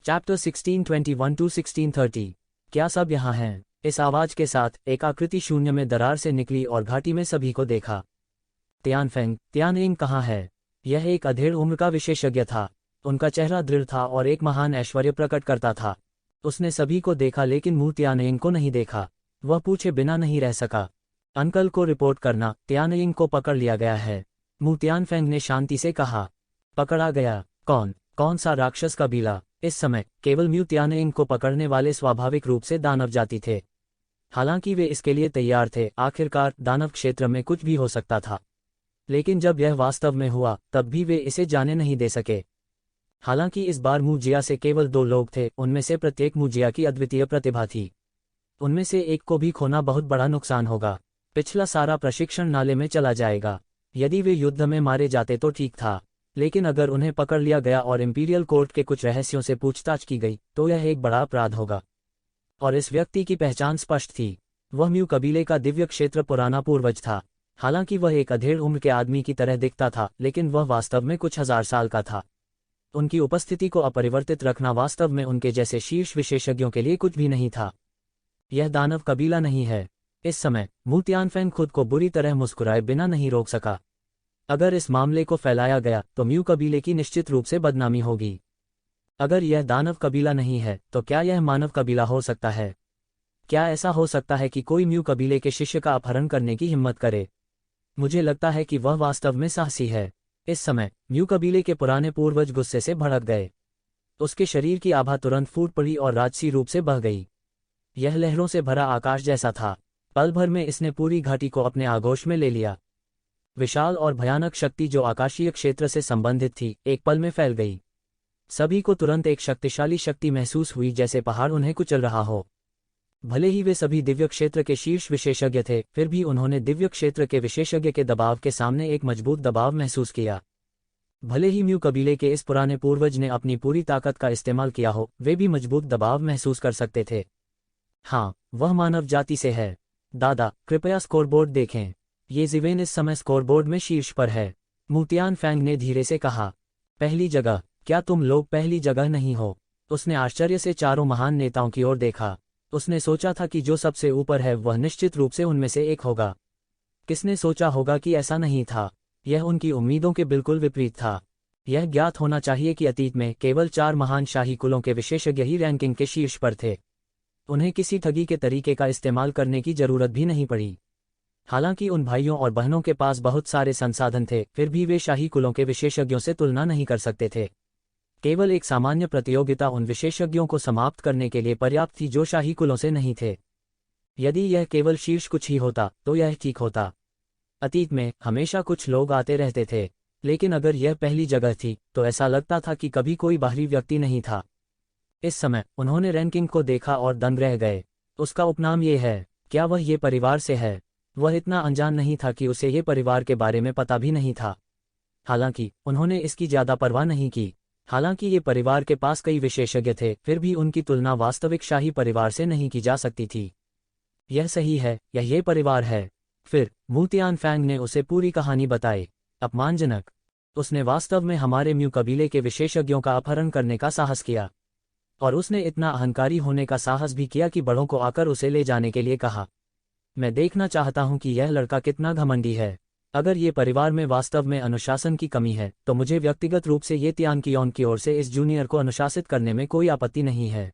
Chapter 1621 to 1630। क्या सब यहाँ हैं? इस आवाज के साथ एक आकृति शून्य में दरार से निकली और घाटी में सभी को देखा। तियानफेंग, तियानयिंग कहाँ है? यह एक अधेड़ उम्र का विशेषज्ञ था। उनका चेहरा दृढ़ था और एक महान ऐश्वर्य प्रकट करता था। उसने सभी को देखा लेकिन मुँह तियानयिंग को नहीं देखा। वह पूछे बिना नहीं रह सका। अंकल को रिपोर्ट करना, तियानयिंग को पकड़ लिया गया है। मुँह तियानफेंग ने शांति से कहा। पकड़ा गया? कौन सा राक्षस कबीला? इस समय केवल म्यू तियानयिंग को पकड़ने वाले स्वाभाविक रूप से दानव जाति थे। हालांकि वे इसके लिए तैयार थे, आखिरकार दानव क्षेत्र में कुछ भी हो सकता था। लेकिन जब यह वास्तव में हुआ तब भी वे इसे जाने नहीं दे सके। हालांकि इस बार मुजिया से केवल 2 लोग थे, उनमें से प्रत्येक मुजिया की अद्वितीय प्रतिभा थी। उनमें से एक को भी खोना बहुत बड़ा नुकसान होगा। पिछला सारा प्रशिक्षण नाले में चला जाएगा। यदि वे युद्ध में मारे जाते तो ठीक था, लेकिन अगर उन्हें पकड़ लिया गया और इंपीरियल कोर्ट के कुछ रहस्यों से पूछताछ की गई तो यह एक बड़ा अपराध होगा। और इस व्यक्ति की पहचान स्पष्ट थी। वह म्यू कबीले का दिव्य क्षेत्र पुराना पूर्वज था। हालांकि वह एक अधेड़ उम्र के आदमी की तरह दिखता था, लेकिन वह वास्तव में कुछ 1000 साल का था। उनकी उपस्थिति को अपरिवर्तित रखना वास्तव में उनके जैसे शीर्ष विशेषज्ञों के लिए कुछ भी नहीं था। यह दानव कबीला नहीं है। इस समय मुँह तियानफेंग खुद को बुरी तरह मुस्कुराए बिना नहीं रोक सका। अगर इस मामले को फैलाया गया तो म्यू कबीले की निश्चित रूप से बदनामी होगी। अगर यह दानव कबीला नहीं है तो क्या यह मानव कबीला हो सकता है? क्या ऐसा हो सकता है कि कोई म्यू कबीले के शिष्य का अपहरण करने की हिम्मत करे? मुझे लगता है कि वह वास्तव में साहसी है। इस समय म्यू कबीले के पुराने पूर्वज गुस्से से भड़क गए। उसके शरीर की आभा तुरंत फूट पड़ी और राजसी रूप से बह गई। यह लहरों से भरा आकाश जैसा था। पल भर में इसने पूरी घाटी को अपने आगोश में ले लिया। विशाल और भयानक शक्ति जो आकाशीय क्षेत्र से संबंधित थी, एक पल में फैल गई। सभी को तुरंत एक शक्तिशाली शक्ति महसूस हुई, जैसे पहाड़ उन्हें कुचल रहा हो। भले ही वे सभी दिव्य क्षेत्र के शीर्ष विशेषज्ञ थे, फिर भी उन्होंने दिव्य क्षेत्र के विशेषज्ञ के दबाव के सामने एक मजबूत दबाव महसूस किया। भले ही म्यू कबीले के इस पुराने पूर्वज ने अपनी पूरी ताकत का इस्तेमाल किया हो, वे भी मजबूत दबाव महसूस कर सकते थे। हाँ, वह मानव जाति से है। दादा, कृपया स्कोरबोर्ड देखें। ये ज़िवेन इस समय स्कोरबोर्ड में शीर्ष पर है। मुँह तियानफेंग ने धीरे से कहा। पहली जगह? क्या तुम लोग पहली जगह नहीं हो? उसने आश्चर्य से चारों महान नेताओं की ओर देखा। उसने सोचा था कि जो सबसे ऊपर है वह निश्चित रूप से उनमें से एक होगा। किसने सोचा होगा कि ऐसा नहीं था? यह उनकी उम्मीदों के बिल्कुल विपरीत था। यह ज्ञात होना चाहिए कि अतीत में केवल 4 महान शाही कुलों के विशेषज्ञ ही रैंकिंग के शीर्ष पर थे। उन्हें किसी ठगी के तरीके का इस्तेमाल करने की जरूरत भी नहीं पड़ी। हालांकि उन भाइयों और बहनों के पास बहुत सारे संसाधन थे, फिर भी वे शाही कुलों के विशेषज्ञों से तुलना नहीं कर सकते थे। केवल एक सामान्य प्रतियोगिता उन विशेषज्ञों को समाप्त करने के लिए पर्याप्त थी जो शाही कुलों से नहीं थे। यदि यह केवल शीर्ष कुछ ही होता तो यह ठीक होता। अतीत में हमेशा कुछ लोग आते रहते थे, लेकिन अगर यह पहली जगह थी तो ऐसा लगता था कि कभी कोई बाहरी व्यक्ति नहीं था। इस समय उन्होंने रैंकिंग को देखा और दंग रह गए। उसका उपनाम ये है। क्या वह ये परिवार से है? वह इतना अनजान नहीं था कि उसे ये परिवार के बारे में पता भी नहीं था। हालांकि उन्होंने इसकी ज्यादा परवाह नहीं की। हालांकि ये परिवार के पास कई विशेषज्ञ थे, फिर भी उनकी तुलना वास्तविक शाही परिवार से नहीं की जा सकती थी। यह सही है, यह ये परिवार है। फिर मुँह तियानफेंग ने उसे पूरी कहानी बताई। अपमानजनक। उसने वास्तव में हमारे म्यू कबीले के विशेषज्ञों का अपहरण करने का साहस किया। और उसने इतना अहंकारी होने का साहस भी किया कि बड़ों को आकर उसे ले जाने के लिए कहा। मैं देखना चाहता हूं कि यह लड़का कितना घमंडी है। अगर ये परिवार में वास्तव में अनुशासन की कमी है तो मुझे व्यक्तिगत रूप से ये तियानकियोन की ओर से इस जूनियर को अनुशासित करने में कोई आपत्ति नहीं है।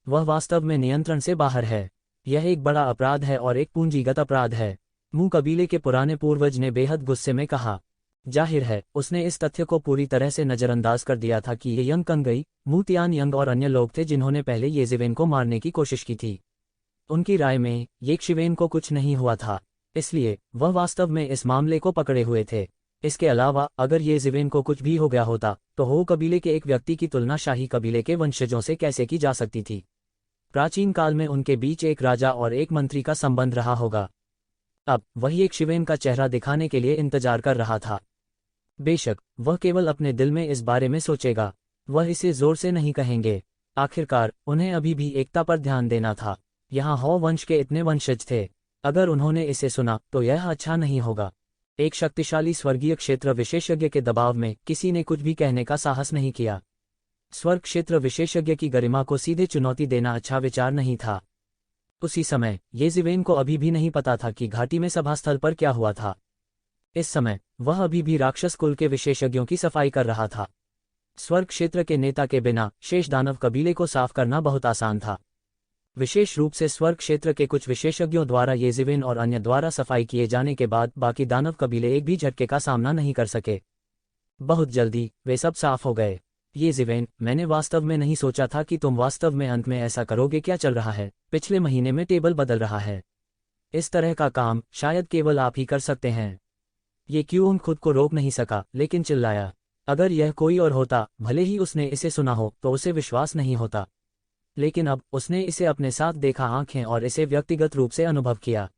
वह वास्तव में नियंत्रण से बाहर है। यह एक बड़ा अपराध है और एक पूंजीगत अपराध है। मुँह कबीले के पुराने पूर्वज ने बेहद गुस्से में कहा। जाहिर है उसने इस तथ्य को पूरी तरह से नजरअंदाज कर दिया था कि ये यंग कंगई, मुँह तियानयिंग और अन्य लोग थे जिन्होंने पहले ये ज़िवेन को मारने की कोशिश की थी। उनकी राय में ये शिवेन को कुछ नहीं हुआ था, इसलिए वह वास्तव में इस मामले को पकड़े हुए थे। इसके अलावा अगर ये ज़िवेन को कुछ भी हो गया होता तो हो कबीले के एक व्यक्ति की तुलना शाही कबीले के वंशजों से कैसे की जा सकती थी? प्राचीन काल में उनके बीच एक राजा और एक मंत्री का संबंध रहा होगा। अब वही एक शिवेन का चेहरा दिखाने के लिए इंतजार कर रहा था। बेशक वह केवल अपने दिल में इस बारे में सोचेगा, वह इसे जोर से नहीं कहेंगे। आखिरकार उन्हें अभी भी एकता पर ध्यान देना था। यहाँ हौ वंश के इतने वंशज थे। अगर उन्होंने इसे सुना तो यह अच्छा नहीं होगा। एक शक्तिशाली स्वर्गीय क्षेत्र विशेषज्ञ के दबाव में किसी ने कुछ भी कहने का साहस नहीं किया। स्वर्ग क्षेत्र विशेषज्ञ की गरिमा को सीधे चुनौती देना अच्छा विचार नहीं था। उसी समय येज़िवेन को अभी भी नहीं पता था कि घाटी में सभास्थल पर क्या हुआ था। इस समय वह अभी भी राक्षस कुल के विशेषज्ञों की सफाई कर रहा था। स्वर्ग क्षेत्र के नेता के बिना शेष दानव कबीले को साफ करना बहुत आसान था। विशेष रूप से स्वर्ग क्षेत्र के कुछ विशेषज्ञों द्वारा येज़िवेन और अन्य द्वारा सफाई किए जाने के बाद बाकी दानव कबीले एक भी झटके का सामना नहीं कर सके। बहुत जल्दी वे सब साफ हो गए। येज़िवेन, मैंने वास्तव में नहीं सोचा था कि तुम वास्तव में अंत में ऐसा करोगे। क्या चल रहा है? पिछले महीने में टेबल बदल रहा है। इस तरह का काम शायद केवल आप ही कर सकते हैं। ये क्यों खुद को रोक नहीं सका, लेकिन चिल्लाया। अगर यह कोई और होता, भले ही उसने इसे सुना हो, तो उसे विश्वास नहीं होता। लेकिन अब उसने इसे अपने साथ देखा, आंखें, और इसे व्यक्तिगत रूप से अनुभव किया।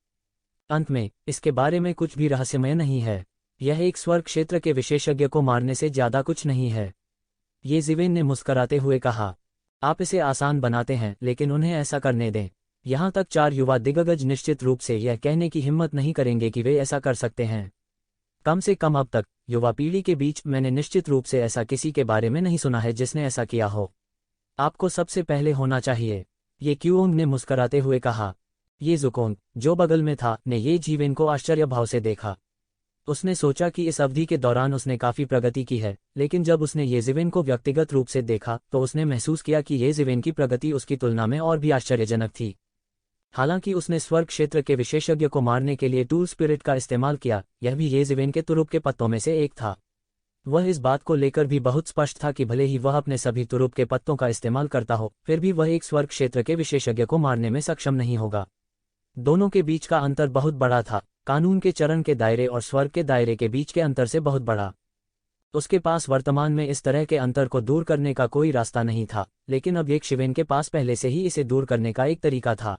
अंत में इसके बारे में कुछ भी रहस्यमय नहीं है। यह एक स्वर्ग क्षेत्र के विशेषज्ञ को मारने से ज्यादा कुछ नहीं है। येज़िवेन ने मुस्कराते हुए कहा, आप इसे आसान बनाते हैं, लेकिन उन्हें ऐसा करने दें। यहाँ तक 4 युवा दिग्गज निश्चित रूप से यह कहने की हिम्मत नहीं करेंगे कि वे ऐसा कर सकते हैं। कम से कम अब तक युवा पीढ़ी के बीच मैंने निश्चित रूप से ऐसा किसी के बारे में नहीं सुना है जिसने ऐसा किया हो। आपको सबसे पहले होना चाहिए। ये क्यूओंग ने मुस्कराते हुए कहा। ये ज़ुकोंग, जो बगल में था, ने येज़िवेन को आश्चर्य भाव से देखा। उसने सोचा कि इस अवधि के दौरान उसने काफी प्रगति की है, लेकिन जब उसने येज़िवेन को व्यक्तिगत रूप से देखा तो उसने महसूस किया कि येज़िवेन की प्रगति उसकी तुलना में और भी आश्चर्यजनक थी। हालांकि उसने स्वर्ग क्षेत्र के विशेषज्ञ को मारने के लिए टूल स्पिरिट का इस्तेमाल किया, यह भी येज़िवेन के तुरुप के पत्तों में से एक था। वह इस बात को लेकर भी बहुत स्पष्ट था कि भले ही वह अपने सभी तुरुप के पत्तों का इस्तेमाल करता हो, फिर भी वह एक स्वर्ग क्षेत्र के विशेषज्ञ को मारने में सक्षम नहीं होगा। दोनों के बीच का अंतर बहुत बड़ा था, कानून के चरण के दायरे और स्वर्ग के दायरे के बीच के अंतर से बहुत बड़ा। उसके पास वर्तमान में इस तरह के अंतर को दूर करने का कोई रास्ता नहीं था, लेकिन अब येज़िवेन के पास पहले से ही इसे दूर करने का एक तरीका था।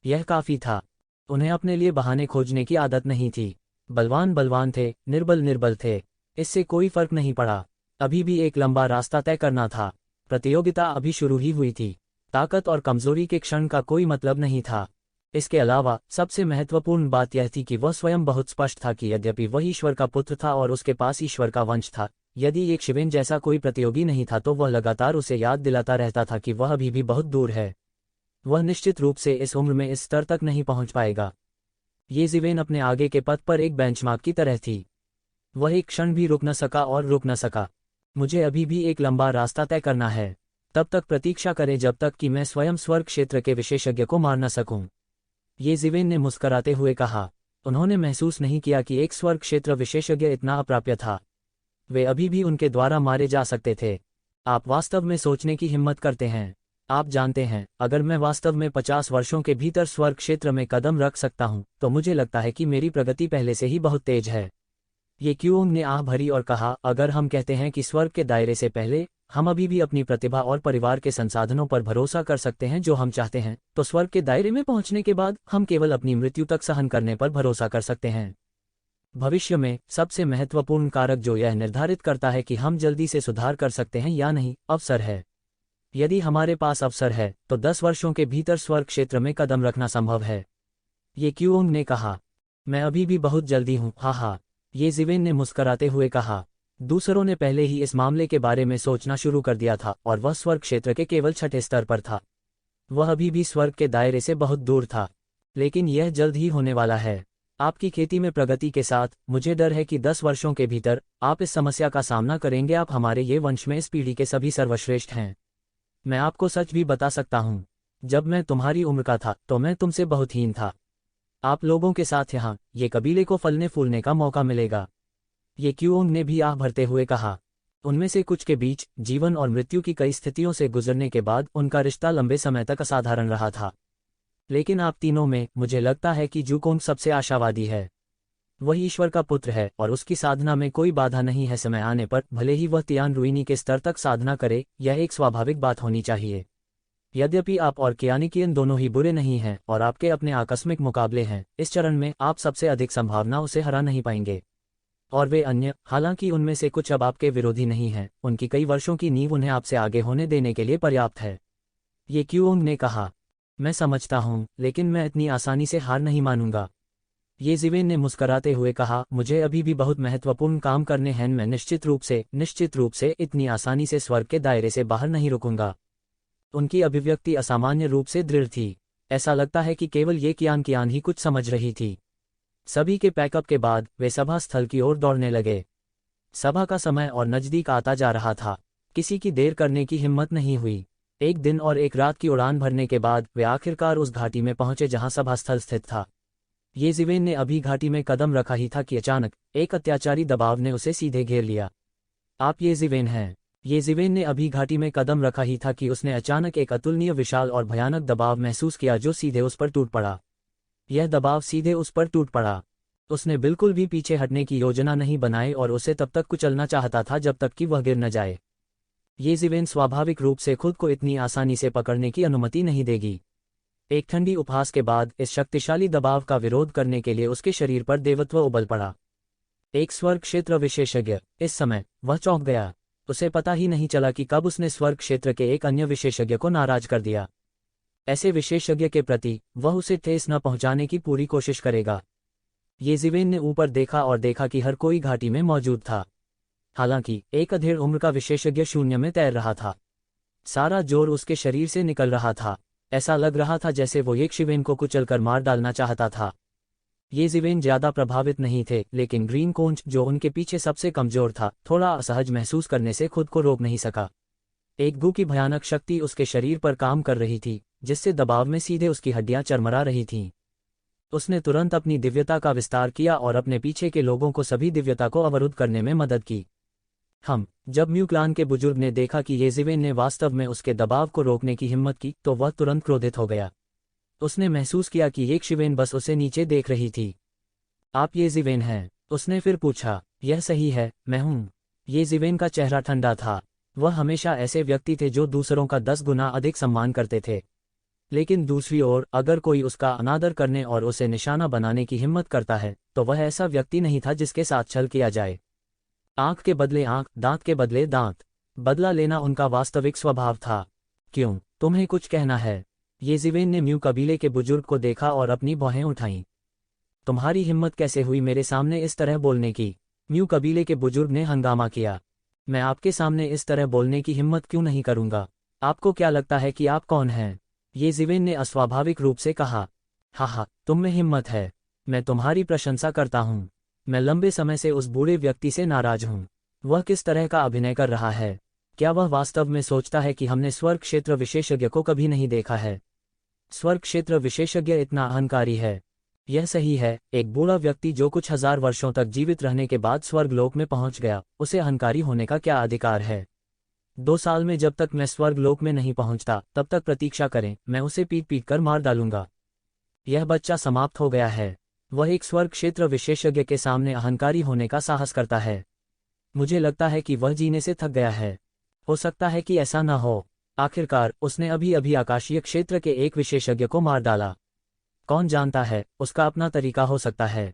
यह काफी था। उन्हें अपने लिए बहाने खोजने की आदत नहीं थी। बलवान बलवान थे, निर्बल निर्बल थे, इससे कोई फर्क नहीं पड़ा। अभी भी एक लंबा रास्ता तय करना था। प्रतियोगिता अभी शुरू ही हुई थी। ताकत और कमजोरी के क्षण का कोई मतलब नहीं था। इसके अलावा सबसे महत्वपूर्ण बात यह थी कि वह स्वयं बहुत स्पष्ट था कि यद्यपि वह ईश्वर का पुत्र था और उसके पास ईश्वर का वंश था, यदि येज़िवेन जैसा कोई प्रतियोगी नहीं था तो वह लगातार उसे याद दिलाता रहता था कि वह अभी भी बहुत दूर है। वह निश्चित रूप से इस उम्र में इस स्तर तक नहीं पहुंच पाएगा। येज़िवेन अपने आगे के पथ पर एक बेंचमार्क की तरह थी। वह एक क्षण भी रुक न सका और रुक न सका। मुझे अभी भी एक लंबा रास्ता तय करना है। तब तक प्रतीक्षा करें जब तक कि मैं स्वयं स्वर्ग क्षेत्र के विशेषज्ञ को मार न सकूं। येज़िवेन ने मुस्कराते हुए कहा। उन्होंने महसूस नहीं किया कि एक स्वर्ग क्षेत्र विशेषज्ञ इतना अप्राप्य था। वे अभी भी उनके द्वारा मारे जा सकते थे। आप वास्तव में सोचने की हिम्मत करते हैं। आप जानते हैं, अगर मैं वास्तव में 50 वर्षों के भीतर स्वर्ग क्षेत्र में कदम रख सकता हूं, तो मुझे लगता है कि मेरी प्रगति पहले से ही बहुत तेज है। ये क्यूओंग ने आह भरी और कहा, अगर हम कहते हैं कि स्वर्ग के दायरे से पहले हम अभी भी अपनी प्रतिभा और परिवार के संसाधनों पर भरोसा कर सकते हैं जो हम चाहते हैं, तो स्वर्ग के दायरे में पहुंचने के बाद हम केवल अपनी मृत्यु तक सहन करने पर भरोसा कर सकते हैं। भविष्य में सबसे महत्वपूर्ण कारक जो यह निर्धारित करता है कि हम जल्दी से सुधार कर सकते हैं या नहीं, अवसर है। यदि हमारे पास अवसर है तो 10 वर्षों के भीतर स्वर्ग क्षेत्र में कदम रखना संभव है। ये क्यूओंग ने कहा। मैं अभी भी बहुत जल्दी हूँ, हा। येज़िवेन ने मुस्कराते हुए कहा। दूसरों ने पहले ही इस मामले के बारे में सोचना शुरू कर दिया था और वह स्वर्ग क्षेत्र के केवल 6ठे स्तर पर था। वह अभी भी स्वर्ग के दायरे से बहुत दूर था, लेकिन यह जल्द ही होने वाला है। आपकी खेती में प्रगति के साथ मुझे डर है कि 10 वर्षों के भीतर आप इस समस्या का सामना करेंगे। आप हमारे ये वंश में इस पीढ़ी के सभी सर्वश्रेष्ठ हैं। मैं आपको सच भी बता सकता हूँ, जब मैं तुम्हारी उम्र का था तो मैं तुमसे बहुत हीन था। आप लोगों के साथ यहाँ ये कबीले को फलने फूलने का मौका मिलेगा। ये क्यूओंग ने भी आह भरते हुए कहा। उनमें से कुछ के बीच जीवन और मृत्यु की कई स्थितियों से गुजरने के बाद उनका रिश्ता लंबे समय तक असाधारण रहा था। लेकिन आप तीनों में मुझे लगता है कि ज़ुकोंग सबसे आशावादी है। वह ईश्वर का पुत्र है और उसकी साधना में कोई बाधा नहीं है। समय आने पर भले ही वह तियान रुइनी के स्तर तक साधना करे, यह एक स्वाभाविक बात होनी चाहिए। यद्यपि आप और कियानिकियन दोनों ही बुरे नहीं हैं और आपके अपने आकस्मिक मुकाबले हैं, इस चरण में आप सबसे अधिक संभावना उसे हरा नहीं पाएंगे। और वे अन्य, हालांकि उनमें से कुछ अब आपके विरोधी नहीं हैं, उनकी कई वर्षों की नींव उन्हें आपसे आगे होने देने के लिए पर्याप्त है। ये क्यूओंग ने कहा। मैं समझता हूँ, लेकिन मैं इतनी आसानी से हार नहीं मानूंगा। ये जिवेन ने मुस्कराते हुए कहा, मुझे अभी भी बहुत महत्वपूर्ण काम करने हैं। मैं निश्चित रूप से इतनी आसानी से स्वर्ग के दायरे से बाहर नहीं रुकूंगा। उनकी अभिव्यक्ति असामान्य रूप से दृढ़ थी। ऐसा लगता है कि केवल ये कियान ही कुछ समझ रही थी। सभी के पैकअप के बाद वे सभा स्थल की ओर दौड़ने लगे। सभा का समय और नजदीक आता जा रहा था। किसी की देर करने की हिम्मत नहीं हुई। एक दिन और एक रात की उड़ान भरने के बाद वे आखिरकार उस घाटी में पहुंचे जहां सभा स्थल स्थित था। ये जिवेन ने अभी घाटी में कदम रखा ही था कि अचानक एक अत्याचारी दबाव ने उसे सीधे घेर लिया। आप ये जिवेन हैं। ये जिवेन ने अभी घाटी में कदम रखा ही था कि उसने अचानक एक अतुलनीय विशाल और भयानक दबाव महसूस किया जो सीधे उस पर टूट पड़ा। यह दबाव सीधे उस पर टूट पड़ा। उसने बिल्कुल भी पीछे हटने की योजना नहीं बनाई और उसे तब तक कुचलना चाहता था जब तक कि वह गिर न जाए। ये जिवेन स्वाभाविक रूप से खुद को इतनी आसानी से पकड़ने की अनुमति नहीं देगी। एक ठंडी उपहास के बाद इस शक्तिशाली दबाव का विरोध करने के लिए उसके शरीर पर देवत्व उबल पड़ा। एक स्वर्ग क्षेत्र विशेषज्ञ। इस समय वह चौंक गया। उसे पता ही नहीं चला कि कब उसने स्वर्ग क्षेत्र के एक अन्य विशेषज्ञ को नाराज कर दिया। ऐसे विशेषज्ञ के प्रति वह उसे ठेस न पहुंचाने की पूरी कोशिश करेगा। ये जिवेन ने ऊपर देखा और देखा कि हर कोई घाटी में मौजूद था। हालांकि एक अधेड़ उम्र का विशेषज्ञ शून्य में तैर रहा था। सारा जोर उसके शरीर से निकल रहा था। ऐसा लग रहा था जैसे वो एक जिवेन को कुचलकर मार डालना चाहता था। ये जिवेन ज्यादा प्रभावित नहीं थे, लेकिन ग्रीन कोंच जो उनके पीछे सबसे कमजोर था, थोड़ा असहज महसूस करने से खुद को रोक नहीं सका। एक गू की भयानक शक्ति उसके शरीर पर काम कर रही थी, जिससे दबाव में सीधे उसकी हड्डियां चरमरा रही थीं। उसने तुरंत अपनी दिव्यता का विस्तार किया और अपने पीछे के लोगों को सभी दिव्यता को अवरुद्ध करने में मदद की। जब म्यू क्लान के बुजुर्ग ने देखा कि ये जिवेन ने वास्तव में उसके दबाव को रोकने की हिम्मत की, तो वह तुरंत क्रोधित हो गया। उसने महसूस किया कि एक जिवेन बस उसे नीचे देख रही थी। आप ये जिवेन हैं? उसने फिर पूछा। यह सही है, मैं हूं। ये जिवेन का चेहरा ठंडा था। वह हमेशा ऐसे व्यक्ति थे जो दूसरों का 10 गुना अधिक सम्मान करते थे। लेकिन दूसरी ओर अगर कोई उसका अनादर करने और उसे निशाना बनाने की हिम्मत करता है, तो वह ऐसा व्यक्ति नहीं था जिसके साथ छल किया जाए। आंख के बदले आंख, दांत के बदले दांत। बदला लेना उनका वास्तविक स्वभाव था। क्यों, तुम्हें कुछ कहना है? ये जिवेन ने म्यू कबीले के बुजुर्ग को देखा और अपनी भौहें उठाईं। तुम्हारी हिम्मत कैसे हुई मेरे सामने इस तरह बोलने की? म्यू कबीले के बुजुर्ग ने हंगामा किया। मैं आपके सामने इस तरह बोलने की हिम्मत क्यों नहीं करूंगा? आपको क्या लगता है कि आप कौन हैं? ये जिवेन ने अस्वाभाविक रूप से कहा। हा, तुम में हिम्मत है। मैं तुम्हारी प्रशंसा करता हूं। मैं लंबे समय से उस बूढ़े व्यक्ति से नाराज हूं। वह किस तरह का अभिनय कर रहा है? क्या वह वास्तव में सोचता है कि हमने स्वर्ग क्षेत्र विशेषज्ञ को कभी नहीं देखा है? स्वर्ग क्षेत्र विशेषज्ञ इतना अहंकारी है। यह सही है, एक बूढ़ा व्यक्ति जो कुछ हजार वर्षों तक जीवित रहने के बाद स्वर्गलोक में पहुंच गया, उसे अहंकारी होने का क्या अधिकार है? 2 साल में जब तक मैं स्वर्गलोक में नहीं पहुंचता, तब तक प्रतीक्षा करें, मैं उसे पीट कर मार डालूंगा। यह बच्चा समाप्त हो गया है। वह एक स्वर्ग क्षेत्र विशेषज्ञ के सामने अहंकारी होने का साहस करता है। मुझे लगता है कि वह जीने से थक गया है। हो सकता है कि ऐसा न हो। आखिरकार उसने अभी अभी आकाशीय क्षेत्र के एक विशेषज्ञ को मार डाला। कौन जानता है, उसका अपना तरीका हो सकता है।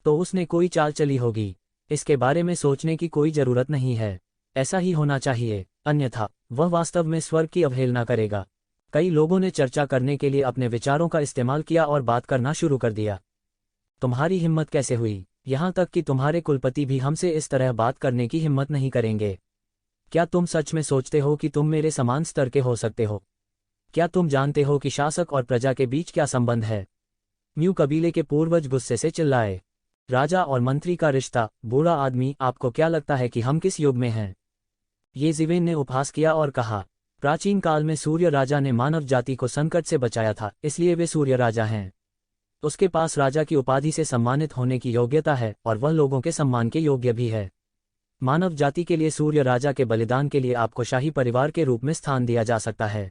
तो उसने कोई चाल चली होगी। इसके बारे में सोचने की कोई जरूरत नहीं है। ऐसा ही होना चाहिए, अन्यथा वह वास्तव में स्वर्ग की अवहेलना करेगा। कई लोगों ने चर्चा करने के लिए अपने विचारों का इस्तेमाल किया और बात करना शुरू कर दिया। तुम्हारी हिम्मत कैसे हुई? यहां तक कि तुम्हारे कुलपति भी हमसे इस तरह बात करने की हिम्मत नहीं करेंगे। क्या तुम सच में सोचते हो कि तुम मेरे समान स्तर के हो सकते हो? क्या तुम जानते हो कि शासक और प्रजा के बीच क्या संबंध है? म्यू कबीले के पूर्वज गुस्से से चिल्लाए। राजा और मंत्री का रिश्ता, बूढ़ा आदमी, आपको क्या लगता है कि हम किस युग में हैं? ये जिवेन ने उपहास किया और कहा, प्राचीन काल में सूर्य राजा ने मानव जाति को संकट से बचाया था, इसलिए वे सूर्य राजा हैं। उसके पास राजा की उपाधि से सम्मानित होने की योग्यता है और वह लोगों के सम्मान के योग्य भी है। मानव जाति के लिए सूर्य राजा के बलिदान के लिए आपको शाही परिवार के रूप में स्थान दिया जा सकता है।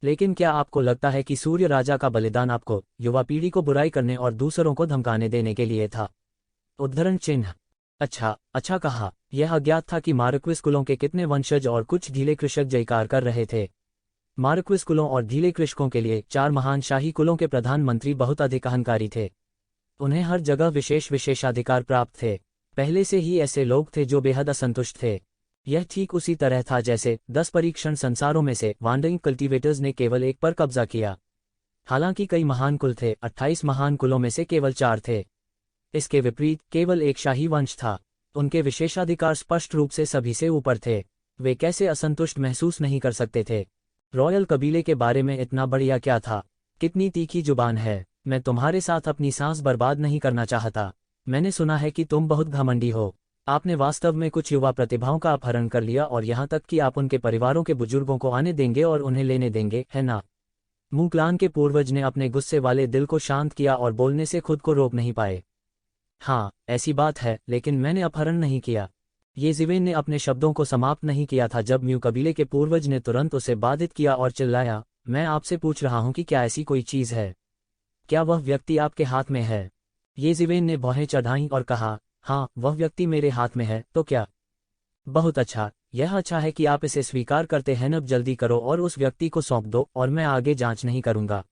लेकिन क्या आपको लगता है कि सूर्य राजा का बलिदान आपको, युवा पीढ़ी को बुराई करने और दूसरों को धमकाने देने के लिए था? उद्धरण चिन्ह। अच्छा कहा। यह अज्ञात था कि मार्क्विस कुलों के कितने वंशज और कुछ ढीले कृषक जयकार कर रहे थे। मार्क्विस कुलों और ढीले कृषकों के लिए 4 महान शाही कुलों के प्रधानमंत्री बहुत अधिक अहंकारी थे। उन्हें हर जगह विशेषाधिकार प्राप्त थे। पहले से ही ऐसे लोग थे जो बेहद असंतुष्ट थे। यह ठीक उसी तरह था जैसे 10 परीक्षण संसारों में से वांडरिंग कल्टीवेटर्स ने केवल एक पर कब्जा किया। हालांकि कई महान कुल थे, 28 महान कुलों में से केवल 4 थे। इसके विपरीत केवल एक शाही वंश था। उनके विशेषाधिकार स्पष्ट रूप से सभी से ऊपर थे। वे कैसे असंतुष्ट महसूस नहीं कर सकते थे। रॉयल कबीले के बारे में इतना बढ़िया क्या था? कितनी तीखी जुबान है। मैं तुम्हारे साथ अपनी सांस बर्बाद नहीं करना चाहता। मैंने सुना है कि तुम बहुत घमंडी हो। आपने वास्तव में कुछ युवा प्रतिभाओं का अपहरण कर लिया और यहाँ तक कि आप उनके परिवारों के बुजुर्गों को आने देंगे और उन्हें लेने देंगे, है ना? मुक्लान के पूर्वज ने अपने गुस्से वाले दिल को शांत किया और बोलने से खुद को रोक नहीं पाए। हाँ, ऐसी बात है, लेकिन मैंने अपहरण नहीं किया। ये ज़िवेन ने अपने शब्दों को समाप्त नहीं किया था जब म्यू कबीले के पूर्वज ने तुरंत उसे बाधित किया और चिल्लाया, मैं आपसे पूछ रहा हूं कि क्या ऐसी कोई चीज़ है? क्या वह व्यक्ति आपके हाथ में है? ये ज़िवेन ने भौहें चढ़ाईं और कहा, हाँ, वह व्यक्ति मेरे हाथ में है। तो क्या? बहुत अच्छा, यह अच्छा है कि आप इसे स्वीकार करते हैं। अब जल्दी करो और उस व्यक्ति को सौंप दो और मैं आगे जांच नहीं करूंगा।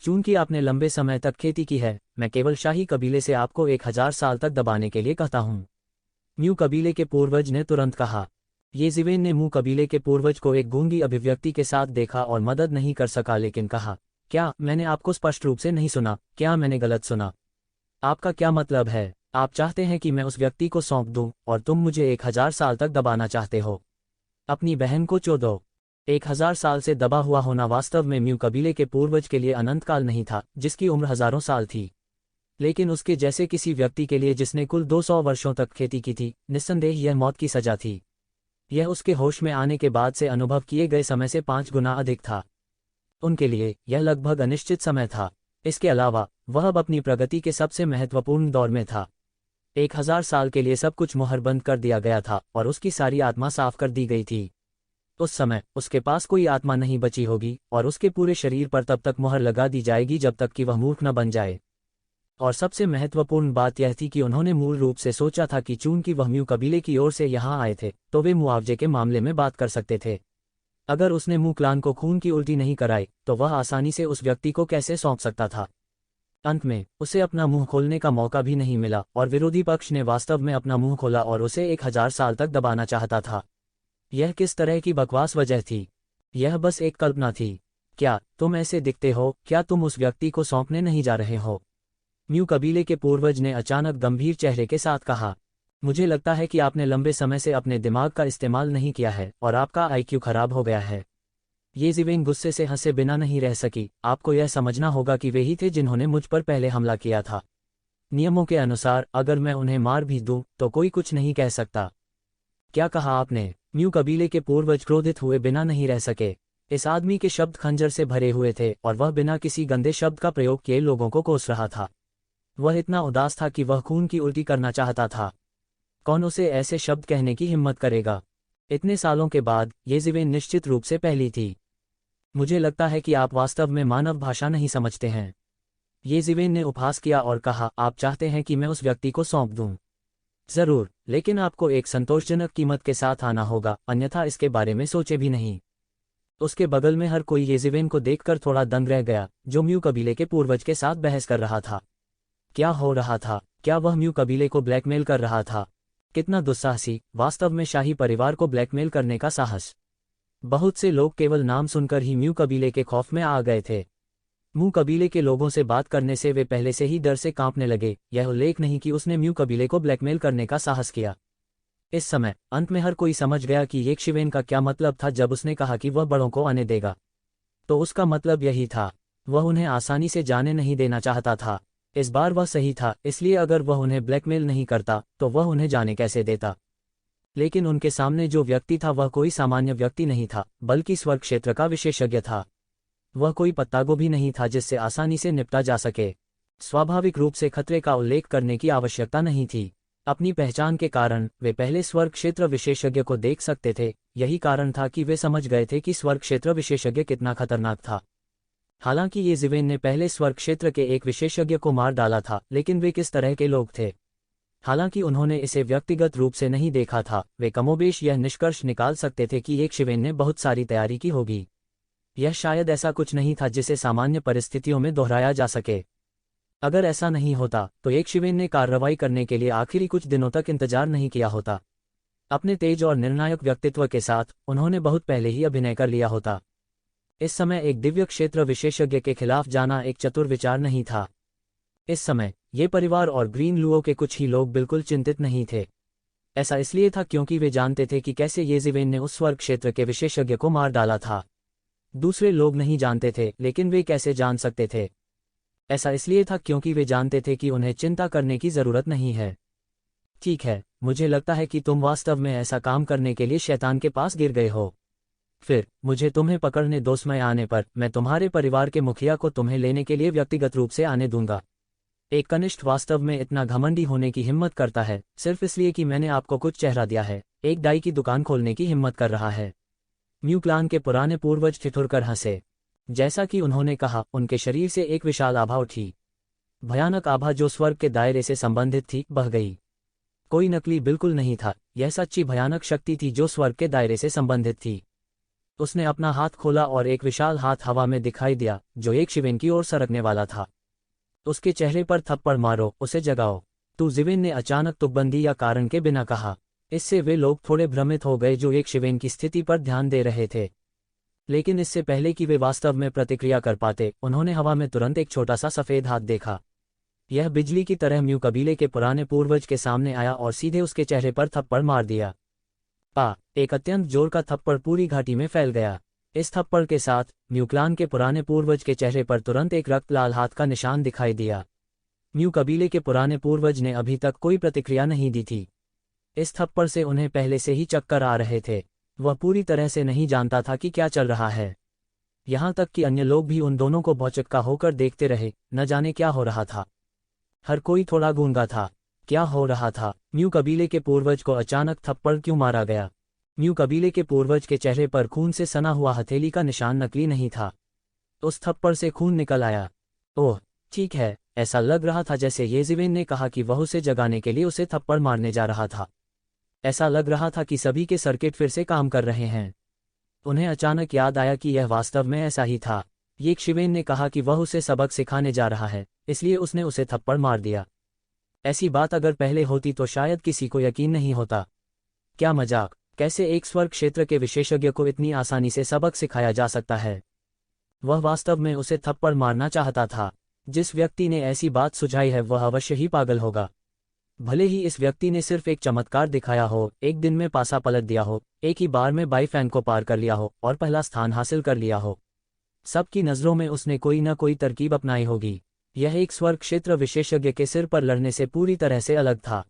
चूंकि आपने लंबे समय तक खेती की है, मैं केवल शाही कबीले से आपको 1000 साल तक दबाने के लिए कहता हूं। म्यू कबीले के पूर्वज ने तुरंत कहा। ये ज़िवेन ने म्यू कबीले के पूर्वज को एक गूंगी अभिव्यक्ति के साथ देखा और मदद नहीं कर सका, लेकिन कहा, क्या मैंने आपको स्पष्ट रूप से नहीं सुना? क्या मैंने गलत सुना? आपका क्या मतलब है? आप चाहते हैं कि मैं उस व्यक्ति को सौंप दूं और तुम मुझे 1000 साल तक दबाना चाहते हो? अपनी बहन को चोदो। 1000 साल से दबा हुआ होना वास्तव में म्यू कबीले के पूर्वज के लिए अनंतकाल नहीं था, जिसकी उम्र हजारों साल थी। लेकिन उसके जैसे किसी व्यक्ति के लिए जिसने कुल 200 वर्षों तक खेती की थी, निस्संदेह यह मौत की सजा थी। यह उसके होश में आने के बाद से अनुभव किए गए समय से 5 गुना अधिक था। उनके लिए यह लगभग अनिश्चित समय था। इसके अलावा वह अब अपनी प्रगति के सबसे महत्वपूर्ण दौर में था। 1000 साल के लिए सब कुछ मुहरबंद कर दिया गया था और उसकी सारी आत्मा साफ कर दी गई थी। उस समय उसके पास कोई आत्मा नहीं बची होगी और उसके पूरे शरीर पर तब तक मुहर लगा दी जाएगी जब तक कि वह मूर्ख न बन जाए। और सबसे महत्वपूर्ण बात यह थी कि उन्होंने मूल रूप से सोचा था कि चूंकि वह म्यू कबीले की ओर से यहाँ आए थे, तो वे मुआवजे के मामले में बात कर सकते थे। अगर उसने मुक्लान को खून की उल्टी नहीं कराई, तो वह आसानी से उस व्यक्ति को कैसे सौंप सकता था? अंत में उसे अपना मुंह खोलने का मौका भी नहीं मिला और विरोधी पक्ष ने वास्तव में अपना मुंह खोला और उसे 1000 साल तक दबाना चाहता था। यह किस तरह की बकवास वजह थी? यह बस एक कल्पना थी। क्या तुम ऐसे दिखते हो? क्या तुम उस व्यक्ति को सौंपने नहीं जा रहे हो? म्यू कबीले के पूर्वज ने अचानक गंभीर चेहरे के साथ कहा, मुझे लगता है कि आपने लंबे समय से अपने दिमाग का इस्तेमाल नहीं किया है और आपका आईक्यू खराब हो गया है। ये ज़िवेन गुस्से से हंसे बिना नहीं रह सकी। आपको यह समझना होगा कि वे ही थे जिन्होंने मुझ पर पहले हमला किया था। नियमों के अनुसार अगर मैं उन्हें मार भी दूं तो कोई कुछ नहीं कह सकता। क्या कहा आपने? म्यू कबीले के पूर्वज क्रोधित हुए बिना नहीं रह सके। इस आदमी के शब्द खंजर से भरे हुए थे और वह बिना किसी गंदे शब्द का प्रयोग किए लोगों को कोस रहा था। वह इतना उदास था कि वह खून की उल्टी करना चाहता था। कौन उसे ऐसे शब्द कहने की हिम्मत करेगा? इतने सालों के बाद ये ज़िवेन निश्चित रूप से पहली थी। मुझे लगता है कि आप वास्तव में मानव भाषा नहीं समझते हैं। ये ज़िवेन ने उपहास किया और कहा, आप चाहते हैं कि मैं उस व्यक्ति को सौंप दूं? जरूर, लेकिन आपको एक संतोषजनक कीमत के साथ आना होगा, अन्यथा इसके बारे में सोचे भी नहीं। उसके बगल में हर कोई ये ज़िवेन को देखकर थोड़ा दंग रह गया, जो म्यू कबीले के पूर्वज के साथ बहस कर रहा था। क्या हो रहा था? क्या वह म्यू कबीले को ब्लैकमेल कर रहा था? कितना दुस्साहसी! वास्तव में शाही परिवार को ब्लैकमेल करने का साहस! बहुत से लोग केवल नाम सुनकर ही म्यू कबीले के खौफ में आ गए थे। म्यू कबीले के लोगों से बात करने से वे पहले से ही डर से कांपने लगे। यह उल्लेख नहीं कि उसने म्यू कबीले को ब्लैकमेल करने का साहस किया। इस समय अंत में हर कोई समझ गया कि ये ज़िवेन का क्या मतलब था जब उसने कहा कि वह बड़ों को आने देगा। तो उसका मतलब यही था, वह उन्हें आसानी से जाने नहीं देना चाहता था। इस बार वह सही था, इसलिए अगर वह उन्हें ब्लैकमेल नहीं करता तो वह उन्हें जाने कैसे देता? लेकिन उनके सामने जो व्यक्ति था वह कोई सामान्य व्यक्ति नहीं था, बल्कि स्वर्ग क्षेत्र का विशेषज्ञ था। वह कोई पत्तागोभी नहीं था जिससे आसानी से निपटा जा सके। स्वाभाविक रूप से खतरे का उल्लेख करने की आवश्यकता नहीं थी। अपनी पहचान के कारण वे पहले स्वर्ग क्षेत्र विशेषज्ञ को देख सकते थे। यही कारण था कि वे समझ गए थे कि स्वर्ग क्षेत्र विशेषज्ञ कितना खतरनाक था। हालांकि ये ज़िवेन ने पहले स्वर्ग क्षेत्र के एक विशेषज्ञ को मार डाला था, लेकिन वे किस तरह के लोग थे? हालांकि उन्होंने इसे व्यक्तिगत रूप से नहीं देखा था, वे कमोबेश यह निष्कर्ष निकाल सकते थे कि एक ज़िवेन ने बहुत सारी तैयारी की होगी। यह शायद ऐसा कुछ नहीं था जिसे सामान्य परिस्थितियों में दोहराया जा सके। अगर ऐसा नहीं होता तो एक ज़िवेन ने कार्रवाई करने के लिए आखिरी कुछ दिनों तक इंतजार नहीं किया होता। अपने तेज और निर्णायक व्यक्तित्व के साथ उन्होंने बहुत पहले ही अभिनय कर लिया होता। इस समय एक दिव्य क्षेत्र विशेषज्ञ के खिलाफ जाना एक चतुर विचार नहीं था। इस समय ये परिवार और ग्रीन लुओ के कुछ ही लोग बिल्कुल चिंतित नहीं थे। ऐसा इसलिए था क्योंकि वे जानते थे कि कैसे येज़िवेन ने उस स्वर्ग क्षेत्र के विशेषज्ञ को मार डाला था। दूसरे लोग नहीं जानते थे, लेकिन वे कैसे जान सकते थे? ऐसा इसलिए था क्योंकि वे जानते थे कि उन्हें चिंता करने की जरूरत नहीं है। ठीक है, मुझे लगता है कि तुम वास्तव में ऐसा काम करने के लिए शैतान के पास गिर गए हो। फिर मुझे तुम्हें पकड़ने दो, समय आने पर मैं तुम्हारे परिवार के मुखिया को तुम्हें लेने के लिए व्यक्तिगत रूप से आने दूंगा। एक कनिष्ठ वास्तव में इतना घमंडी होने की हिम्मत करता है सिर्फ इसलिए कि मैंने आपको कुछ चेहरा दिया है, एक डाई की दुकान खोलने की हिम्मत कर रहा है। म्यू क्लान के पुराने पूर्वज ठिठुरकर हंसे। जैसा कि उन्होंने कहा, उनके शरीर से एक विशाल आभा उठी। भयानक आभा जो स्वर्ग के दायरे से संबंधित थी, बह गई। कोई नकली बिल्कुल नहीं था, यह सच्ची भयानक शक्ति थी जो स्वर्ग के दायरे से संबंधित थी। उसने अपना हाथ खोला और एक विशाल हाथ हवा में दिखाई दिया जो एक शिवेन की ओर सरकने वाला था। उसके चेहरे पर थप्पड़ मारो, उसे जगाओ। तू जिवेन ने अचानक तुकबंदी या कारण के बिना कहा। इससे वे लोग थोड़े भ्रमित हो गए जो एक शिवेन की स्थिति पर ध्यान दे रहे थे। लेकिन इससे पहले कि वे वास्तव में प्रतिक्रिया कर पाते, उन्होंने हवा में तुरंत एक छोटा सा सफेद हाथ देखा। यह बिजली की तरह म्यू कबीले के पुराने पूर्वज के सामने आया और सीधे उसके चेहरे पर थप्पड़ मार दिया। एक अत्यंत जोर का थप्पड़ पूरी घाटी में फैल गया। इस थप्पड़ के साथ म्यू क्लान के पुराने पूर्वज के चेहरे पर तुरंत एक रक्त लाल हाथ का निशान दिखाई दिया। म्यू कबीले के पुराने पूर्वज ने अभी तक कोई प्रतिक्रिया नहीं दी थी। इस थप्पड़ से उन्हें पहले से ही चक्कर आ रहे थे। वह पूरी तरह से नहीं जानता था कि क्या चल रहा है। यहाँ तक कि अन्य लोग भी उन दोनों को भौचक्का होकर देखते रहे, न जाने क्या हो रहा था। हर कोई थोड़ा गूंगा था। क्या हो रहा था? म्यू कबीले के पूर्वज को अचानक थप्पड़ क्यों मारा गया? म्यू कबीले के पूर्वज के चेहरे पर खून से सना हुआ हथेली का निशान नकली नहीं था। उस थप्पड़ से खून निकल आया। ओह, ठीक है, ऐसा लग रहा था जैसे येज़िवेन ने कहा कि वह उसे जगाने के लिए उसे थप्पड़ मारने जा रहा था। ऐसा लग रहा था कि सभी के सर्किट फिर से काम कर रहे हैं। उन्हें अचानक याद आया कि यह वास्तव में ऐसा ही था। येक शिवेन ने कहा कि वह उसे सबक सिखाने जा रहा है, इसलिए उसने उसे थप्पड़ मार दिया। ऐसी बात अगर पहले होती तो शायद किसी को यकीन नहीं होता। क्या मजाक! कैसे एक स्वर्ग क्षेत्र के विशेषज्ञ को इतनी आसानी से सबक सिखाया जा सकता है? वह वास्तव में उसे थप्पड़ मारना चाहता था। जिस व्यक्ति ने ऐसी बात सुझाई है वह अवश्य ही पागल होगा। भले ही इस व्यक्ति ने सिर्फ एक चमत्कार दिखाया हो, एक दिन में पासा पलट दिया हो, एक ही बार में बाईफैंग को पार कर लिया हो और पहला स्थान हासिल कर लिया हो। सबकी नज़रों में उसने कोई न कोई तरकीब अपनाई होगी। यह एक स्वर्ग क्षेत्र विशेषज्ञ के सिर पर लड़ने से पूरी तरह से अलग था।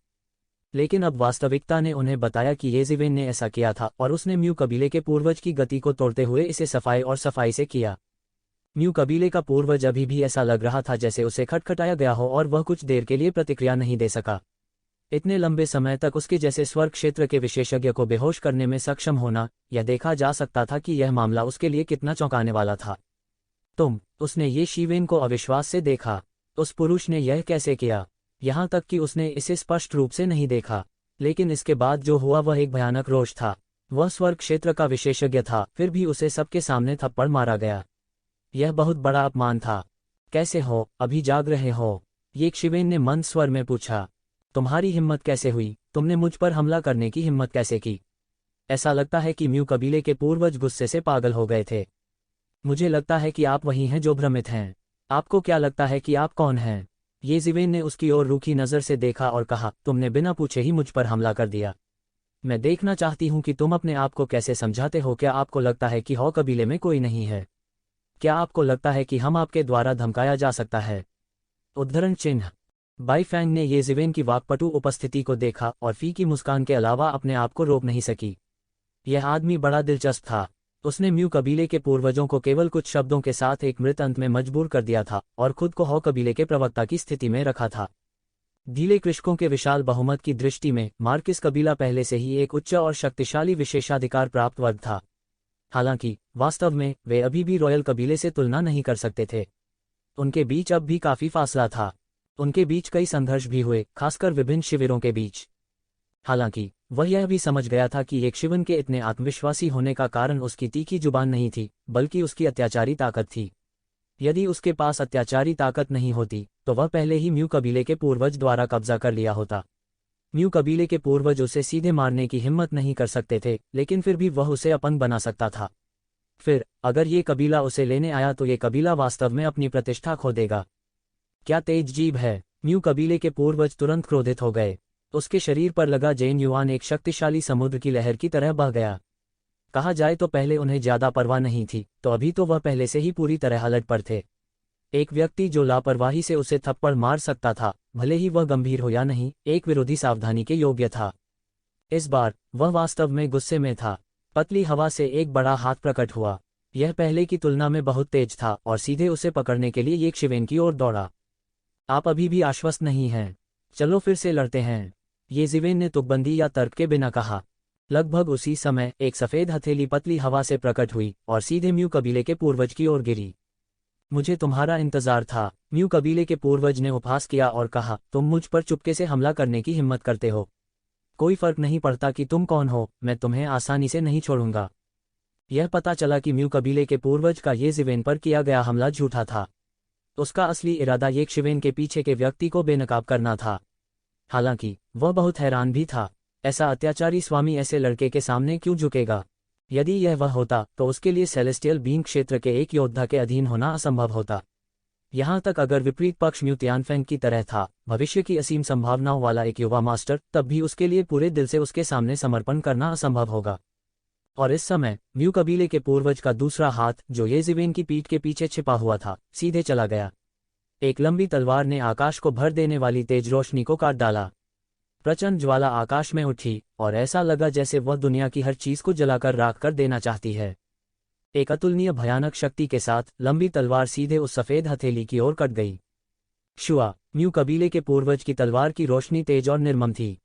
लेकिन अब वास्तविकता ने उन्हें बताया कि येज़िवेन ने ऐसा किया था और उसने म्यू कबीले के पूर्वज की गति को तोड़ते हुए इसे सफाई और सफाई से किया। म्यू कबीले का पूर्वज अभी भी ऐसा लग रहा था जैसे उसे खटखटाया गया हो और वह कुछ देर के लिए प्रतिक्रिया नहीं दे सका। इतने लंबे समय तक उसके जैसे स्वर्ग क्षेत्र के विशेषज्ञ को बेहोश करने में सक्षम होना, यह देखा जा सकता था कि यह मामला उसके लिए कितना चौंकाने वाला था। उसने ये शिवेन को अविश्वास से देखा। उस पुरुष ने यह कैसे किया? यहाँ तक कि उसने इसे स्पष्ट रूप से नहीं देखा। लेकिन इसके बाद जो हुआ वह एक भयानक रोष था। वह स्वर्ग क्षेत्र का विशेषज्ञ था, फिर भी उसे सबके सामने थप्पड़ मारा गया। यह बहुत बड़ा अपमान था। कैसे हो, अभी जाग रहे हो? येक शिवेन ने मंद स्वर में पूछा। तुम्हारी हिम्मत कैसे हुई? तुमने मुझ पर हमला करने की हिम्मत कैसे की? ऐसा लगता है कि म्यू कबीले के पूर्वज गुस्से से पागल हो गए थे। मुझे लगता है कि आप वही हैं जो भ्रमित हैं। आपको क्या लगता है कि आप कौन हैं? येज़िवेन ने उसकी ओर रूखी नज़र से देखा और कहा, तुमने बिना पूछे ही मुझ पर हमला कर दिया। मैं देखना चाहती हूं कि तुम अपने आप को कैसे समझाते हो। क्या आपको लगता है कि हॉ कबीले में कोई नहीं है? क्या आपको लगता है कि हम आपके द्वारा धमकाया जा सकता है? उद्धरण चिन्ह। बाईफैंग ने येज़िवेन की वाकपटु उपस्थिति को देखा और फी की मुस्कान के अलावा अपने आप को रोक नहीं सकी। यह आदमी बड़ा दिलचस्प था। उसने म्यू कबीले के पूर्वजों को केवल कुछ शब्दों के साथ एक मृत अंत में मजबूर कर दिया था और खुद को हॉ कबीले के प्रवक्ता की स्थिति में रखा था। ढीले कृषकों के विशाल बहुमत की दृष्टि में मार्किस कबीला पहले से ही एक उच्च और शक्तिशाली विशेषाधिकार प्राप्त वर्ग था। हालांकि वास्तव में वे अभी भी रॉयल कबीले से तुलना नहीं कर सकते थे। उनके बीच अब भी काफी फासला था। उनके बीच कई संघर्ष भी हुए, खासकर विभिन्न शिविरों के बीच। हालांकि वह यह भी समझ गया था कि एक शिवन के इतने आत्मविश्वासी होने का कारण उसकी तीखी जुबान नहीं थी, बल्कि उसकी अत्याचारी ताकत थी। यदि उसके पास अत्याचारी ताकत नहीं होती तो वह पहले ही म्यू कबीले के पूर्वज द्वारा कब्जा कर लिया होता। म्यू कबीले के पूर्वज उसे सीधे मारने की हिम्मत नहीं कर सकते थे, लेकिन फिर भी वह उसे अपंग बना सकता था। फिर अगर ये कबीला उसे लेने आया तो ये कबीला वास्तव में अपनी प्रतिष्ठा खो देगा। क्या तेज जीभ है! म्यू कबीले के पूर्वज तुरंत क्रोधित हो गए। उसके शरीर पर लगा जैन युआन एक शक्तिशाली समुद्र की लहर की तरह बह गया। कहा जाए तो पहले उन्हें ज्यादा परवाह नहीं थी, तो अभी तो वह पहले से ही पूरी तरह अलर्ट पर थे। एक व्यक्ति जो लापरवाही से उसे थप्पड़ मार सकता था, भले ही वह गंभीर हो या नहीं, एक विरोधी सावधानी के योग्य था। इस बार वह वास्तव में गुस्से में था। पतली हवा से एक बड़ा हाथ प्रकट हुआ। यह पहले की तुलना में बहुत तेज था और सीधे उसे पकड़ने के लिए येशिवेन की ओर दौड़ा। आप अभी भी आश्वस्त नहीं हैं? चलो फिर से लड़ते हैं, येशिवेन ने तुकबंदी या तर्क के बिना कहा। लगभग उसी समय एक सफेद हथेली पतली हवा से प्रकट हुई और सीधे म्यू कबीले के पूर्वज की ओर गिरी। मुझे तुम्हारा इंतजार था, म्यू कबीले के पूर्वज ने उपहास किया और कहा, तुम मुझ पर चुपके से हमला करने की हिम्मत करते हो। कोई फर्क नहीं पड़ता कि तुम कौन हो, मैं तुम्हें आसानी से नहीं छोड़ूंगा। यह पता चला कि म्यू कबीले के पूर्वज का येशिवेन पर किया गया हमला झूठा था। उसका असली इरादा येशिवेन के पीछे के व्यक्ति को बेनकाब करना था। हालांकि वह बहुत हैरान भी था, ऐसा अत्याचारी स्वामी ऐसे लड़के के सामने क्यों झुकेगा? यदि यह वह होता तो उसके लिए सेलेस्टियल बीइंग क्षेत्र के एक योद्धा के अधीन होना असंभव होता। यहाँ तक अगर विपरीत पक्ष म्यू तियानफेंग की तरह था, भविष्य की असीम संभावनाओं वाला एक युवा मास्टर, तब भी उसके लिए पूरे दिल से उसके सामने समर्पण करना असंभव होगा। और इस समय म्यू कबीले के पूर्वज का दूसरा हाथ, जो येशिवेन की पीठ के पीछे छिपा हुआ था, सीधे चला गया। एक लंबी तलवार ने आकाश को भर देने वाली तेज रोशनी को काट डाला। प्रचंड ज्वाला आकाश में उठी और ऐसा लगा जैसे वह दुनिया की हर चीज को जलाकर राख कर देना चाहती है। एक अतुलनीय भयानक शक्ति के साथ लंबी तलवार सीधे उस सफेद हथेली की ओर कट गई। शुआ, म्यू कबीले के पूर्वज की तलवार की रोशनी तेज और निर्मम थी।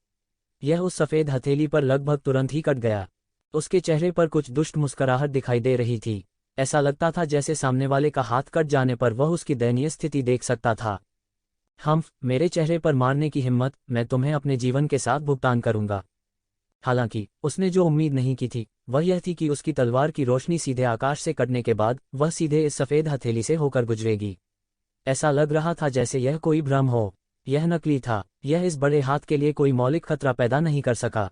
यह उस सफेद हथेली पर लगभग तुरंत ही कट गया। उसके चेहरे पर कुछ दुष्ट मुस्कुराहट दिखाई दे रही थी। ऐसा लगता था जैसे सामने वाले का हाथ कट जाने पर वह उसकी दयनीय स्थिति देख सकता था। मेरे चेहरे पर मारने की हिम्मत, मैं तुम्हें अपने जीवन के साथ भुगतान करूंगा। हालांकि उसने जो उम्मीद नहीं की थी वह यह थी कि उसकी तलवार की रोशनी सीधे आकाश से कटने के बाद वह सीधे इस सफेद हथेली से होकर गुजरेगी। ऐसा लग रहा था जैसे यह कोई भ्रम हो। यह नकली था। यह इस बड़े हाथ के लिए कोई मौलिक खतरा पैदा नहीं कर सका।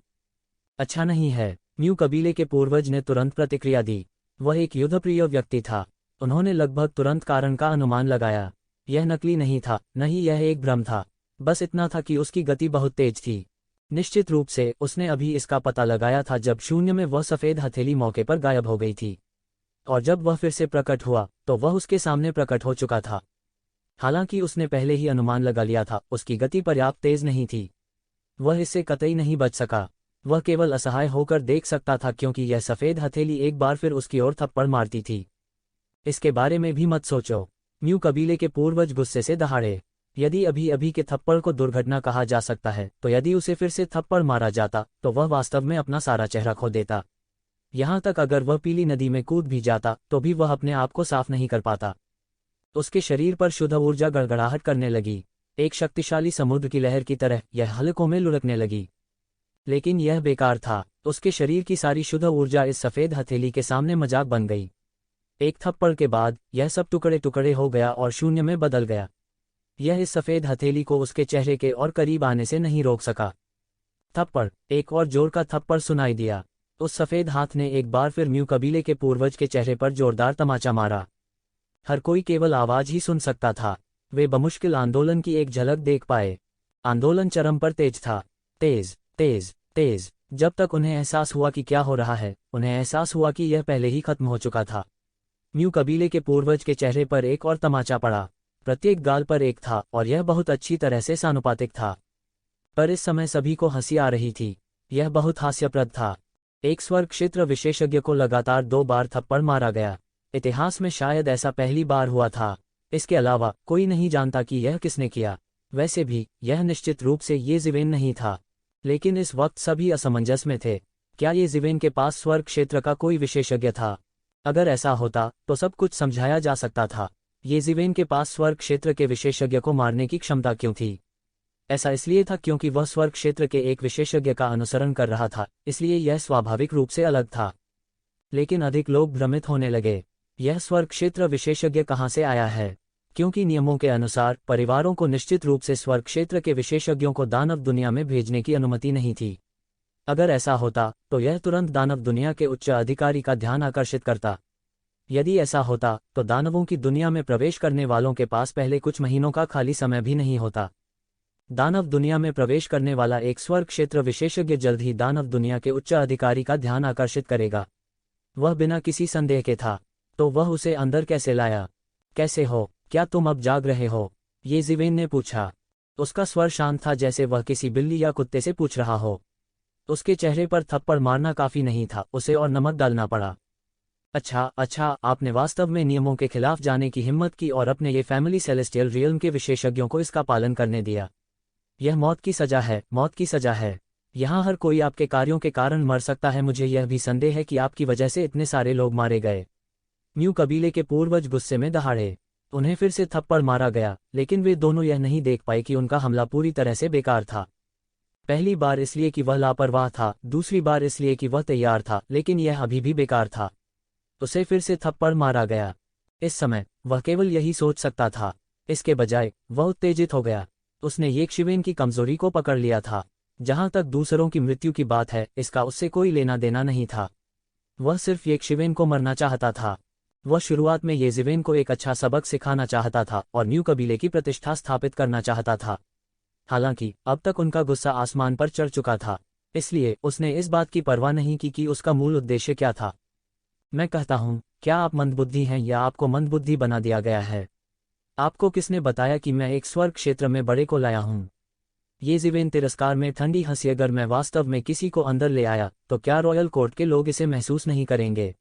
अच्छा नहीं है, म्यू कबीले के पूर्वज ने तुरंत प्रतिक्रिया दी। वह एक युद्धप्रिय व्यक्ति था। उन्होंने लगभग तुरंत कारण का अनुमान लगाया। यह नकली नहीं था, न ही यह एक भ्रम था। बस इतना था कि उसकी गति बहुत तेज थी। निश्चित रूप से उसने अभी इसका पता लगाया था जब शून्य में वह सफेद हथेली मौके पर गायब हो गई थी, और जब वह फिर से प्रकट हुआ तो वह उसके सामने प्रकट हो चुका था। हालांकि उसने पहले ही अनुमान लगा लिया था, उसकी गति पर्याप्त तेज नहीं थी। वह इससे कतई नहीं बच सका। वह केवल असहाय होकर देख सकता था, क्योंकि यह सफेद हथेली एक बार फिर उसकी ओर थप्पड़ मारती थी। इसके बारे में भी मत सोचो, म्यू कबीले के पूर्वज गुस्से से दहाड़े। यदि अभी अभी के थप्पड़ को दुर्घटना कहा जा सकता है, तो यदि उसे फिर से थप्पड़ मारा जाता तो वह वास्तव में अपना सारा चेहरा खो देता। यहाँ तक अगर वह पीली नदी में कूद भी जाता तो भी वह अपने आप को साफ नहीं कर पाता। उसके शरीर पर शुद्ध ऊर्जा गड़गड़ाहट करने लगी। एक शक्तिशाली समुद्र की लहर की तरह यह हलकों में लुढ़कने लगी। लेकिन यह बेकार था। उसके शरीर की सारी शुद्ध ऊर्जा इस सफेद हथेली के सामने मजाक बन गई। एक थप्पड़ के बाद यह सब टुकड़े टुकड़े हो गया और शून्य में बदल गया। यह इस सफेद हथेली को उसके चेहरे के और करीब आने से नहीं रोक सका। थप्पड़, एक और जोर का थप्पड़ सुनाई दिया। उस सफेद हाथ ने एक बार फिर म्यू कबीले के पूर्वज के चेहरे पर जोरदार तमाचा मारा। हर कोई केवल आवाज ही सुन सकता था। वे बमुश्किल आंदोलन की एक झलक देख पाए। आंदोलन चरम पर तेज था। तेज, तेज, तेज। जब तक उन्हें एहसास हुआ कि क्या हो रहा है, उन्हें एहसास हुआ कि यह पहले ही खत्म हो चुका था। म्यू कबीले के पूर्वज के चेहरे पर एक और तमाचा पड़ा। प्रत्येक गाल पर एक था और यह बहुत अच्छी तरह से सानुपातिक था। पर इस समय सभी को हंसी आ रही थी। यह बहुत हास्यप्रद था। एक स्वर्ग क्षेत्र विशेषज्ञ को लगातार 2 बार थप्पड़ मारा गया। इतिहास में शायद ऐसा पहली बार हुआ था। इसके अलावा कोई नहीं जानता कि यह किसने किया। वैसे भी यह निश्चित रूप से येशिवेन नहीं था। लेकिन इस वक्त सभी असमंजस में थे। क्या येशिवेन के पास स्वर्ग क्षेत्र का कोई विशेषज्ञ था? अगर ऐसा होता तो सब कुछ समझाया जा सकता था। येशिवेन के पास स्वर्ग क्षेत्र के विशेषज्ञ को मारने की क्षमता क्यों थी? ऐसा इसलिए था क्योंकि वह स्वर्ग क्षेत्र के एक विशेषज्ञ का अनुसरण कर रहा था, इसलिए यह स्वाभाविक रूप से अलग था। लेकिन अधिक लोग भ्रमित होने लगे। यह स्वर्ग क्षेत्र विशेषज्ञ कहाँ से आया है? क्योंकि नियमों के अनुसार परिवारों को निश्चित रूप से स्वर्ग क्षेत्र के विशेषज्ञों को दानव दुनिया में भेजने की अनुमति नहीं थी। अगर ऐसा होता तो यह तुरंत दानव दुनिया के उच्च अधिकारी का ध्यान आकर्षित करता। यदि ऐसा होता तो दानवों की दुनिया में प्रवेश करने वालों के पास पहले कुछ महीनों का खाली समय भी नहीं होता। दानव दुनिया में प्रवेश करने वाला एक स्वर्ग क्षेत्र विशेषज्ञ जल्द ही दानव दुनिया के उच्च अधिकारी का ध्यान आकर्षित करेगा। वह बिना किसी संदेह के था। तो वह उसे अंदर कैसे लाया? कैसे हो? क्या तुम अब जाग रहे हो? ये ज़िवेन ने पूछा। उसका स्वर शांत था, जैसे वह किसी बिल्ली या कुत्ते से पूछ रहा हो। उसके चेहरे पर थप्पड़ मारना काफी नहीं था, उसे और नमक डालना पड़ा। अच्छा, आपने वास्तव में नियमों के खिलाफ जाने की हिम्मत की और अपने ये फैमिली सेलेस्टियल रियल्म के विशेषज्ञों को इसका पालन करने दिया। यह मौत की सजा है, मौत की सजा है। यहाँ हर कोई आपके कार्यों के कारण मर सकता है। मुझे यह भी संदेह है कि आपकी वजह से इतने सारे लोग मारे गए। म्यू कबीले के पूर्वज गुस्से में दहाड़े। उन्हें फिर से थप्पड़ मारा गया, लेकिन वे दोनों यह नहीं देख पाए कि उनका हमला पूरी तरह से बेकार था। पहली बार इसलिए कि वह लापरवाह था, दूसरी बार इसलिए कि वह तैयार था, लेकिन यह अभी भी बेकार था। उसे फिर से थप्पड़ मारा गया। इस समय वह केवल यही सोच सकता था। इसके बजाय वह उत्तेजित हो गया। उसने येकशिवेन की कमजोरी को पकड़ लिया था। जहां तक दूसरों की मृत्यु की बात है, इसका उससे कोई लेना देना नहीं था। वह सिर्फ येकशिवेन को मरना चाहता था। वह शुरुआत में येज़िवेन को एक अच्छा सबक सिखाना चाहता था और म्यू कबीले की प्रतिष्ठा स्थापित करना चाहता था। हालांकि अब तक उनका गुस्सा आसमान पर चढ़ चुका था, इसलिए उसने इस बात की परवाह नहीं की कि उसका मूल उद्देश्य क्या था। मैं कहता हूं, क्या आप मंदबुद्धि हैं या आपको मंदबुद्धि बना दिया गया है? आपको किसने बताया कि मैं एक स्वर्ग क्षेत्र में बड़े को लाया हूं? येज़िवेन तिरस्कार में ठंडी हंसी। अगर मैं वास्तव में किसी को अंदर ले आया, तो क्या रॉयल कोर्ट के लोग इसे महसूस नहीं करेंगे?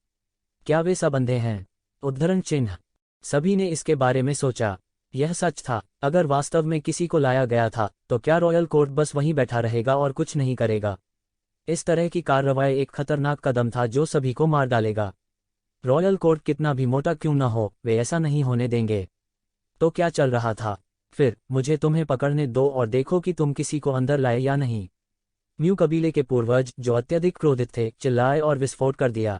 क्या वे सब अंधे हैं? उद्धरण चिन्ह। सभी ने इसके बारे में सोचा। यह सच था। अगर वास्तव में किसी को लाया गया था, तो क्या रॉयल कोर्ट बस वहीं बैठा रहेगा और कुछ नहीं करेगा? इस तरह की कार्रवाई एक खतरनाक कदम था जो सभी को मार डालेगा। रॉयल कोर्ट कितना भी मोटा क्यों न हो, वे ऐसा नहीं होने देंगे। तो क्या चल रहा था? फिर मुझे तुम्हें पकड़ने दो और देखो कि तुम किसी को अंदर लाए या नहीं। म्यू कबीले के पूर्वज, जो अत्यधिक क्रोधित थे, चिल्लाए और विस्फोट कर दिया।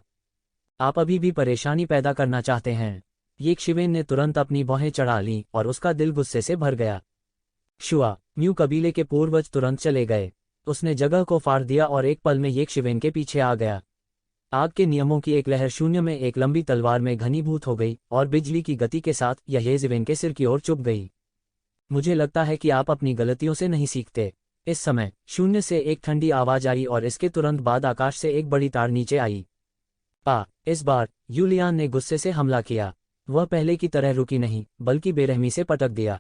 आप अभी भी परेशानी पैदा करना चाहते हैं? येकशिवेन ने तुरंत अपनी भौहें चढ़ा लीं और उसका दिल गुस्से से भर गया। शुआ। म्यू कबीले के पूर्वज तुरंत चले गए। उसने जगह को फाड़ दिया और एक पल में येकशिवेन के पीछे आ गया। आग के नियमों की एक लहर शून्य में एक लंबी तलवार में घनीभूत हो गई और बिजली की गति के साथ यह येज़िवेन के सिर की ओर चुभ गई। मुझे लगता है कि आप अपनी गलतियों से नहीं सीखते। इस समय शून्य से एक ठंडी आवाज आई और इसके तुरंत बाद आकाश से एक बड़ी तार नीचे आई। इस बार यूलियान ने गुस्से से हमला किया। वह पहले की तरह रुकी नहीं, बल्कि बेरहमी से पटक दिया।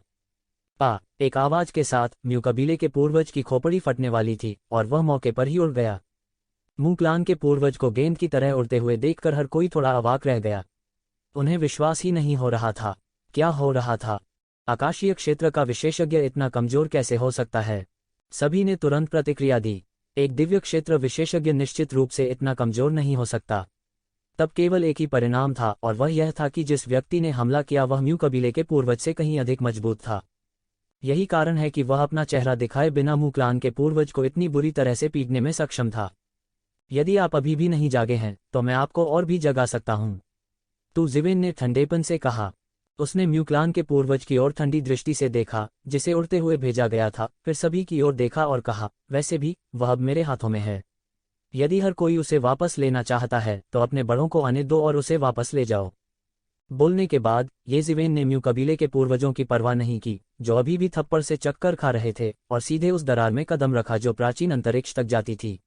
एक आवाज के साथ म्यू कबीले के पूर्वज की खोपड़ी फटने वाली थी और वह मौके पर ही उड़ गया। मूक्लान के पूर्वज को गेंद की तरह उड़ते हुए देखकर हर कोई थोड़ा अवाक रह गया। उन्हें विश्वास ही नहीं हो रहा था। क्या हो रहा था? आकाशीय क्षेत्र का विशेषज्ञ इतना कमजोर कैसे हो सकता है? सभी ने तुरंत प्रतिक्रिया दी। एक दिव्य क्षेत्र विशेषज्ञ निश्चित रूप से इतना कमजोर नहीं हो सकता। तब केवल एक ही परिणाम था, और वह यह था कि जिस व्यक्ति ने हमला किया वह म्यू कबीले के पूर्वज से कहीं अधिक मजबूत था। यही कारण है कि वह अपना चेहरा दिखाए बिना मूक्लान के पूर्वज को इतनी बुरी तरह से पीटने में सक्षम था। यदि आप अभी भी नहीं जागे हैं, तो मैं आपको और भी जगा सकता हूं। तू ज़िवेन ने ठंडेपन से कहा। उसने म्यूक्लान के पूर्वज की ओर ठंडी दृष्टि से देखा, जिसे उड़ते हुए भेजा गया था, फिर सभी की ओर देखा और कहा, वैसे भी वह अब मेरे हाथों में है। यदि हर कोई उसे वापस लेना चाहता है, तो अपने बड़ों को आने दो और उसे वापस ले जाओ। बोलने के बाद येज़िवेन ने म्यू कबीले के पूर्वजों की परवाह नहीं की, जो अभी भी थप्पड़ से चक्कर खा रहे थे, और सीधे उस दरार में कदम रखा जो प्राचीन अंतरिक्ष तक जाती थी।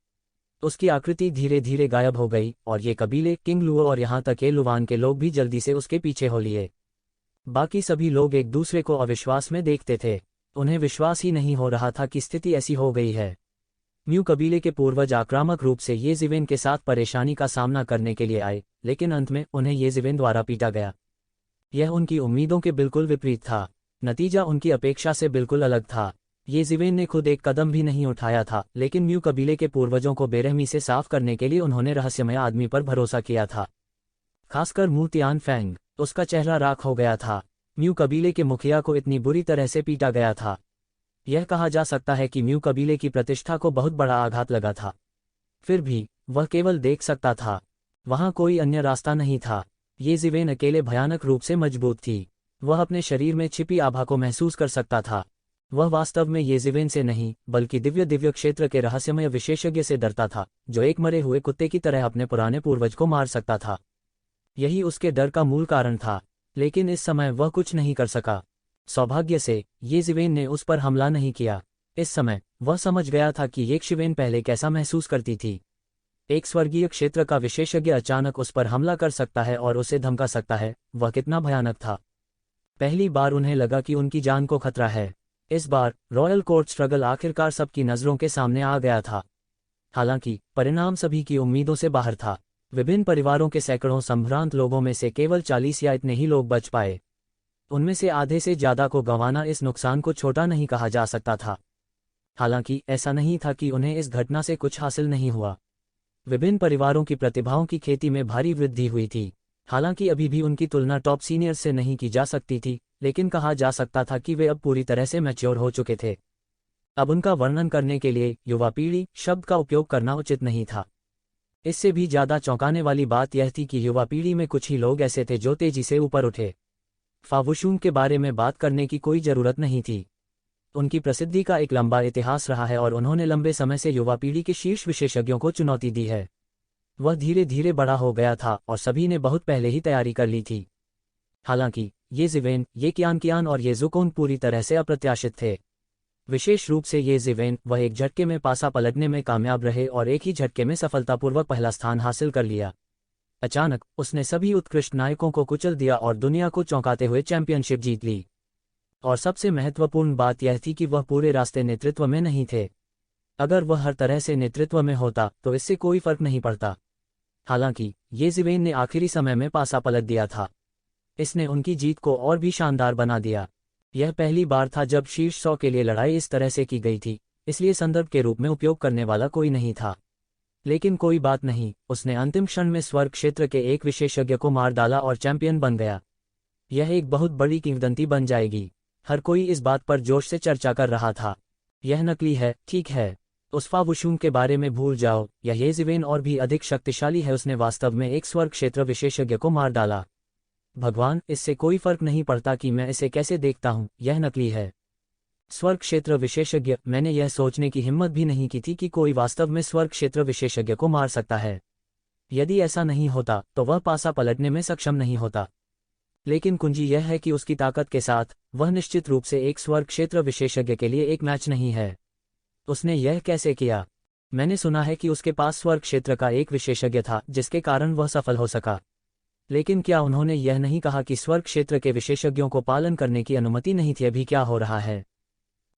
उसकी आकृति धीरे धीरे गायब हो गई और ये कबीले, किंग लुओ और यहाँ तक लुवान के लोग भी जल्दी से उसके पीछे हो लिए। बाकी सभी लोग एक दूसरे को अविश्वास में देखते थे। उन्हें विश्वास ही नहीं हो रहा था कि स्थिति ऐसी हो गई है। म्यू कबीले के पूर्वज आक्रामक रूप से येज़िवेन के साथ परेशानी का सामना करने के लिए आए, लेकिन अंत में उन्हें येज़िवेन द्वारा पीटा गया। यह उनकी उम्मीदों के बिल्कुल विपरीत था। नतीजा उनकी अपेक्षा से बिल्कुल अलग था। येज़िवेन ने खुद एक कदम भी नहीं उठाया था, लेकिन म्यू कबीले के पूर्वजों को बेरहमी से साफ करने के लिए उन्होंने रहस्यमय आदमी पर भरोसा किया था, खासकर मू तियानफेंग। उसका चेहरा राख हो गया था। म्यू कबीले के मुखिया को इतनी बुरी तरह से पीटा गया था। यह कहा जा सकता है कि म्यू कबीले की प्रतिष्ठा को बहुत बड़ा आघात लगा था। फिर भी वह केवल देख सकता था। वहां कोई अन्य रास्ता नहीं था। येज़िवेन अकेले भयानक रूप से मजबूत थी। वह अपने शरीर में छिपी आभा को महसूस कर सकता था। वह वास्तव में येज़िवेन से नहीं, बल्कि दिव्य क्षेत्र के रहस्यमय विशेषज्ञ से डरता था, जो एक मरे हुए कुत्ते की तरह अपने पुराने पूर्वज को मार सकता था। यही उसके डर का मूल कारण था, लेकिन इस समय वह कुछ नहीं कर सका। सौभाग्य से येज़िवेन ने उस पर हमला नहीं किया। इस समय वह समझ गया था कि ये शिवेन पहले कैसा महसूस करती थी। एक स्वर्गीय क्षेत्र का विशेषज्ञ अचानक उस पर हमला कर सकता है और उसे धमका सकता है, वह कितना भयानक था। पहली बार उन्हें लगा कि उनकी जान को खतरा है। इस बार रॉयल कोर्ट स्ट्रगल आखिरकार सबकी नज़रों के सामने आ गया था। हालांकि परिणाम सभी की उम्मीदों से बाहर था। विभिन्न परिवारों के सैकड़ों संभ्रांत लोगों में से केवल 40 या इतने ही लोग बच पाए। उनमें से आधे से ज़्यादा को गंवाना इस नुकसान को छोटा नहीं कहा जा सकता था। हालांकि ऐसा नहीं था कि उन्हें इस घटना से कुछ हासिल नहीं हुआ। विभिन्न परिवारों की प्रतिभाओं की खेती में भारी वृद्धि हुई थी। हालांकि अभी भी उनकी तुलना टॉप सीनियर्स से नहीं की जा सकती थी, लेकिन कहा जा सकता था कि वे अब पूरी तरह से मैच्योर हो चुके थे। अब उनका वर्णन करने के लिए युवा पीढ़ी शब्द का उपयोग करना उचित नहीं था। इससे भी ज़्यादा चौंकाने वाली बात यह थी कि युवा पीढ़ी में कुछ ही लोग ऐसे थे जो तेजी से ऊपर उठे। फावुशुंग के बारे में बात करने की कोई ज़रूरत नहीं थी। उनकी प्रसिद्धि का एक लंबा इतिहास रहा है और उन्होंने लंबे समय से युवा पीढ़ी के शीर्ष विशेषज्ञों को चुनौती दी है। वह धीरे धीरे बड़ा हो गया था और सभी ने बहुत पहले ही तैयारी कर ली थी। हालांकि ये जिवेन, ये कियान और ये ज़ुकोंग पूरी तरह से अप्रत्याशित थे। विशेष रूप से ये जिवेन, वह एक झटके में पासा पलटने में कामयाब रहे और एक ही झटके में सफलतापूर्वक पहला स्थान हासिल कर लिया। अचानक उसने सभी उत्कृष्ट नायकों को कुचल दिया और दुनिया को चौंकाते हुए चैंपियनशिप जीत ली। और सबसे महत्वपूर्ण बात यह थी कि वह पूरे रास्ते नेतृत्व में नहीं थे। अगर वह हर तरह से नेतृत्व में होता तो इससे कोई फर्क नहीं पड़ता। हालांकि ये जिवेन ने आखिरी समय में पासा पलट दिया था। इसने उनकी जीत को और भी शानदार बना दिया। यह पहली बार था जब शीर्ष 100 के लिए लड़ाई इस तरह से की गई थी, इसलिए संदर्भ के रूप में उपयोग करने वाला कोई नहीं था। लेकिन कोई बात नहीं, उसने अंतिम क्षण में स्वर्ग क्षेत्र के एक विशेषज्ञ को मार डाला और चैंपियन बन गया। यह एक बहुत बड़ी किंवदंती बन जाएगी। हर कोई इस बात पर जोश से चर्चा कर रहा था। यह नकली है, ठीक है, उस फावुशुंग के बारे में भूल जाओ, यह ये जिवेन और भी अधिक शक्तिशाली है। उसने वास्तव में एक स्वर्ग क्षेत्र विशेषज्ञ को मार डाला। भगवान, इससे कोई फर्क नहीं पड़ता कि मैं इसे कैसे देखता हूं, यह नकली है। स्वर्ग क्षेत्र विशेषज्ञ, मैंने यह सोचने की हिम्मत भी नहीं की थी कि कोई वास्तव में स्वर्ग क्षेत्र विशेषज्ञ को मार सकता है। यदि ऐसा नहीं होता तो वह पासा पलटने में सक्षम नहीं होता। लेकिन कुंजी यह है कि उसकी ताकत के साथ वह निश्चित रूप से एक स्वर्ग क्षेत्र विशेषज्ञ के लिए एक मैच नहीं है। उसने यह कैसे किया? मैंने सुना है कि उसके पास स्वर्ग क्षेत्र का एक विशेषज्ञ था जिसके कारण वह सफल हो सका। लेकिन क्या उन्होंने यह नहीं कहा कि स्वर्ग क्षेत्र के विशेषज्ञों को पालन करने की अनुमति नहीं थी? अभी क्या हो रहा है?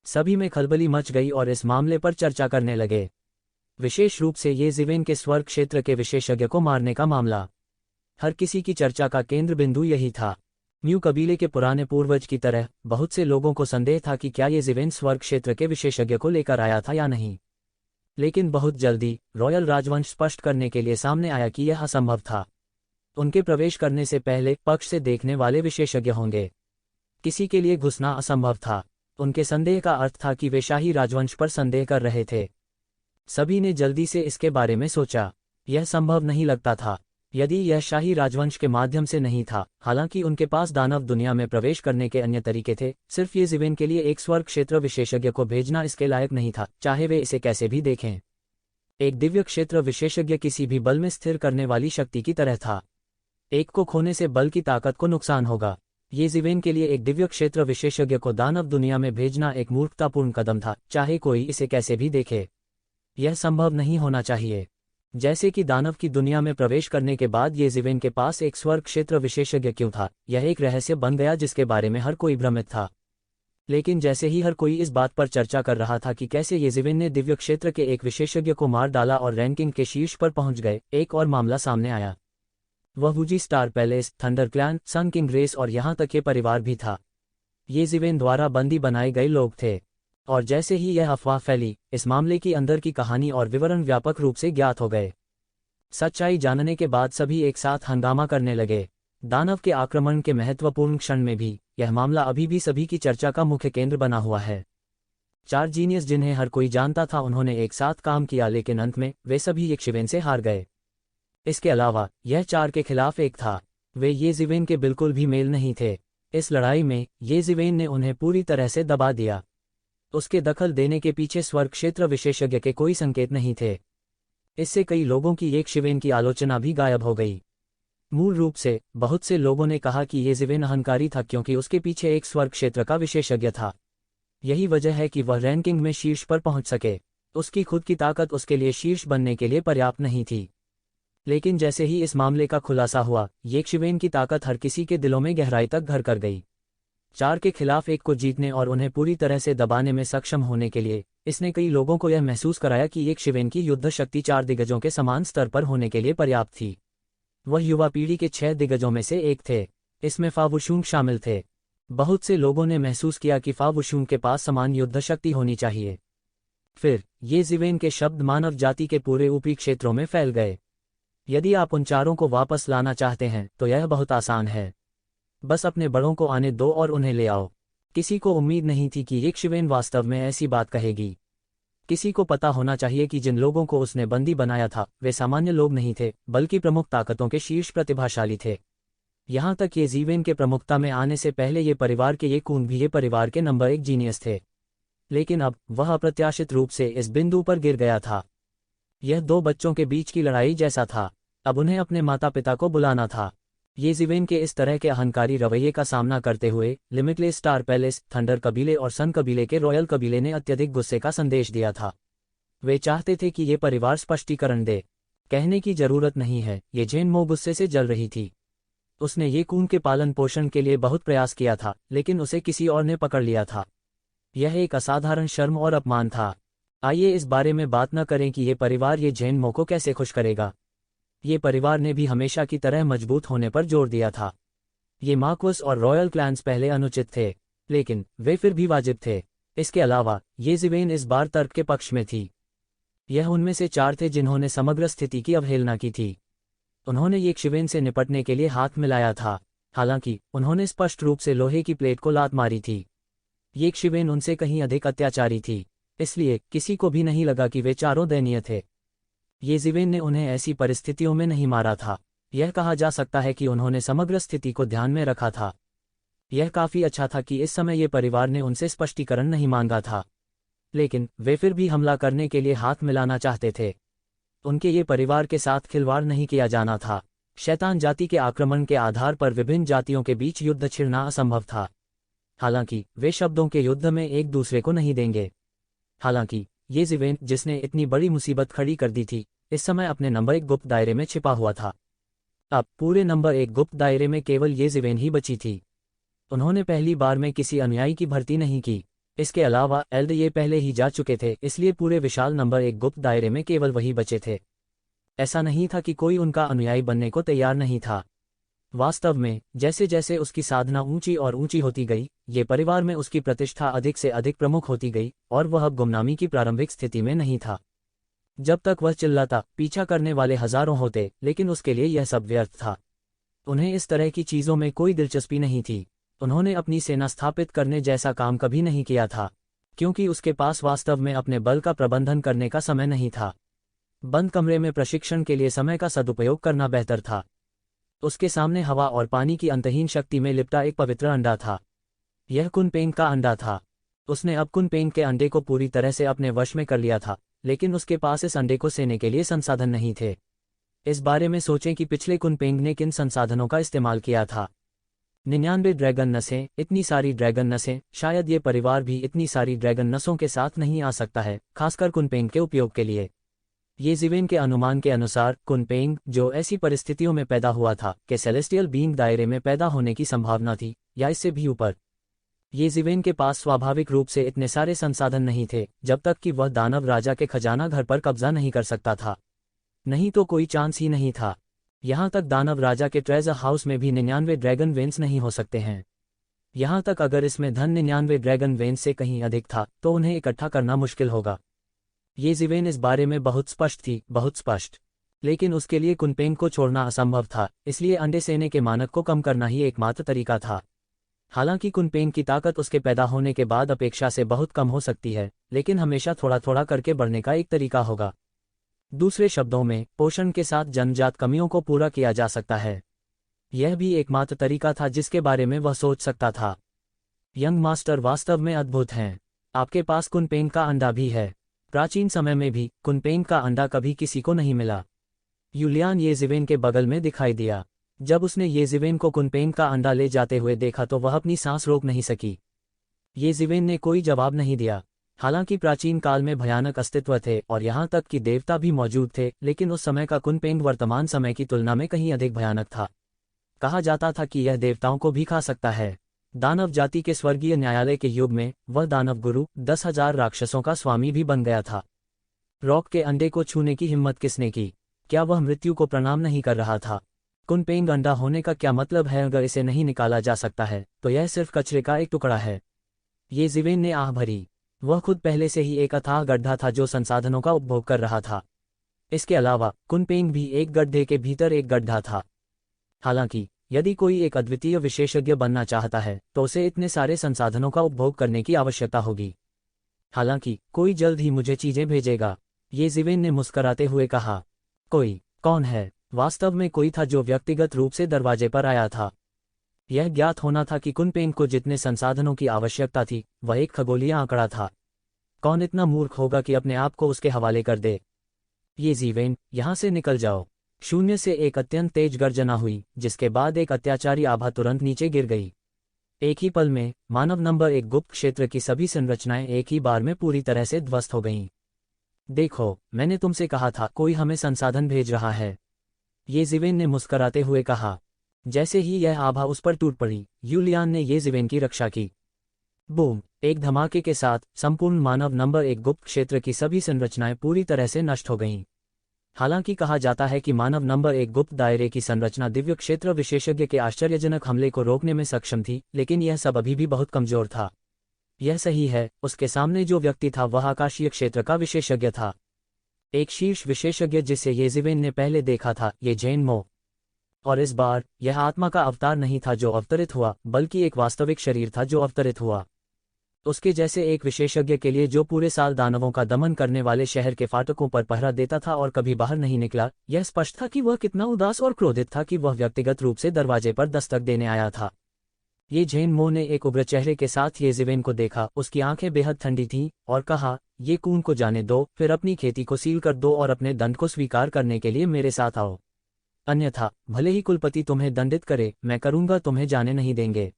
सभी में खलबली मच गई और इस मामले पर चर्चा करने लगे, विशेष रूप से ये जिवेन के स्वर्ग क्षेत्र के विशेषज्ञ को मारने का मामला। हर किसी की चर्चा का केंद्र बिंदु यही था। म्यू कबीले के पुराने पूर्वज की तरह बहुत से लोगों को संदेह था कि क्या ये जिवेन स्वर्ग क्षेत्र के विशेषज्ञ को लेकर आया था या नहीं। लेकिन बहुत जल्दी रॉयल राजवंश स्पष्ट करने के लिए सामने आया कि यह असंभव था। उनके प्रवेश करने से पहले पक्ष से देखने वाले विशेषज्ञ होंगे। किसी के लिए घुसना असंभव था। उनके संदेह का अर्थ था कि वे शाही राजवंश पर संदेह कर रहे थे। सभी ने जल्दी से इसके बारे में सोचा। यह संभव नहीं लगता था यदि यह शाही राजवंश के माध्यम से नहीं था। हालांकि उनके पास दानव दुनिया में प्रवेश करने के अन्य तरीके थे। सिर्फ ये जिवेन के लिए एक स्वर्ग क्षेत्र विशेषज्ञ को भेजना इसके लायक नहीं था, चाहे वे इसे कैसे भी देखें। एक दिव्य क्षेत्र विशेषज्ञ किसी भी बल में स्थिर करने वाली शक्ति की तरह था। एक को खोने से बल की ताकत को नुकसान होगा। ये जिवेन के लिए एक दिव्य क्षेत्र विशेषज्ञ को दानव दुनिया में भेजना एक मूर्खतापूर्ण कदम था, चाहे कोई इसे कैसे भी देखे। यह संभव नहीं होना चाहिए। जैसे कि दानव की दुनिया में प्रवेश करने के बाद ये जिवेन के पास एक स्वर्ग क्षेत्र विशेषज्ञ क्यों था, यह एक रहस्य बन गया जिसके बारे में हर कोई भ्रमित था। लेकिन जैसे ही हर कोई इस बात पर चर्चा कर रहा था कि कैसे ये जिवेन ने दिव्य क्षेत्र के एक विशेषज्ञ को मार डाला और रैंकिंग के शीर्ष पर पहुंच गए, एक और मामला सामने आया। वह Wuji Star Palace, Thunder Clan, Sun King Race और यहाँ तक के परिवार भी था। ये जिवेन द्वारा बंदी बनाए गए लोग थे। और जैसे ही यह अफवाह फैली, इस मामले की अंदर की कहानी और विवरण व्यापक रूप से ज्ञात हो गए। सच्चाई जानने के बाद सभी एक साथ हंगामा करने लगे। दानव के आक्रमण के महत्वपूर्ण क्षण में भी यह मामला अभी भी सभी की चर्चा का मुख्य केंद्र बना हुआ है। 4 जीनियस जिन्हें हर कोई जानता था, उन्होंने एक साथ काम किया, लेकिन अंत में वे सभी एक शिवेन से हार गए। इसके अलावा यह 4 के खिलाफ 1 था। वे ये जिवेन के बिल्कुल भी मेल नहीं थे। इस लड़ाई में ये जिवेन ने उन्हें पूरी तरह से दबा दिया। उसके दखल देने के पीछे स्वर्ग क्षेत्र विशेषज्ञ के कोई संकेत नहीं थे। इससे कई लोगों की एक शिवेन की आलोचना भी गायब हो गई। मूल रूप से बहुत से लोगों ने कहा कि ये जिवेन अहंकारी था क्योंकि उसके पीछे एक स्वर्ग क्षेत्र का विशेषज्ञ था। यही वजह है कि वह रैंकिंग में शीर्ष पर पहुंच सके। उसकी खुद की ताकत उसके लिए शीर्ष बनने के लिए पर्याप्त नहीं थी। लेकिन जैसे ही इस मामले का खुलासा हुआ, येशिवेन की ताकत हर किसी के दिलों में गहराई तक घर कर गई। 4 के खिलाफ 1 को जीतने और उन्हें पूरी तरह से दबाने में सक्षम होने के लिए इसने कई लोगों को यह महसूस कराया कि येशिवेन की युद्ध शक्ति 4 दिग्गजों के समान स्तर पर होने के लिए पर्याप्त थी। वह युवा पीढ़ी के 6 दिग्गजों में से एक थे। इसमें फा वुशुंग शामिल थे। बहुत से लोगों ने महसूस किया कि फा वुशुंग के पास समान युद्ध शक्ति होनी चाहिए। फिर येशिवेन के शब्द मानव जाति के पूरे ऊपरी क्षेत्रों में फैल गए। यदि आप उन 4 को वापस लाना चाहते हैं तो यह बहुत आसान है। बस अपने बड़ों को आने दो और उन्हें ले आओ। किसी को उम्मीद नहीं थी कि येशिवेन वास्तव में ऐसी बात कहेगी। किसी को पता होना चाहिए कि जिन लोगों को उसने बंदी बनाया था वे सामान्य लोग नहीं थे, बल्कि प्रमुख ताकतों के शीर्ष प्रतिभाशाली थे। यहाँ तक येशिवेन के प्रमुखता में आने से पहले ये परिवार के ये कून भी ये परिवार के नंबर 1 जीनियस थे। लेकिन अब वह अप्रत्याशित रूप से इस बिंदु पर गिर गया था। यह 2 बच्चों के बीच की लड़ाई जैसा था। अब उन्हें अपने माता पिता को बुलाना था। येशिवेन के इस तरह के अहंकारी रवैये का सामना करते हुए लिमिटलेस स्टार पैलेस, थंडर कबीले और सन कबीले के रॉयल कबीले ने अत्यधिक गुस्से का संदेश दिया था। वे चाहते थे कि ये परिवार स्पष्टीकरण दे। कहने की जरूरत नहीं है, ये जेनमो गुस्से से जल रही थी। उसने ये कून के पालन पोषण के लिए बहुत प्रयास किया था, लेकिन उसे किसी और ने पकड़ लिया था। यह एक असाधारण शर्म और अपमान था। आइए इस बारे में बात न करें कि ये परिवार ये जेनमो को कैसे खुश करेगा। ये परिवार ने भी हमेशा की तरह मजबूत होने पर जोर दिया था। ये मार्क्वस और रॉयल क्लैंस पहले अनुचित थे, लेकिन वे फिर भी वाजिब थे। इसके अलावा येशिवेन इस बार तर्क के पक्ष में थी। यह उनमें से 4 थे जिन्होंने समग्र स्थिति की अवहेलना की थी। उन्होंने येशिवेन से निपटने के लिए हाथ मिलाया था, हालांकि उन्होंने स्पष्ट रूप से लोहे की प्लेट को लात मारी थी। येशिवेन उनसे कहीं अधिक अत्याचारी थी, इसलिए किसी को भी नहीं लगा कि वे चारों दयनीय थे। येशिवेन ने उन्हें ऐसी परिस्थितियों में नहीं मारा था। यह कहा जा सकता है कि उन्होंने समग्र स्थिति को ध्यान में रखा था। यह काफी अच्छा था कि इस समय ये परिवार ने उनसे स्पष्टीकरण नहीं मांगा था, लेकिन वे फिर भी हमला करने के लिए हाथ मिलाना चाहते थे। उनके ये परिवार के साथ खिलवाड़ नहीं किया जाना था। शैतान जाति के आक्रमण के आधार पर विभिन्न जातियों के बीच युद्ध छिड़ना असंभव था। हालांकि वे शब्दों के युद्ध में एक दूसरे को नहीं देंगे। हालांकि येशिवेन, जिसने इतनी बड़ी मुसीबत खड़ी कर दी थी, इस समय अपने नंबर 1 गुप्त दायरे में छिपा हुआ था। अब पूरे नंबर 1 गुप्त दायरे में केवल येशिवेन ही बची थी। उन्होंने पहली बार में किसी अनुयायी की भर्ती नहीं की। इसके अलावा एल्ड ये पहले ही जा चुके थे, इसलिए पूरे विशाल नंबर 1 गुप्त दायरे में केवल वही बचे थे। ऐसा नहीं था कि कोई उनका अनुयायी बनने को तैयार नहीं था। वास्तव में जैसे जैसे उसकी साधना ऊंची और ऊंची होती गई, ये परिवार में उसकी प्रतिष्ठा अधिक से अधिक प्रमुख होती गई और वह अब गुमनामी की प्रारंभिक स्थिति में नहीं था। जब तक वह चिल्लाता, पीछा करने वाले हजारों होते, लेकिन उसके लिए यह सब व्यर्थ था। उन्हें इस तरह की चीजों में कोई दिलचस्पी नहीं थी। उन्होंने अपनी सेना स्थापित करने जैसा काम कभी नहीं किया था, क्योंकि उसके पास वास्तव में अपने बल का प्रबंधन करने का समय नहीं था। बंद कमरे में प्रशिक्षण के लिए समय का सदुपयोग करना बेहतर था। उसके सामने हवा और पानी की अंतहीन शक्ति में लिपटा एक पवित्र अंडा था। यह कुनपेंग का अंडा था। उसने अब कुनपेंग के अंडे को पूरी तरह से अपने वश में कर लिया था, लेकिन उसके पास इस अंडे को सेने के लिए संसाधन नहीं थे। इस बारे में सोचें कि पिछले कुनपेंग ने किन संसाधनों का इस्तेमाल किया था। 99 ड्रैगन नसें, इतनी सारी ड्रैगन नसें, शायद ये परिवार भी इतनी सारी ड्रैगन नसों के साथ नहीं आ सकता है, खासकर कुनपेंग के उपयोग के लिए। येशिवेन के अनुमान के अनुसार कुनपेंग, जो ऐसी परिस्थितियों में पैदा हुआ था कि सेलेस्टियल बीइंग दायरे में पैदा होने की संभावना थी, या इससे भी ऊपर। येशिवेन के पास स्वाभाविक रूप से इतने सारे संसाधन नहीं थे, जब तक कि वह दानव राजा के खजाना घर पर कब्जा नहीं कर सकता था। नहीं तो कोई चांस ही नहीं था। यहाँ तक दानव राजा के ट्रेजर हाउस में भी 99 ड्रैगन वेन्स नहीं हो सकते हैं। यहाँ तक अगर इसमें धन 99 ड्रैगन वेन्स से कहीं अधिक था, तो उन्हें इकट्ठा करना मुश्किल होगा। येशिवेन इस बारे में बहुत स्पष्ट थी, बहुत स्पष्ट। लेकिन उसके लिए कुनपेंग को छोड़ना असंभव था, इसलिए अंडे सेने के मानक को कम करना ही एकमात्र तरीका था। हालांकि कुनपेंग की ताकत उसके पैदा होने के बाद अपेक्षा से बहुत कम हो सकती है, लेकिन हमेशा थोड़ा थोड़ा करके बढ़ने का एक तरीका होगा। दूसरे शब्दों में, पोषण के साथ जन्मजात कमियों को पूरा किया जा सकता है। यह भी एकमात्र तरीका था जिसके बारे में वह सोच सकता था। यंग मास्टर वास्तव में अद्भुत हैं। आपके पास कुनपेंग का अंडा भी है। प्राचीन समय में भी कुनपेंग का अंडा कभी किसी को नहीं मिला। यूलियान येशिवेन के बगल में दिखाई दिया। जब उसने येशिवेन को कुनपेंग का अंडा ले जाते हुए देखा तो वह अपनी सांस रोक नहीं सकी। ये जिवेन ने कोई जवाब नहीं दिया। हालांकि प्राचीन काल में भयानक अस्तित्व थे और यहाँ तक कि देवता भी मौजूद थे, लेकिन उस समय का कुनपेंग वर्तमान समय की तुलना में कहीं अधिक भयानक था। कहा जाता था कि यह देवताओं को भी खा सकता है। दानव जाति के स्वर्गीय न्यायालय के युग में वह दानव गुरु 10,000 राक्षसों का स्वामी भी बन गया था। रॉक के अंडे को छूने की हिम्मत किसने की? क्या वह मृत्यु को प्रणाम नहीं कर रहा था? कुनपेंग अंडा होने का क्या मतलब है? अगर इसे नहीं निकाला जा सकता है तो यह सिर्फ कचरे का एक टुकड़ा है। ये जिवेन ने आह भरी। वह खुद पहले से ही एक अथाह गड्ढा था जो संसाधनों का उपभोग कर रहा था। इसके अलावा कुनपेंग भी एक गड्ढे के भीतर एक गड्ढा था। हालांकि यदि कोई एक अद्वितीय विशेषज्ञ बनना चाहता है तो उसे इतने सारे संसाधनों का उपभोग करने की आवश्यकता होगी। हालांकि कोई जल्द ही मुझे चीजें भेजेगा, ये जिवेन ने मुस्कराते हुए कहा। कोई? कौन है? वास्तव में कोई था जो व्यक्तिगत रूप से दरवाजे पर आया था। यह ज्ञात होना था कि कुनपेंग को जितने संसाधनों की आवश्यकता थी वह एक खगोलीय आंकड़ा था। कौन इतना मूर्ख होगा कि अपने आप को उसके हवाले कर दे? ये जिवेन, यहां से निकल जाओ। शून्य से एक अत्यंत तेज गर्जना हुई, जिसके बाद एक अत्याचारी आभा तुरंत नीचे गिर गई। एक ही पल में मानव नंबर 1 गुप्त क्षेत्र की सभी संरचनाएं एक ही बार में पूरी तरह से ध्वस्त हो गईं। देखो, मैंने तुमसे कहा था कोई हमें संसाधन भेज रहा है, ये जिवेन ने मुस्कराते हुए कहा। जैसे ही यह आभा उस पर टूट पड़ी, यूलियान ने ये जिवेन की रक्षा की। बूम! एक धमाके के साथ संपूर्ण मानव नंबर 1 गुप्त क्षेत्र की सभी संरचनाएं पूरी तरह से नष्ट हो गईं। हालांकि कहा जाता है कि मानव नंबर 1 गुप्त दायरे की संरचना दिव्य क्षेत्र विशेषज्ञ के आश्चर्यजनक हमले को रोकने में सक्षम थी, लेकिन यह सब अभी भी बहुत कमजोर था। यह सही है, उसके सामने जो व्यक्ति था वह आकाशीय क्षेत्र का विशेषज्ञ था। एक शीर्ष विशेषज्ञ जिसे ये जिवेन ने पहले देखा था, ये जेन मो। और इस बार यह आत्मा का अवतार नहीं था जो अवतरित हुआ, बल्कि एक वास्तविक शरीर था जो अवतरित हुआ। उसके जैसे एक विशेषज्ञ के लिए जो पूरे साल दानवों का दमन करने वाले शहर के फाटकों पर पहरा देता था और कभी बाहर नहीं निकला, यह स्पष्ट था कि वह कितना उदास और क्रोधित था कि वह व्यक्तिगत रूप से दरवाजे पर दस्तक देने आया था। ये जेन मो ने एक उग्र चेहरे के साथ ये जिवेन को देखा। उसकी आंखें बेहद ठंडी थीं और कहा, ये कून को जाने दो, फिर अपनी खेती को सील कर दो और अपने दंड को स्वीकार करने के लिए मेरे साथ आओ। अन्यथा भले ही कुलपति तुम्हें दंडित करे, मैं करूंगा तुम्हें जाने नहीं देंगे।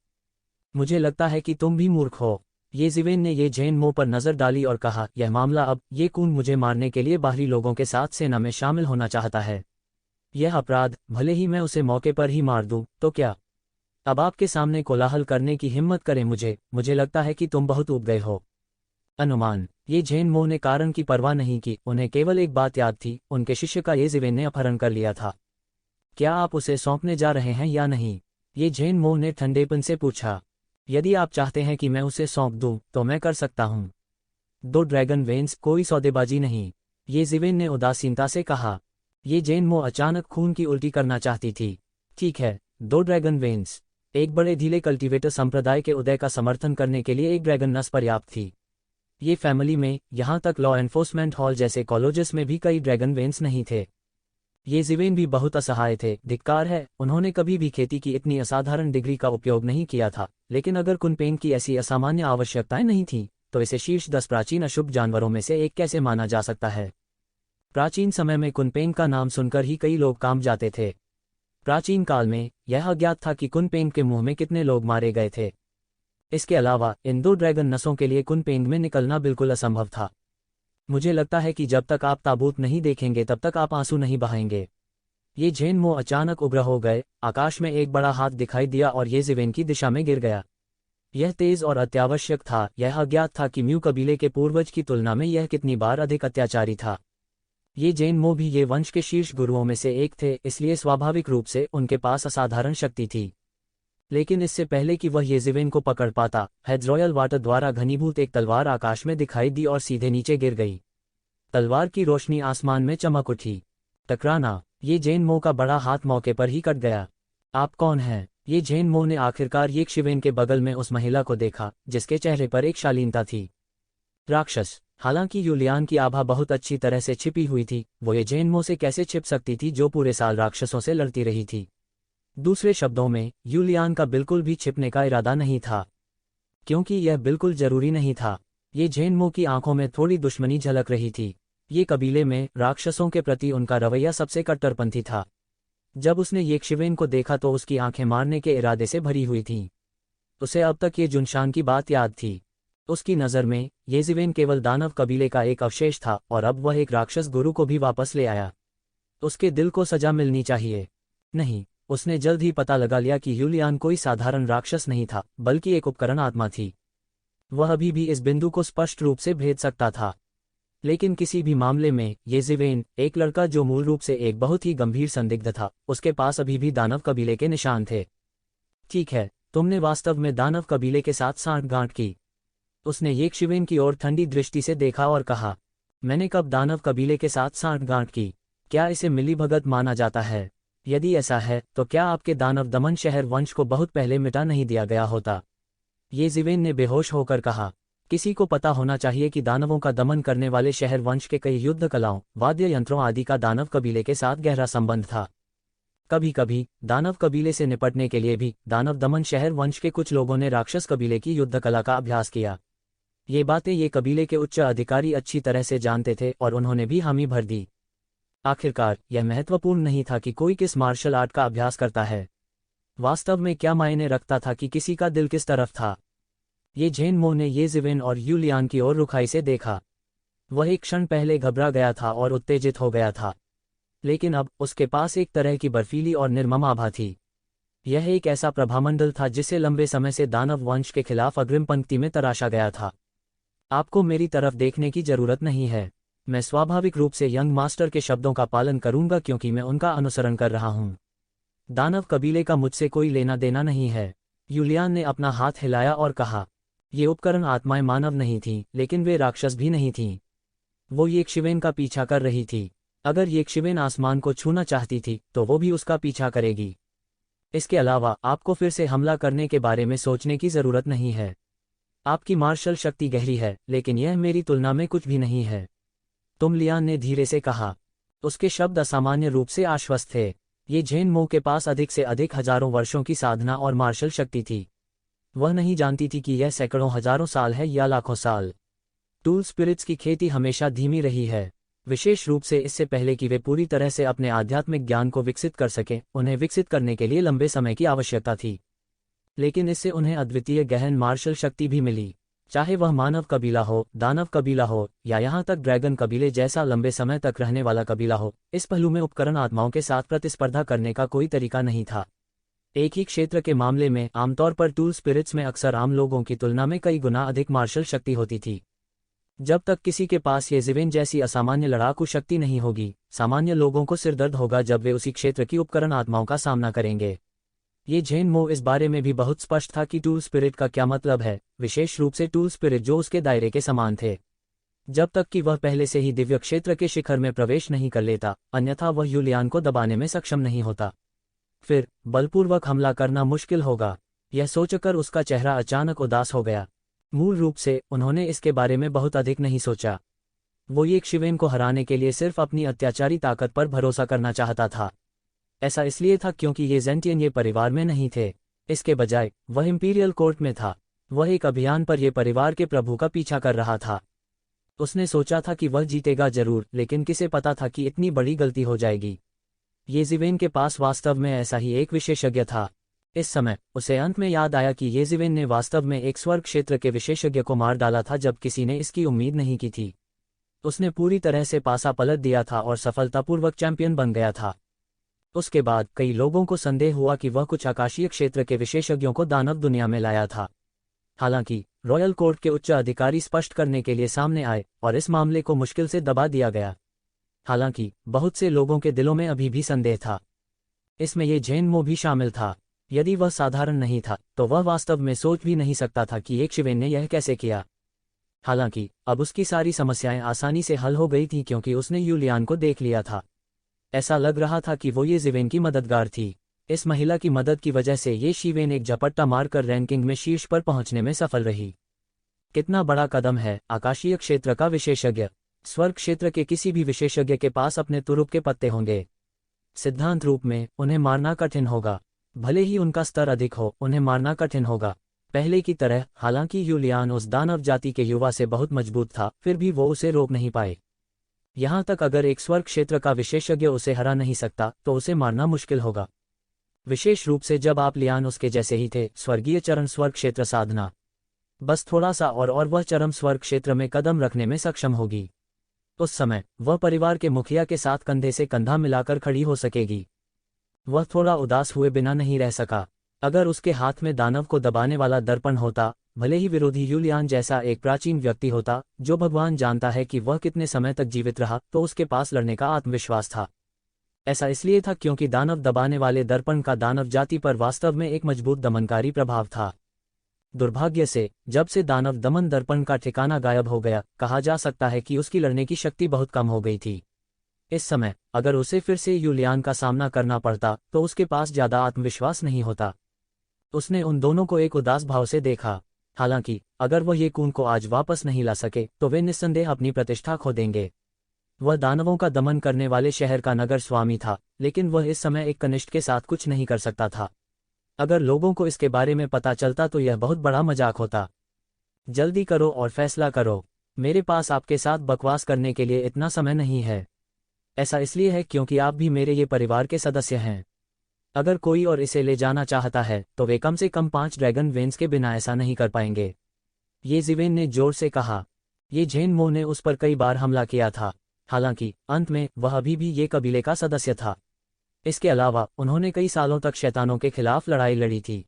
मुझे लगता है कि तुम भी मूर्ख हो। ये जिवेन ने ये जेन मो पर नजर डाली और कहा, यह मामला अब, ये कून मुझे मारने के लिए बाहरी लोगों के साथ सेना में शामिल होना चाहता है। यह अपराध, भले ही मैं उसे मौके पर ही मार दूं, तो क्या अब आपके सामने कोलाहल करने की हिम्मत करें? मुझे लगता है कि तुम बहुत ऊब गए हो। अनुमान। ये जेन मो ने कारण की परवाह नहीं की, उन्हें केवल एक बात याद थी, उनके शिष्य का ये जिवेन ने अपहरण कर लिया था। क्या आप उसे सौंपने जा रहे हैं या नहीं? ये जेन मो ने ठंडेपन से पूछा। यदि आप चाहते हैं कि मैं उसे सौंप दूं, तो मैं कर सकता हूं। 2 ड्रैगन वेन्स, कोई सौदेबाजी नहीं, ये जिवेन ने उदासीनता से कहा। ये जेन मो अचानक खून की उल्टी करना चाहती थी। ठीक है, 2 ड्रैगन वेन्स। एक बड़े ढीले कल्टीवेटर संप्रदाय के उदय का समर्थन करने के लिए एक ड्रैगन नस पर्याप्त थी। ये फैमिली में, यहां तक लॉ एनफोर्समेंट हॉल जैसे कॉलेजेस में भी कई ड्रैगन वेन्स नहीं थे। ये जिवेन भी बहुत असहाय थे। धिक्कार है, उन्होंने कभी भी खेती की इतनी असाधारण डिग्री का उपयोग नहीं किया था, लेकिन अगर कुनपेंग की ऐसी असामान्य आवश्यकताएं नहीं थीं, तो इसे शीर्ष 10 प्राचीन अशुभ जानवरों में से एक कैसे माना जा सकता है? प्राचीन समय में कुनपेंग का नाम सुनकर ही कई लोग कांप जाते थे। प्राचीन काल में यह अज्ञात था कि कुनपेंग के मुंह में कितने लोग मारे गए थे। इसके अलावा इन 2 ड्रैगन नसों के लिए कुनपेंग में निकलना बिल्कुल असंभव था। मुझे लगता है कि जब तक आप ताबूत नहीं देखेंगे तब तक आप आंसू नहीं बहाएंगे। ये जेन मो अचानक उग्र हो गए। आकाश में एक बड़ा हाथ दिखाई दिया और ये जिवेन की दिशा में गिर गया। यह तेज और अत्यावश्यक था। यह अज्ञात था कि म्यू कबीले के पूर्वज की तुलना में यह कितनी बार अधिक अत्याचारी था। ये जेन मो भी ये वंश के शीर्ष गुरुओं में से एक थे, इसलिए स्वाभाविक रूप से उनके पास असाधारण शक्ति थी। लेकिन इससे पहले कि वह ये जिवेन को पकड़ पाता, हेड्स रॉयल वाटर द्वारा घनीभूत एक तलवार आकाश में दिखाई दी और सीधे नीचे गिर गई। तलवार की रोशनी आसमान में चमक उठी। टकराना। ये जेन मो का बड़ा हाथ मौके पर ही कट गया। आप कौन हैं? ये जेन मो ने आखिरकार ये शिवेन के बगल में उस महिला को देखा जिसके चेहरे पर एक शालीनता थी। राक्षस। हालांकि यूलियान की आभा बहुत अच्छी तरह से छिपी हुई थी, वो ये जेन मो से कैसे छिप सकती थी जो पूरे साल राक्षसों से लड़ती रही थी? दूसरे शब्दों में, यूलियान का बिल्कुल भी छिपने का इरादा नहीं था, क्योंकि यह बिल्कुल जरूरी नहीं था। ये जेन मो की आंखों में थोड़ी दुश्मनी झलक रही थी। ये कबीले में राक्षसों के प्रति उनका रवैया सबसे कट्टरपंथी था। जब उसने ये शिवेन को देखा तो उसकी आंखें मारने के इरादे से भरी हुई थीं। उसे अब तक ये जुनशान की बात याद थी। उसकी नज़र में येज़िवेन केवल दानव कबीले का एक अवशेष था और अब वह एक राक्षस गुरु को भी वापस ले आया। उसके दिल को सजा मिलनी चाहिए। नहीं, उसने जल्द ही पता लगा लिया कि यूलियान कोई साधारण राक्षस नहीं था, बल्कि एक उपकरण आत्मा थी। वह अभी भी इस बिंदु को स्पष्ट रूप से भेद सकता था। लेकिन किसी भी मामले में येज़िवेन, एक लड़का जो मूल रूप से एक बहुत ही गंभीर संदिग्ध था, उसके पास अभी भी दानव कबीले के निशान थे। ठीक है, तुमने वास्तव में दानव कबीले के साथ सांठगांठ की। उसने येज़िवेन की ओर ठंडी दृष्टि से देखा और कहा, मैंने कब दानव कबीले के साथ सांठगांठ की? क्या इसे मिलीभगत माना जाता है? यदि ऐसा है तो क्या आपके दानव दमन शहर वंश को बहुत पहले मिटा नहीं दिया गया होता? येज़िवेन ने बेहोश होकर कहा, किसी को पता होना चाहिए कि दानवों का दमन करने वाले शहर वंश के कई युद्ध कलाओं, वाद्य यंत्रों आदि का दानव कबीले के साथ गहरा संबंध था। कभी कभी दानव कबीले से निपटने के लिए भी दानव दमन शहर वंश के कुछ लोगों ने राक्षस कबीले की युद्ध कला का अभ्यास किया। ये बातें ये कबीले के उच्च अधिकारी अच्छी तरह से जानते थे और उन्होंने भी हामी भर दी। आखिरकार यह महत्वपूर्ण नहीं था कि कोई किस मार्शल आर्ट का अभ्यास करता है। वास्तव में क्या मायने रखता था कि किसी का दिल किस तरफ था? ये झेन मो ने येज़िवेन और यूलियान की ओर रुखाई से देखा। वह एक क्षण पहले घबरा गया था और उत्तेजित हो गया था, लेकिन अब उसके पास एक तरह की बर्फीली और निर्मम आभा थी। यह एक ऐसा प्रभामंडल था जिसे लंबे समय से दानव वंश के खिलाफ अग्रिम पंक्ति में तराशा गया था। आपको मेरी तरफ देखने की जरूरत नहीं है। मैं स्वाभाविक रूप से यंग मास्टर के शब्दों का पालन करूंगा क्योंकि मैं उनका अनुसरण कर रहा हूं। दानव कबीले का मुझसे कोई लेना देना नहीं है। यूलियान ने अपना हाथ हिलाया और कहा, ये उपकरण आत्माएं मानव नहीं थीं, लेकिन वे राक्षस भी नहीं थीं। वो येज़िवेन का पीछा कर रही थी। अगर येज़िवेन आसमान को छूना चाहती थी तो वो भी उसका पीछा करेगी। इसके अलावा आपको फिर से हमला करने के बारे में सोचने की जरूरत नहीं है। आपकी मार्शल शक्ति गहरी है, लेकिन यह मेरी तुलना में कुछ भी नहीं है। तुम, लियान ने धीरे से कहा। उसके शब्द असामान्य रूप से आश्वस्त थे। ये झेन मो के पास अधिक से अधिक हजारों वर्षों की साधना और मार्शल शक्ति थी। वह नहीं जानती थी कि यह सैकड़ों हजारों साल है या लाखों साल। टूल स्पिरिट्स की खेती हमेशा धीमी रही है, विशेष रूप से इससे पहले कि वे पूरी तरह से अपने आध्यात्मिक ज्ञान को विकसित कर सकें। उन्हें विकसित करने के लिए लंबे समय की आवश्यकता थी, लेकिन इससे उन्हें अद्वितीय गहन मार्शल शक्ति भी मिली। चाहे वह मानव कबीला हो, दानव कबीला हो या यहाँ तक ड्रैगन कबीले जैसा लंबे समय तक रहने वाला कबीला हो, इस पहलू में उपकरण आत्माओं के साथ प्रतिस्पर्धा करने का कोई तरीका नहीं था। एक ही क्षेत्र के मामले में आमतौर पर टूल स्पिरिट्स में अक्सर आम लोगों की तुलना में कई गुना अधिक मार्शल शक्ति होती थी। जब तक किसी के पास येज़िवेन जैसी असामान्य लड़ाकू शक्ति नहीं होगी, सामान्य लोगों को सिरदर्द होगा जब वे उसी क्षेत्र की उपकरण आत्माओं का सामना करेंगे। ये झेन मो इस बारे में भी बहुत स्पष्ट था कि टूल स्पिरिट का क्या मतलब है, विशेष रूप से टूल स्पिरिट जो उसके दायरे के समान थे। जब तक कि वह पहले से ही दिव्य क्षेत्र के शिखर में प्रवेश नहीं कर लेता, अन्यथा वह यूलियान को दबाने में सक्षम नहीं होता। फिर बलपूर्वक हमला करना मुश्किल होगा। यह सोचकर उसका चेहरा अचानक उदास हो गया। मूल रूप से उन्होंने इसके बारे में बहुत अधिक नहीं सोचा। वो येज़िवेन को हराने के लिए सिर्फ अपनी अत्याचारी ताकत पर भरोसा करना चाहता था। ऐसा इसलिए था क्योंकि ये ज़ेंटियन ये परिवार में नहीं थे। इसके बजाय वह इंपीरियल कोर्ट में था। वह एक अभियान पर ये परिवार के प्रभु का पीछा कर रहा था। उसने सोचा था कि वह जीतेगा जरूर, लेकिन किसे पता था कि इतनी बड़ी गलती हो जाएगी। येज़िवेन के पास वास्तव में ऐसा ही एक विशेषज्ञ था। इस समय उसे अंत में याद आया कि येज़िवेन ने वास्तव में एक स्वर्ग क्षेत्र के विशेषज्ञ को मार डाला था जब किसी ने इसकी उम्मीद नहीं की थी। उसने पूरी तरह से पासा पलट दिया था और सफलतापूर्वक चैंपियन बन गया था। उसके बाद कई लोगों को संदेह हुआ कि वह कुछ आकाशीय क्षेत्र के विशेषज्ञों को दानव दुनिया में लाया था। हालांकि रॉयल कोर्ट के उच्च अधिकारी स्पष्ट करने के लिए सामने आए और इस मामले को मुश्किल से दबा दिया गया। हालांकि बहुत से लोगों के दिलों में अभी भी संदेह था। इसमें ये झेन मो भी शामिल था। यदि वह साधारण नहीं था तो वह वास्तव में सोच भी नहीं सकता था कि येज़िवेन ने यह कैसे किया। हालांकि अब उसकी सारी समस्याएं आसानी से हल हो गई थीं क्योंकि उसने यूलियान को देख लिया था। ऐसा लग रहा था कि वो येज़िवेन की मददगार थी। इस महिला की मदद की वजह से येज़िवेन एक झपट्टा मारकर रैंकिंग में शीर्ष पर पहुंचने में सफल रही। कितना बड़ा कदम है। आकाशीय क्षेत्र का विशेषज्ञ। स्वर्ग क्षेत्र के किसी भी विशेषज्ञ के पास अपने तुरुप के पत्ते होंगे। सिद्धांत रूप में उन्हें मारना कठिन होगा। भले ही उनका स्तर अधिक हो, उन्हें मारना कठिन होगा। पहले की तरह, हालांकि यूलियान उस दानव जाति के युवा से बहुत मजबूत था, फिर भी वो उसे रोक नहीं पाए। यहाँ तक अगर एक स्वर्ग क्षेत्र का विशेषज्ञ उसे हरा नहीं सकता तो उसे मारना मुश्किल होगा, विशेष रूप से जब आप लियान उसके जैसे ही थे। स्वर्गीय चरण स्वर्ग क्षेत्र साधना। बस थोड़ा सा और वह चरम स्वर्ग क्षेत्र में कदम रखने में सक्षम होगी। उस समय वह परिवार के मुखिया के साथ कंधे से कंधा मिलाकर खड़ी हो सकेगी। वह थोड़ा उदास हुए बिना नहीं रह सका। अगर उसके हाथ में दानव को दबाने वाला दर्पण होता, भले ही विरोधी यूलियान जैसा एक प्राचीन व्यक्ति होता जो भगवान जानता है कि वह कितने समय तक जीवित रहा, तो उसके पास लड़ने का आत्मविश्वास था। ऐसा इसलिए था क्योंकि दानव दबाने वाले दर्पण का दानव जाति पर वास्तव में एक मजबूत दमनकारी प्रभाव था। दुर्भाग्य से जब से दानव दमन दर्पण का ठिकाना गायब हो गया, कहा जा सकता है कि उसकी लड़ने की शक्ति बहुत कम हो गई थी। इस समय अगर उसे फिर से यूलियान का सामना करना पड़ता तो उसके पास ज्यादा आत्मविश्वास नहीं होता। उसने उन दोनों को एक उदास भाव से देखा। हालांकि अगर वह ये कून को आज वापस नहीं ला सके तो वे निस्संदेह अपनी प्रतिष्ठा खो देंगे। वह दानवों का दमन करने वाले शहर का नगर स्वामी था, लेकिन वह इस समय एक कनिष्ठ के साथ कुछ नहीं कर सकता था। अगर लोगों को इसके बारे में पता चलता तो यह बहुत बड़ा मजाक होता। जल्दी करो और फैसला करो। मेरे पास आपके साथ बकवास करने के लिए इतना समय नहीं है। ऐसा इसलिए है क्योंकि आप भी मेरे ये परिवार के सदस्य हैं। अगर कोई और इसे ले जाना चाहता है तो वे कम से कम 5 ड्रैगन वेन्स के बिना ऐसा नहीं कर पाएंगे। ये जिवेन ने जोर से कहा। ये झेन मो ने उस पर कई बार हमला किया था। हालांकि अंत में वह अभी भी ये कबीले का सदस्य था। इसके अलावा उन्होंने कई सालों तक शैतानों के खिलाफ लड़ाई लड़ी थी,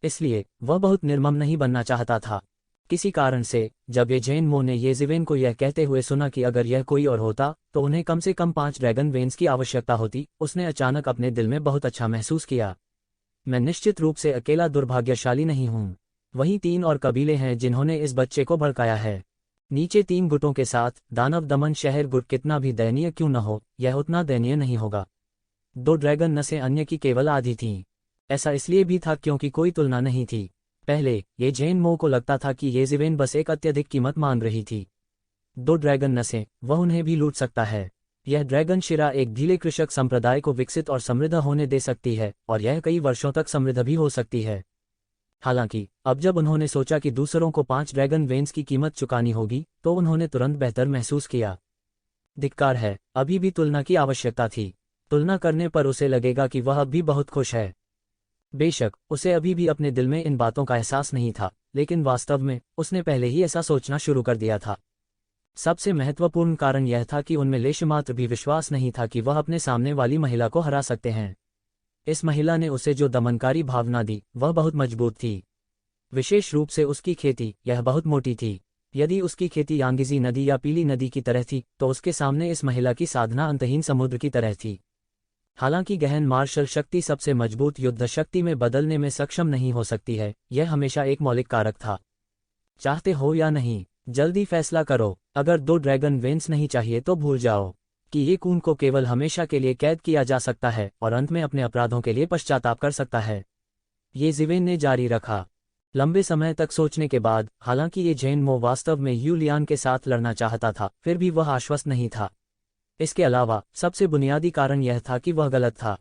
इसलिए वह बहुत निर्मम नहीं बनना चाहता था। किसी कारण से जब ये झेन मो ने ये जिवेन को यह कहते हुए सुना कि अगर यह कोई और होता तो उन्हें कम से कम 5 ड्रैगन वेन्स की आवश्यकता होती, उसने अचानक अपने दिल में बहुत अच्छा महसूस किया। मैं निश्चित रूप से अकेला दुर्भाग्यशाली नहीं हूँ। वही 3 और कबीले हैं जिन्होंने इस बच्चे को भड़काया है। नीचे 3 गुटों के साथ दानव दमन शहर गुट कितना भी दयनीय क्यों न हो, यह उतना दयनीय नहीं होगा। 2 ड्रैगन नसें अन्य की केवल आधी थीं। ऐसा इसलिए भी था क्योंकि कोई तुलना नहीं थी। पहले ये झेन मो को लगता था कि ये जिवेन बस एक अत्यधिक कीमत मांग रही थी। 2 ड्रैगन नसें, वह उन्हें भी लूट सकता है। यह ड्रैगन शिरा एक ढीले कृषक संप्रदाय को विकसित और समृद्ध होने दे सकती है, और यह कई वर्षों तक समृद्ध भी हो सकती है। हालांकि अब जब उन्होंने सोचा कि दूसरों को 5 ड्रैगन वेन्स की कीमत चुकानी होगी तो उन्होंने तुरंत बेहतर महसूस किया। धिक्कार है, अभी भी तुलना की आवश्यकता थी। तुलना करने पर उसे लगेगा कि वह अब भी बहुत खुश है। बेशक उसे अभी भी अपने दिल में इन बातों का एहसास नहीं था, लेकिन वास्तव में उसने पहले ही ऐसा सोचना शुरू कर दिया था। सबसे महत्वपूर्ण कारण यह था कि उनमें लेशमात्र भी विश्वास नहीं था कि वह अपने सामने वाली महिला को हरा सकते हैं। इस महिला ने उसे जो दमनकारी भावना दी वह बहुत मजबूत थी। विशेष रूप से उसकी खेती, यह बहुत मोटी थी। यदि उसकी खेती यांगिजी नदी या पीली नदी की तरह थी तो उसके सामने इस महिला की साधना अंतहीन समुद्र की तरह थी। हालांकि गहन मार्शल शक्ति सबसे मजबूत युद्ध शक्ति में बदलने में सक्षम नहीं हो सकती है, यह हमेशा एक मौलिक कारक था। चाहते हो या नहीं, जल्दी फैसला करो। अगर 2 ड्रैगन वेन्स नहीं चाहिए तो भूल जाओ कि ये कून को केवल हमेशा के लिए कैद किया जा सकता है और अंत में अपने अपराधों के लिए पश्चाताप कर सकता है। ये जिवेन ने जारी रखा। लंबे समय तक सोचने के बाद, हालांकि ये झेन मो वास्तव में यूलियान के साथ लड़ना चाहता था, फिर भी वह आश्वस्त नहीं था। इसके अलावा सबसे बुनियादी कारण यह था कि वह गलत था।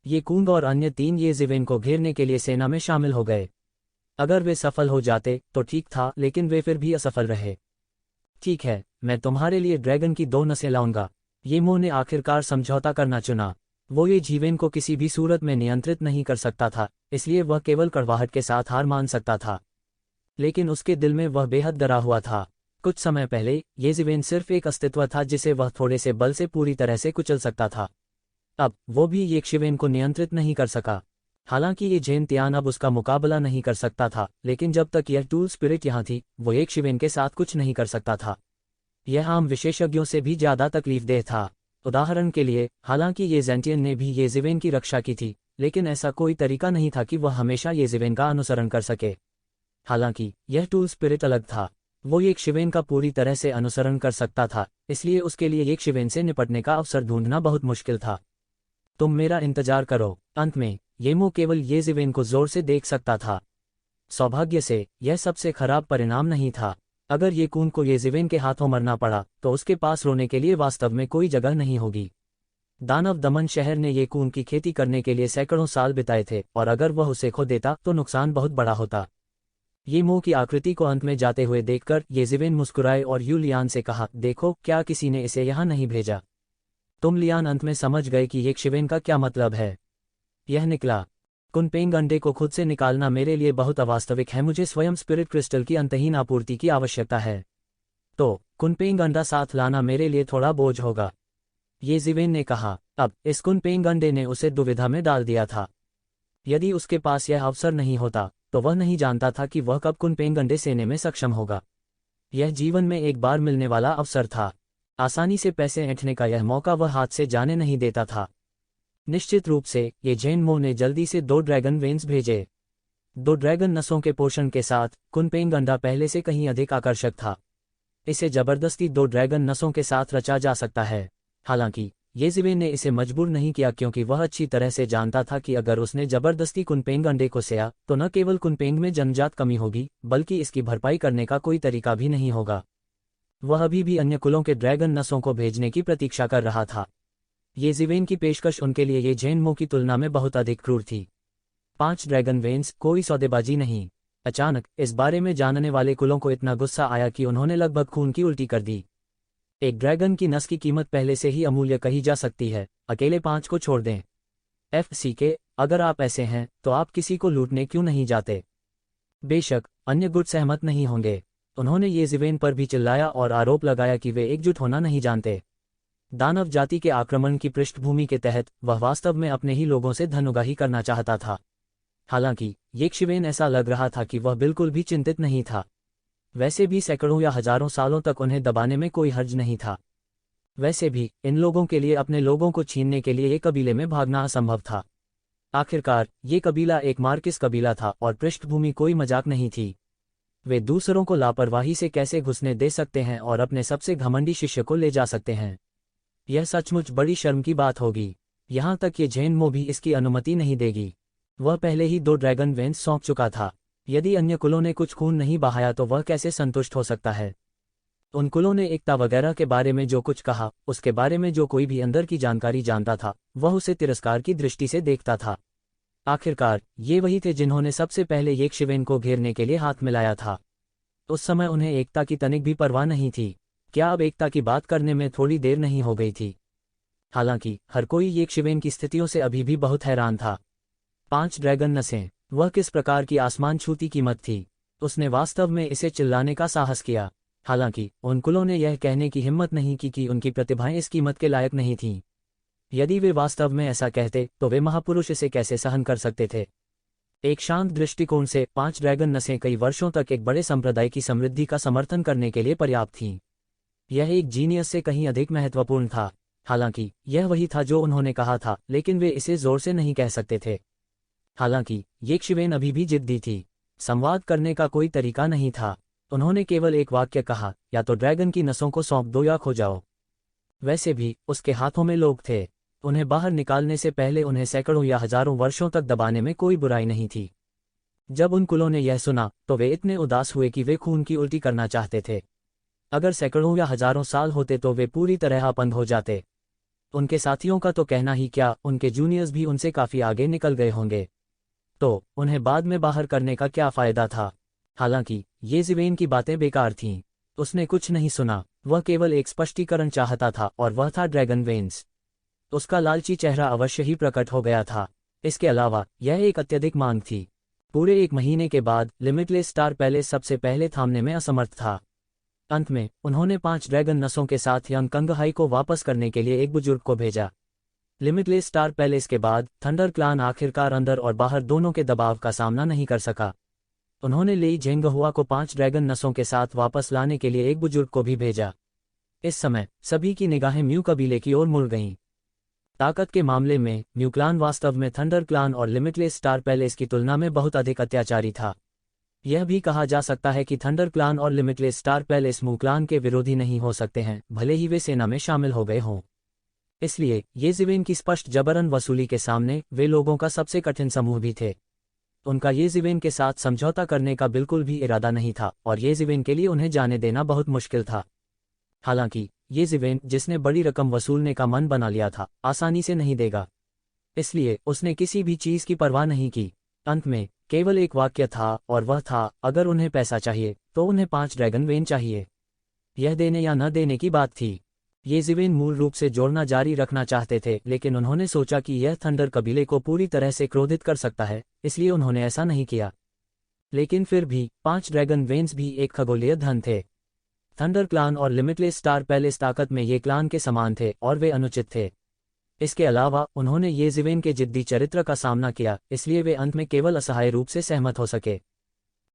ये कूंग और अन्य 3 ये जिवेन को घेरने के लिए सेना में शामिल हो गए। अगर वे सफल हो जाते तो ठीक था, लेकिन वे फिर भी असफल रहे। ठीक है, मैं तुम्हारे लिए ड्रैगन की 2 नसें लाऊंगा। ये मो ने आखिरकार समझौता करना चुना। वो ये जीवेन को किसी भी सूरत में नियंत्रित नहीं कर सकता था, इसलिए वह केवल कड़वाहट के साथ हार मान सकता था। लेकिन उसके दिल में वह बेहद डरा हुआ था। कुछ समय पहले ये जिवेन सिर्फ एक अस्तित्व था जिसे वह थोड़े से बल से पूरी तरह से कुचल सकता था। अब वो भी ये शिवेन को नियंत्रित नहीं कर सका। हालांकि ये झेन तियान अब उसका मुकाबला नहीं कर सकता था, लेकिन जब तक यह टूल स्पिरिट यहाँ थी वो एक शिवेन के साथ कुछ नहीं कर सकता था। यह आम विशेषज्ञों से भी ज्यादा तकलीफदेह था। उदाहरण के लिए, हालांकि ये जेंटियन ने भी ये जिवेन की रक्षा की थी, लेकिन ऐसा कोई तरीका नहीं था कि वह हमेशा ये जिवेन का अनुसरण कर सके। हालांकि यह टूल स्पिरिट अलग था। वो एक शिवेन का पूरी तरह से अनुसरण कर सकता था, इसलिए उसके लिए एक शिवेन से निपटने का अवसर ढूंढना बहुत मुश्किल था। तुम मेरा इंतजार करो। अंत में येमो केवल ये जिवेन को जोर से देख सकता था। सौभाग्य से यह सबसे खराब परिणाम नहीं था। अगर ये कून को ये जिवेन के हाथों मरना पड़ा तो उसके पास रोने के लिए वास्तव में कोई जगह नहीं होगी। दानव दमन शहर ने ये कून की खेती करने के लिए सैकड़ों साल बिताए थे, और अगर वह उसे खो देता तो नुकसान बहुत बड़ा होता। ये मुंह की आकृति को अंत में जाते हुए देखकर ये जिवेन मुस्कुराए और यूलियान से कहा, देखो, क्या किसी ने इसे यहाँ नहीं भेजा? तुम लियान अंत में समझ गए कि ये शिवेन का क्या मतलब है। यह निकला कुनपेंग अंडे को खुद से निकालना मेरे लिए बहुत अवास्तविक है, मुझे स्वयं स्पिरिट क्रिस्टल की अंतहीन आपूर्ति की आवश्यकता है। तो कुनपेंग अंडा साथ लाना मेरे लिए थोड़ा बोझ होगा, ये जिवेन ने कहा। अब इस कुनपेंग अंडे ने उसे दुविधा में डाल दिया था। यदि उसके पास यह अवसर नहीं होता तो वह नहीं जानता था कि वह कब कुनपेंग अंडे सेने में सक्षम होगा। यह जीवन में एक बार मिलने वाला अवसर था। आसानी से पैसे ऐंठने का यह मौका वह हाथ से जाने नहीं देता था। निश्चित रूप से ये जैन मो ने जल्दी से 2 ड्रैगन वेन्स भेजे। 2 ड्रैगन नसों के पोषण के साथ कुनपेंग अंडा पहले से कहीं अधिक आकर्षक था। इसे जबरदस्ती 2 ड्रैगन नसों के साथ रचा जा सकता है। हालांकि ये जिवेन ने इसे मजबूर नहीं किया, क्योंकि वह अच्छी तरह से जानता था कि अगर उसने जबरदस्ती कुनपेंग अंडे को सेया तो न केवल कुनपेंग में जन्मजात कमी होगी, बल्कि इसकी भरपाई करने का कोई तरीका भी नहीं होगा। वह अभी भी अन्य कुलों के ड्रैगन नसों को भेजने की प्रतीक्षा कर रहा था। ये जिवेन की पेशकश उनके लिए ये जैन मो की तुलना में बहुत अधिक क्रूर थी। 5 ड्रैगन वेन्स, कोई सौदेबाजी नहीं। अचानक इस बारे में जानने वाले कुलों को इतना गुस्सा आया कि उन्होंने लगभग खून की उल्टी कर दी। एक ड्रैगन की नस की कीमत पहले से ही अमूल्य कही जा सकती है, अकेले 5 को छोड़ दें। FCK, अगर आप ऐसे हैं तो आप किसी को लूटने क्यों नहीं जाते? बेशक अन्य गुट सहमत नहीं होंगे। उन्होंने ये जिवेन पर भी चिल्लाया और आरोप लगाया कि वे एकजुट होना नहीं जानते। दानव जाति के आक्रमण की पृष्ठभूमि के तहत वह वास्तव में अपने ही लोगों से धन उगाही करना चाहता था। हालांकि येक्षिवेन ऐसा लग रहा था कि वह बिल्कुल भी चिंतित नहीं था। वैसे भी सैकड़ों या हजारों सालों तक उन्हें दबाने में कोई हर्ज नहीं था। वैसे भी इन लोगों के लिए अपने लोगों को छीनने के लिए एक कबीले में भागना असंभव था। आखिरकार ये कबीला एक मार्किस कबीला था और पृष्ठभूमि कोई मजाक नहीं थी। वे दूसरों को लापरवाही से कैसे घुसने दे सकते हैं और अपने सबसे घमंडी शिष्य को ले जा सकते हैं? यह सचमुच बड़ी शर्म की बात होगी। यहाँ तक ये जैन मो भी इसकी अनुमति नहीं देगी। वह पहले ही 2 ड्रैगन वेन्स सौंप चुका था। यदि अन्य कुलों ने कुछ खून नहीं बहाया तो वह कैसे संतुष्ट हो सकता है? उन कुलों ने एकता वगैरह के बारे में जो कुछ कहा, उसके बारे में जो कोई भी अंदर की जानकारी जानता था, वह उसे तिरस्कार की दृष्टि से देखता था। आखिरकार ये वही थे जिन्होंने सबसे पहले येक्षिवेन को घेरने के लिए हाथ मिलाया था। उस समय उन्हें एकता की तनिक भी परवाह नहीं थी। क्या अब एकता की बात करने में थोड़ी देर नहीं हो गई थी? हालांकि हर कोई येक्षिवेन की स्थितियों से अभी भी बहुत हैरान था। 5 ड्रैगन नसें, वह किस प्रकार की आसमान छूती कीमत थी? उसने वास्तव में इसे चिल्लाने का साहस किया। हालांकि उन कुलों ने यह कहने की हिम्मत नहीं की कि उनकी प्रतिभाएं इस कीमत के लायक नहीं थीं। यदि वे वास्तव में ऐसा कहते तो वे महापुरुष इसे कैसे सहन कर सकते थे? एक शांत दृष्टिकोण से 5 ड्रैगन नसें कई वर्षों तक एक बड़े संप्रदाय की समृद्धि का समर्थन करने के लिए पर्याप्त थीं। यह एक जीनियस से कहीं अधिक महत्वपूर्ण था। हालांकि यह वही था जो उन्होंने कहा था, लेकिन वे इसे जोर से नहीं कह सकते थे। हालांकि येक्षिवेन अभी भी जिद्दी थी। संवाद करने का कोई तरीका नहीं था। उन्होंने केवल एक वाक्य कहा, या तो ड्रैगन की नसों को सौंप दो या खो जाओ। वैसे भी उसके हाथों में लोग थे। उन्हें बाहर निकालने से पहले उन्हें सैकड़ों या हजारों वर्षों तक दबाने में कोई बुराई नहीं थी। जब उन कुलों ने यह सुना तो वे इतने उदास हुए कि वे खून की उल्टी करना चाहते थे। अगर सैकड़ों या हजारों साल होते तो वे पूरी तरह अपंग हो जाते। उनके साथियों का तो कहना ही क्या, उनके जूनियर्स भी उनसे काफी आगे निकल गए होंगे। तो उन्हें बाद में बाहर करने का क्या फायदा था? हालांकि ये जिवेन की बातें बेकार थीं। उसने कुछ नहीं सुना। वह केवल एक स्पष्टीकरण चाहता था और वह था ड्रैगन वेन्स। उसका लालची चेहरा अवश्य ही प्रकट हो गया था। इसके अलावा यह एक अत्यधिक मांग थी। पूरे 1 महीने के बाद लिमिटलेस स्टार पैलेस सबसे पहले थामने में असमर्थ था। अंत में उन्होंने 5 ड्रैगन नसों के साथ यंग कंगहाई को वापस करने के लिए एक बुजुर्ग को भेजा। लिमिटलेस स्टार पैलेस के बाद थंडर क्लान आखिरकार अंदर और बाहर दोनों के दबाव का सामना नहीं कर सका। उन्होंने लेई जेंगहुआ को 5 ड्रैगन नसों के साथ वापस लाने के लिए एक बुजुर्ग को भी भेजा। इस समय सभी की निगाहें म्यू कबीले की ओर मुड़ गईं। ताकत के मामले में म्यू क्लान वास्तव में थंडर क्लान और लिमिटलेस स्टार पैलेस की तुलना में बहुत अधिक अत्याचारी था। यह भी कहा जा सकता है कि थंडर क्लान और Limitless Star Palace Mu Clan के विरोधी नहीं हो सकते हैं, भले ही वे सेना में शामिल हो गए हों। इसलिए ये जिवेन की स्पष्ट जबरन वसूली के सामने वे लोगों का सबसे कठिन समूह भी थे। उनका ये जिवेन के साथ समझौता करने का बिल्कुल भी इरादा नहीं था और ये जिवेन के लिए उन्हें जाने देना बहुत मुश्किल था। हालांकि ये जिवेन, जिसने बड़ी रकम वसूलने का मन बना लिया था, आसानी से नहीं देगा। इसलिए उसने किसी भी चीज की परवाह नहीं की। अंत में केवल एक वाक्य था और वह था, अगर उन्हें पैसा चाहिए तो उन्हें 5 ड्रैगन वेन चाहिए। यह देने या न देने की बात थी। ये जिवेन मूल रूप से जोड़ना जारी रखना चाहते थे, लेकिन उन्होंने सोचा कि यह थंडर कबीले को पूरी तरह से क्रोधित कर सकता है, इसलिए उन्होंने ऐसा नहीं किया। लेकिन फिर भी 5 ड्रैगन वेन्स भी एक खगोलीय धन थे। थंडर क्लान और लिमिटलेस स्टार पैलेस ताकत में ये क्लान के समान थे और वे अनुचित थे। इसके अलावा उन्होंने ये जिवेन के जिद्दी चरित्र का सामना किया, इसलिए वे अंत में केवल असहाय रूप से सहमत हो सके।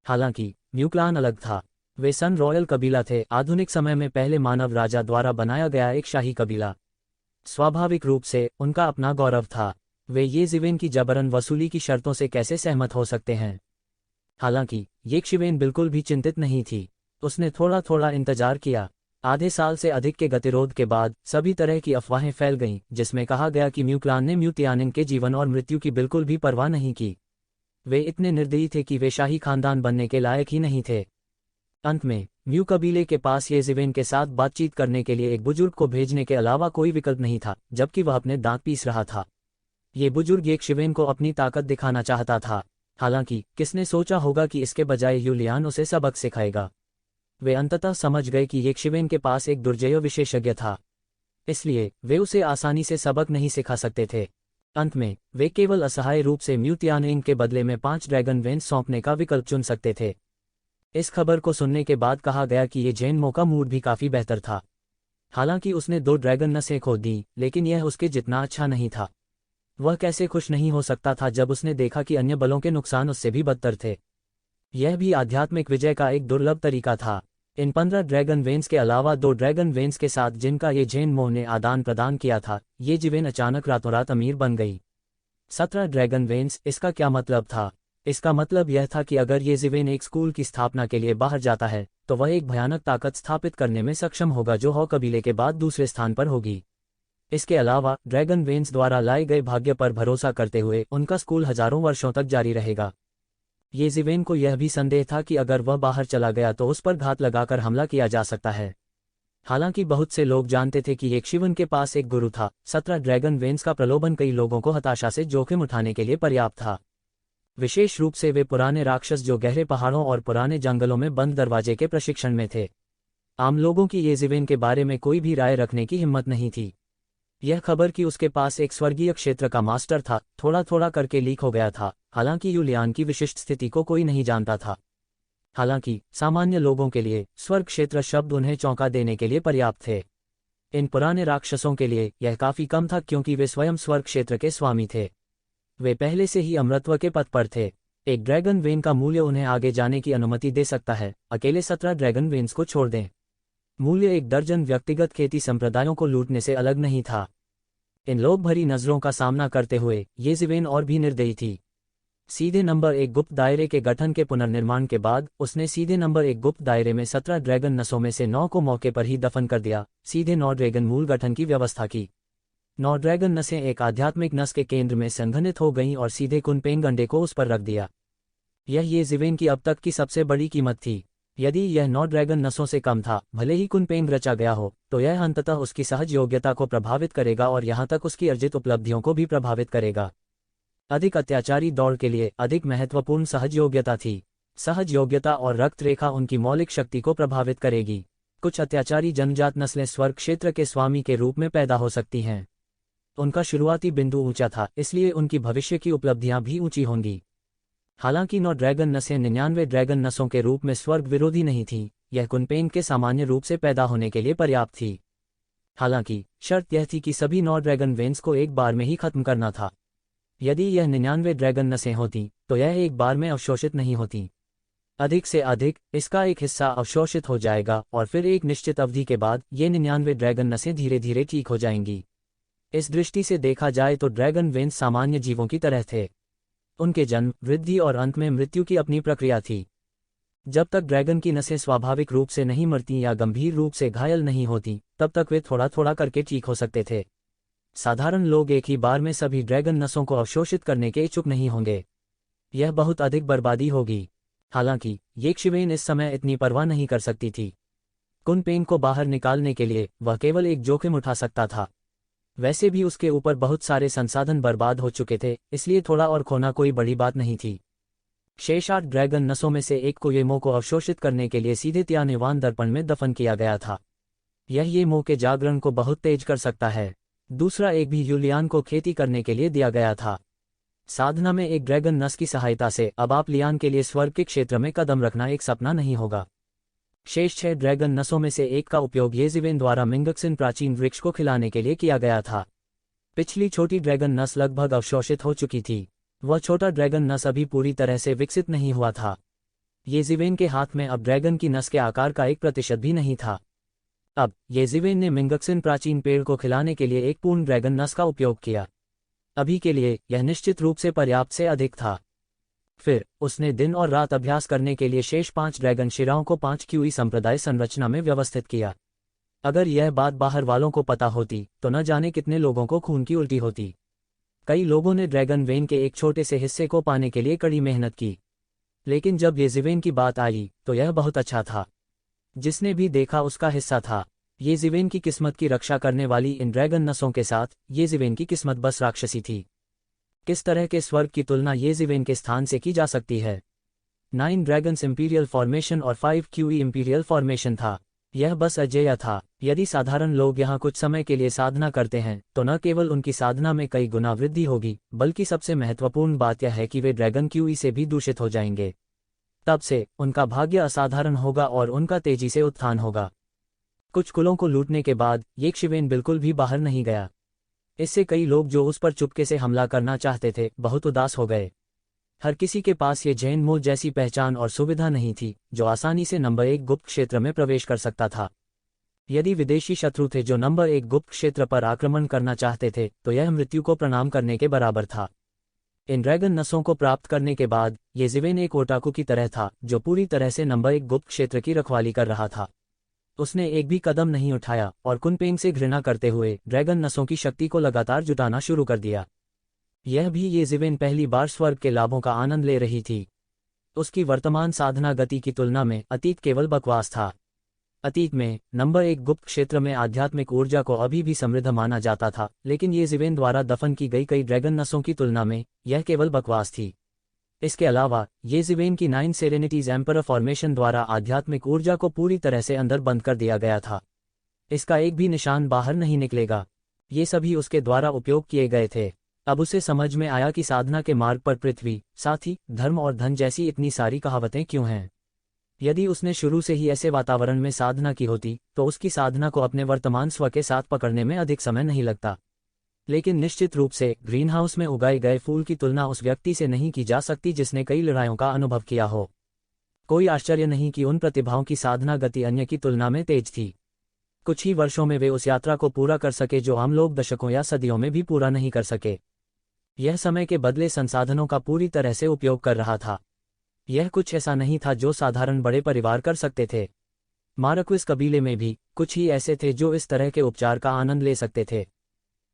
हालांकि म्यू क्लान अलग था। वे सन रॉयल कबीला थे, आधुनिक समय में पहले मानव राजा द्वारा बनाया गया एक शाही कबीला। स्वाभाविक रूप से उनका अपना गौरव था। वे ये जिवेन की जबरन वसूली की शर्तों से कैसे सहमत हो सकते हैं? हालांकि ये शिवेन बिल्कुल भी चिंतित नहीं थी। उसने थोड़ा थोड़ा इंतजार किया। आधे साल से अधिक के गतिरोध के बाद सभी तरह की अफवाहें फैल गईं, जिसमें कहा गया कि म्यू क्लान ने म्यू तियानिंग के जीवन और मृत्यु की बिल्कुल भी परवाह नहीं की। वे इतने निर्दयी थे कि वे शाही खानदान बनने के लायक ही नहीं थे। अंत में म्यू कबीले के पास ये जिवेन के साथ बातचीत करने के लिए एक बुजुर्ग को भेजने के अलावा कोई विकल्प नहीं था, जबकि वह अपने दांत पीस रहा था। ये बुजुर्ग एक शिवेन को अपनी ताकत दिखाना चाहता था। हालांकि किसने सोचा होगा कि इसके बजाय यूलियान उसे सबक सिखाएगा। वे अंततः समझ गए कि ये शिवेन के पास एक दुर्जय विशेषज्ञ था, इसलिए वे उसे आसानी से सबक नहीं सिखा सकते थे। अंत में वे केवल असहाय रूप से म्यू तियानिंग के बदले में 5 ड्रैगन वेन्स सौंपने का विकल्प चुन सकते थे। इस खबर को सुनने के बाद कहा गया कि ये जेन मो का मूड भी काफी बेहतर था। हालांकि उसने 2 ड्रैगन नसें खो दी, लेकिन यह उसके जितना अच्छा नहीं था। वह कैसे खुश नहीं हो सकता था जब उसने देखा कि अन्य बलों के नुकसान उससे भी बदतर थे। यह भी आध्यात्मिक विजय का एक दुर्लभ तरीका था। इन 15 ड्रैगन वेन्स के अलावा 2 ड्रैगन वेन्स के साथ जिनका ये जेन मो ने आदान प्रदान किया था, ये जिवेन अचानक रातों रात अमीर बन गई। 17 ड्रैगन वेन्स, इसका क्या मतलब था? इसका मतलब यह था कि अगर ये जिवेन एक स्कूल की स्थापना के लिए बाहर जाता है, तो वह एक भयानक ताकत स्थापित करने में सक्षम होगा जो हॉ कबीले के बाद दूसरे स्थान पर होगी। इसके अलावा ड्रैगन वेन्स द्वारा लाए गए भाग्य पर भरोसा करते हुए उनका स्कूल हजारों वर्षों तक जारी रहेगा। ये जिवेन को यह भी संदेह था कि अगर वह बाहर चला गया तो उस पर घात लगाकर हमला किया जा सकता है। हालांकि बहुत से लोग जानते थे कि एक शिवन के पास एक गुरु था। 17 ड्रैगन वेन्स का प्रलोभन कई लोगों को हताशा से जोखिम उठाने के लिए पर्याप्त था। विशेष रूप से वे पुराने राक्षस जो गहरे पहाड़ों और पुराने जंगलों में बंद दरवाजे के प्रशिक्षण में थे। आम लोगों की ये जिवेन के बारे में कोई भी राय रखने की हिम्मत नहीं थी। यह खबर कि उसके पास एक स्वर्गीय क्षेत्र का मास्टर था थोड़ा थोड़ा करके लीक हो गया था। हालांकि यूलियान की विशिष्ट स्थिति को कोई नहीं जानता था। हालांकि सामान्य लोगों के लिए स्वर्ग क्षेत्र शब्द उन्हें चौंका देने के लिए पर्याप्त थे। इन पुराने राक्षसों के लिए यह काफी कम था, क्योंकि वे स्वयं स्वर्ग क्षेत्र के स्वामी थे। वे पहले से ही अमरत्व के पथ पर थे। एक ड्रैगन वेन का मूल्य उन्हें आगे जाने की अनुमति दे सकता है। अकेले 17 ड्रैगन वेन्स को छोड़ दें। मूल्य एक दर्जन व्यक्तिगत खेती संप्रदायों को लूटने से अलग नहीं था। इन लोभ भरी नजरों का सामना करते हुए ये जिवेन और भी निर्दयी थी। सीधे नंबर 1 गुप्त दायरे के गठन के पुनर्निर्माण के बाद उसने सीधे नंबर 1 गुप्त दायरे में 17 ड्रैगन नसों में से 9 को मौके पर ही दफन कर दिया। सीधे 9 ड्रैगन मूल गठन की व्यवस्था की। 9 ड्रैगन नसें एक आध्यात्मिक नस के केंद्र में संघनित हो गईं और सीधे कुनपेंग अंडे को उस पर रख दिया। यह ये जिवेन की अब तक की सबसे बड़ी कीमत थी। यदि यह 9 ड्रैगन नसों से कम था, भले ही कुनपेंग रचा गया हो, तो यह अंततः उसकी सहज योग्यता को प्रभावित करेगा और यहाँ तक उसकी अर्जित उपलब्धियों को भी प्रभावित करेगा। अधिक अत्याचारी दौड़ के लिए अधिक महत्वपूर्ण सहज योग्यता थी। सहज योग्यता और रक्त रेखा उनकी मौलिक शक्ति को प्रभावित करेगी। कुछ अत्याचारी जनजात नस्लें स्वर्ग क्षेत्र के स्वामी के रूप में पैदा हो सकती हैं। उनका शुरुआती बिंदु ऊंचा था, इसलिए उनकी भविष्य की उपलब्धियां भी ऊंची होंगी। हालांकि 9 ड्रैगन नसें 99 ड्रैगन नसों के रूप में स्वर्ग विरोधी नहीं थीं। यह कुनपेंग के सामान्य रूप से पैदा होने के लिए पर्याप्त थी। हालांकि शर्त यह थी कि सभी 9 ड्रैगन वेन्स को एक बार में ही खत्म करना था। यदि यह 99 ड्रैगन नसें होती, तो यह एक बार में अवशोषित नहीं होती। अधिक से अधिक इसका एक हिस्सा अवशोषित हो जाएगा और फिर एक निश्चित अवधि के बाद ये 99 ड्रैगन नसें धीरे धीरे ठीक हो जाएंगी। इस दृष्टि से देखा जाए तो ड्रैगन वेन्स सामान्य जीवों की तरह थे। उनके जन्म, वृद्धि और अंत में मृत्यु की अपनी प्रक्रिया थी। जब तक ड्रैगन की नसें स्वाभाविक रूप से नहीं मरती या गंभीर रूप से घायल नहीं होती, तब तक वे थोड़ा थोड़ा करके ठीक हो सकते थे। साधारण लोग एक ही बार में सभी ड्रैगन नसों को अवशोषित करने के इच्छुक नहीं होंगे। यह बहुत अधिक बर्बादी होगी। हालांकि ये शिवेन इस समय इतनी परवाह नहीं कर सकती थी। कुनपेंग को बाहर निकालने के लिए वह केवल एक जोखिम उठा सकता था। वैसे भी उसके ऊपर बहुत सारे संसाधन बर्बाद हो चुके थे, इसलिए थोड़ा और खोना कोई बड़ी बात नहीं थी। शेष 8 ड्रैगन नसों में से एक को येमो को अवशोषित करने के लिए सीधे तियानेवान दर्पण में दफन किया गया था। यह ये मोह के जागरण को बहुत तेज कर सकता है। दूसरा एक भी यूलियान को खेती करने के लिए दिया गया था। साधना में एक ड्रैगन नस की सहायता से अब आप लियान के लिए स्वर्ग के क्षेत्र में कदम रखना एक सपना नहीं होगा। शेष 6 ड्रैगन नसों में से एक का उपयोग येजिवेन द्वारा मिंगक्सिन प्राचीन वृक्ष को खिलाने के लिए किया गया था। पिछली छोटी ड्रैगन नस लगभग अवशोषित हो चुकी थी। वह छोटा ड्रैगन नस अभी पूरी तरह से विकसित नहीं हुआ था। येजिवेन के हाथ में अब ड्रैगन की नस के आकार का 1% भी नहीं था। अब येजिवेन ने मिंगक्सिन प्राचीन पेड़ को खिलाने के लिए एक पूर्ण ड्रैगन नस का उपयोग किया। अभी के लिए यह निश्चित रूप से पर्याप्त से अधिक था। फिर उसने दिन और रात अभ्यास करने के लिए शेष 5 ड्रैगन शिराओं को 5 क्यूई संप्रदाय संरचना में व्यवस्थित किया। अगर यह बात बाहर वालों को पता होती तो न जाने कितने लोगों को खून की उल्टी होती। कई लोगों ने ड्रैगन वेन के एक छोटे से हिस्से को पाने के लिए कड़ी मेहनत की, लेकिन जब येजिवेन की बात आई तो यह बहुत अच्छा था। जिसने भी देखा उसका हिस्सा था। येजिवेन की किस्मत की रक्षा करने वाली इन ड्रैगन नसों के साथ येजिवेन की किस्मत बस राक्षसी थी। किस तरह के स्वर्ग की तुलना येजिवेन के स्थान से की जा सकती है? 9 ड्रैगन्स इंपीरियल फॉर्मेशन और 5 क्यूई इंपीरियल फॉर्मेशन था। यह बस अजेय था। यदि साधारण लोग यहाँ कुछ समय के लिए साधना करते हैं तो न केवल उनकी साधना में कई गुना वृद्धि होगी, बल्कि सबसे महत्वपूर्ण बात यह है कि वे ड्रैगन क्यूई से भी दूषित हो जाएंगे। तब से उनका भाग्य असाधारण होगा और उनका तेजी से उत्थान होगा। कुछ कुलों को लूटने के बाद येशिवेन बिल्कुल भी बाहर नहीं गया। इससे कई लोग जो उस पर चुपके से हमला करना चाहते थे बहुत उदास हो गए। हर किसी के पास ये जैन मोह जैसी पहचान और सुविधा नहीं थी जो आसानी से नंबर 1 गुप्त क्षेत्र में प्रवेश कर सकता था। यदि विदेशी शत्रु थे जो नंबर 1 गुप्त क्षेत्र पर आक्रमण करना चाहते थे तो यह मृत्यु को प्रणाम करने के बराबर था। इन ड्रैगन नसों को प्राप्त करने के बाद येजिवेन एक ओटाकू की तरह था जो पूरी तरह से नंबर 1 गुप्त क्षेत्र की रखवाली कर रहा था। उसने एक भी कदम नहीं उठाया और कुनपेंग से घृणा करते हुए ड्रैगन नसों की शक्ति को लगातार जुटाना शुरू कर दिया। यह भी येजिवेन पहली बार स्वर्ग के लाभों का आनंद ले रही थी। उसकी वर्तमान साधना गति की तुलना में अतीत केवल बकवास था। अतीत में नंबर 1 गुप्त क्षेत्र में आध्यात्मिक ऊर्जा को अभी भी समृद्ध माना जाता था, लेकिन येजिवेन द्वारा दफन की गई कई ड्रैगन नसों की तुलना में यह केवल बकवास थी। इसके अलावा येजिवेन की 9 सेरेनिटीज एम्परर फॉर्मेशन द्वारा आध्यात्मिक ऊर्जा को पूरी तरह से अंदर बंद कर दिया गया था। इसका एक भी निशान बाहर नहीं निकलेगा। ये सभी उसके द्वारा उपयोग किए गए थे। अब उसे समझ में आया कि साधना के मार्ग पर पृथ्वी, साथी, धर्म और धन जैसी इतनी सारी कहावतें क्यों हैं। यदि उसने शुरू से ही ऐसे वातावरण में साधना की होती तो उसकी साधना को अपने वर्तमान स्व के साथ पकड़ने में अधिक समय नहीं लगता। लेकिन निश्चित रूप से ग्रीनहाउस में उगाए गए फूल की तुलना उस व्यक्ति से नहीं की जा सकती जिसने कई लड़ाइयों का अनुभव किया हो। कोई आश्चर्य नहीं कि उन प्रतिभाओं की साधना गति अन्य की तुलना में तेज थी। कुछ ही वर्षों में वे उस यात्रा को पूरा कर सके जो आम लोग दशकों या सदियों में भी पूरा नहीं कर सके। यह समय के बदले संसाधनों का पूरी तरह से उपयोग कर रहा था। यह कुछ ऐसा नहीं था जो साधारण बड़े परिवार कर सकते थे। मारक्विस कबीले में भी कुछ ही ऐसे थे जो इस तरह के उपचार का आनंद ले सकते थे।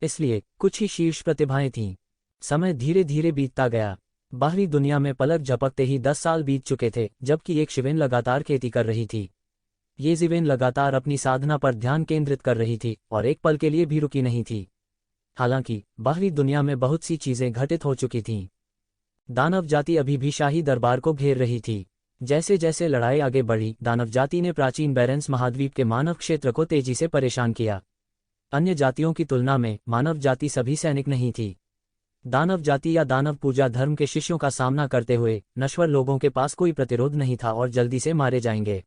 इसलिए कुछ ही शीर्ष प्रतिभाएं थीं। समय धीरे धीरे बीतता गया। बाहरी दुनिया में पलक झपकते ही 10 साल बीत चुके थे, जबकि येशिवेन लगातार खेती कर रही थी। येजिवेन लगातार अपनी साधना पर ध्यान केंद्रित कर रही थी और एक पल के लिए भी रुकी नहीं थी। हालांकि बाहरी दुनिया में बहुत सी चीजें घटित हो चुकी थीं। दानव जाति अभी भी शाही दरबार को घेर रही थी। जैसे जैसे लड़ाई आगे बढ़ी, दानव जाति ने प्राचीन बैरेंस महाद्वीप के मानव क्षेत्र को तेजी से परेशान किया। अन्य जातियों की तुलना में मानव जाति सभी सैनिक नहीं थी। दानव जाति या दानव पूजा धर्म के शिष्यों का सामना करते हुए नश्वर लोगों के पास कोई प्रतिरोध नहीं था और जल्दी से मारे जाएंगे।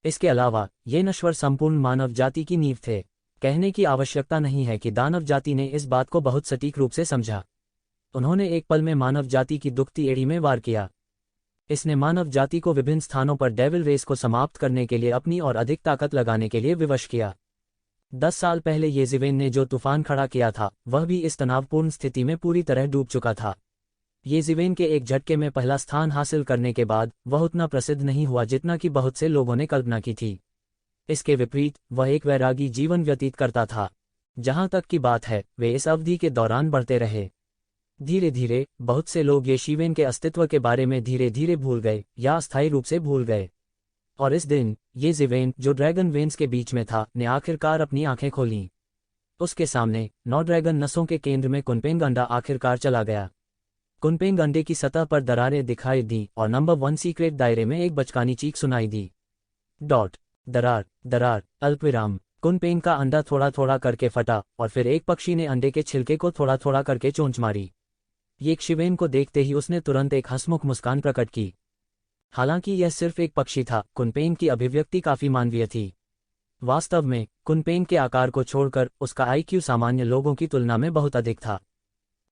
इसके अलावा ये नश्वर संपूर्ण मानव जाति की नींव थे। कहने की आवश्यकता नहीं है कि दानव जाति ने इस बात को बहुत सटीक रूप से समझा। उन्होंने एक पल में मानव जाति की दुखती एड़ी में वार किया। इसने मानव जाति को विभिन्न स्थानों पर डेविल रेस को समाप्त करने के लिए अपनी और अधिक ताकत लगाने के लिए विवश किया। 10 साल पहले येजिवेन ने जो तूफान खड़ा किया था वह भी इस तनावपूर्ण स्थिति में पूरी तरह डूब चुका था। येजिवेन के एक झटके में पहला स्थान हासिल करने के बाद वह उतना प्रसिद्ध नहीं हुआ जितना कि बहुत से लोगों ने कल्पना की थी। इसके विपरीत वह एक वैरागी जीवन व्यतीत करता था। जहां तक की बात है, वे इस अवधि के दौरान बढ़ते रहे। धीरे धीरे बहुत से लोग येशिवेन के अस्तित्व के बारे में धीरे धीरे भूल गए या अस्थायी रूप से भूल गए। और इस दिन येजिवेन, जो ड्रैगन वेन्स के बीच में था, ने आखिरकार अपनी आंखें खोलीं। उसके सामने 9 ड्रैगन नसों के केंद्र में कुनपेंग अंडा आखिरकार चला गया। कुनपेंग अंडे की सतह पर दरारें दिखाई दी और नंबर 1 सीक्रेट दायरे में एक बचकानी चीख सुनाई दी। दरार, दरार, अल्पविराम। कुनपेंग का अंडा थोड़ा थोड़ा करके फटा और फिर एक पक्षी ने अंडे के छिलके को थोड़ा थोड़ा करके चोंच मारी। ये शिवेन को देखते ही उसने तुरंत एक हंसमुख मुस्कान प्रकट की। हालांकि यह सिर्फ एक पक्षी था, कुनपेंग की अभिव्यक्ति काफी मानवीय थी। वास्तव में कुनपेंग के आकार को छोड़कर उसका आईक्यू सामान्य लोगों की तुलना में बहुत अधिक था।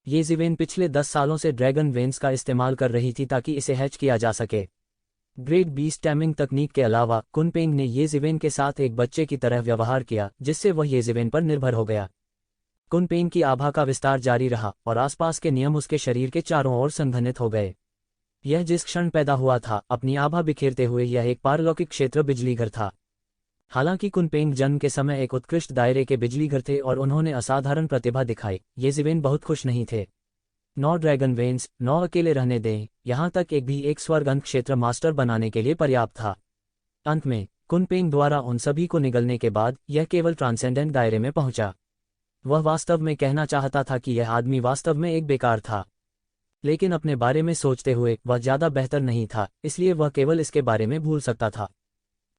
ये ज़िवेन पिछले 10 सालों से ड्रैगन वेन्स का इस्तेमाल कर रही थी ताकि इसे हैच किया जा सके। ग्रेट बीस्ट टैमिंग तकनीक के अलावा कुनपेंग ने ये ज़िवेन के साथ एक बच्चे की तरह व्यवहार किया, जिससे वह ये ज़िवेन पर निर्भर हो गया। कुनपेंग की आभा का विस्तार जारी रहा और आसपास के नियम उसके शरीर के चारों ओर संघनित हो गए। यह जिस क्षण पैदा हुआ था, अपनी आभा बिखेरते हुए यह एक पारलौकिक क्षेत्र बिजलीघर था। हालांकि कुनपेंग जन्म के समय एक उत्कृष्ट दायरे के बिजलीघर थे और उन्होंने असाधारण प्रतिभा दिखाई, ये ज़िवेन बहुत खुश नहीं थे। 9 ड्रैगन वेन्स, 9 अकेले रहने दें, यहाँ तक एक स्वर्ग अंत क्षेत्र मास्टर बनाने के लिए पर्याप्त था। अंत में कुनपेंग द्वारा उन सभी को निगलने के बाद यह केवल ट्रांसेंडेंट दायरे में पहुंचा। वह वास्तव में कहना चाहता था कि यह आदमी वास्तव में एक बेकार था, लेकिन अपने बारे में सोचते हुए वह ज़्यादा बेहतर नहीं था, इसलिए वह केवल इसके बारे में भूल सकता था।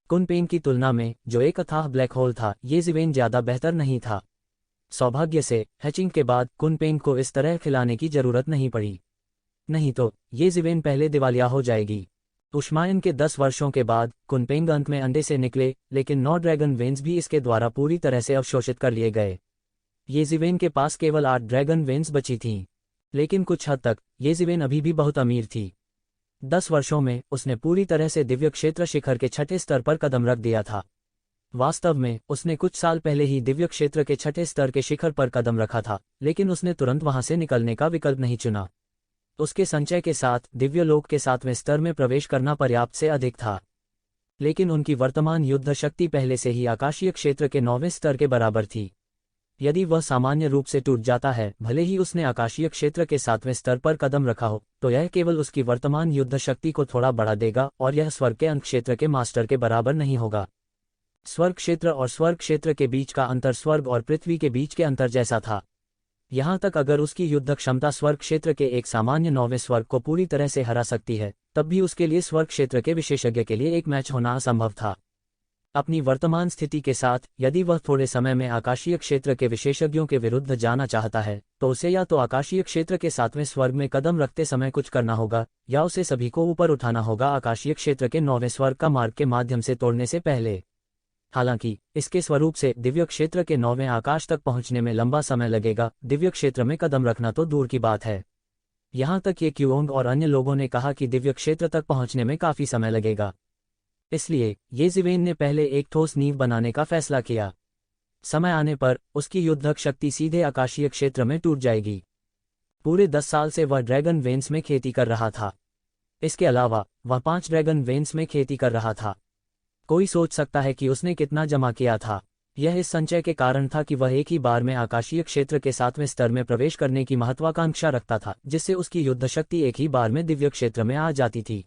कुनपेंग की तुलना में, जो एक अथाह ब्लैक होल था, ये ज़िवेन ज़्यादा बेहतर नहीं था। सौभाग्य से हैचिंग के बाद कुनपेंग को इस तरह खिलाने की जरूरत नहीं पड़ी, नहीं तो ये ज़िवेन पहले दिवालिया हो जाएगी। उष्मायन के 10 वर्षों के बाद कुनपेंग अंत में अंडे से निकले, लेकिन 9 ड्रैगन वेन्स भी इसके द्वारा पूरी तरह से अवशोषित कर लिए गए। ये ज़िवेन के पास केवल 8 ड्रैगन वेन्स बची थीं, लेकिन कुछ हद तक ये ज़िवेन अभी भी बहुत अमीर थी। 10 वर्षों में उसने पूरी तरह से दिव्य क्षेत्र शिखर के 6ठे स्तर पर कदम रख दिया था। वास्तव में उसने कुछ साल पहले ही दिव्य क्षेत्र के 6ठे स्तर के शिखर पर कदम रखा था, लेकिन उसने तुरंत वहां से निकलने का विकल्प नहीं चुना। उसके संचय के साथ दिव्य लोक के 7वें स्तर में प्रवेश करना पर्याप्त से अधिक था, लेकिन उनकी वर्तमान युद्ध शक्ति पहले से ही आकाशीय क्षेत्र के 9वें स्तर के बराबर थी। यदि वह सामान्य रूप से टूट जाता है, भले ही उसने आकाशीय क्षेत्र के 7वें स्तर पर कदम रखा हो, तो यह केवल उसकी वर्तमान युद्ध शक्ति को थोड़ा बढ़ा देगा और यह स्वर्ग के अंत क्षेत्र के मास्टर के बराबर नहीं होगा। स्वर्ग क्षेत्र और स्वर्ग क्षेत्र के बीच का अंतर स्वर्ग और पृथ्वी के बीच के अंतर जैसा था। यहाँ तक अगर उसकी युद्ध क्षमता स्वर्ग क्षेत्र के एक सामान्य 9वें स्वर्ग को पूरी तरह से हरा सकती है, तब भी उसके लिए स्वर्ग क्षेत्र के विशेषज्ञ के लिए एक मैच होना असंभव था। अपनी वर्तमान स्थिति के साथ, यदि वह थोड़े समय में आकाशीय क्षेत्र के विशेषज्ञों के विरुद्ध जाना चाहता है, तो उसे या तो आकाशीय क्षेत्र के 7वें स्वर्ग में कदम रखते समय कुछ करना होगा, या उसे सभी को ऊपर उठाना होगा आकाशीय क्षेत्र के 9वें स्वर्ग का मार्ग के माध्यम से तोड़ने से पहले। हालांकि इसके स्वरूप से दिव्य क्षेत्र के 9वें आकाश तक पहुंचने में लंबा समय लगेगा, दिव्य क्षेत्र में कदम रखना तो दूर की बात है। यहाँ तक ये क्यूओंग और अन्य लोगों ने कहा कि दिव्य क्षेत्र तक पहुंचने में काफी समय लगेगा। इसलिए ये ज़िवेन ने पहले एक ठोस नींव बनाने का फैसला किया। समय आने पर उसकी युद्धक शक्ति सीधे आकाशीय क्षेत्र में टूट जाएगी। पूरे 10 साल से वह ड्रैगन वेन्स में खेती कर रहा था। इसके अलावा वह 5 ड्रैगन वेन्स में खेती कर रहा था। कोई सोच सकता है कि उसने कितना जमा किया था। यह इस संचय के कारण था कि वह एक ही बार में आकाशीय क्षेत्र के 7वें स्तर में प्रवेश करने की महत्वाकांक्षा रखता था, जिससे उसकी युद्ध शक्ति एक ही बार में दिव्य क्षेत्र में आ जाती थी।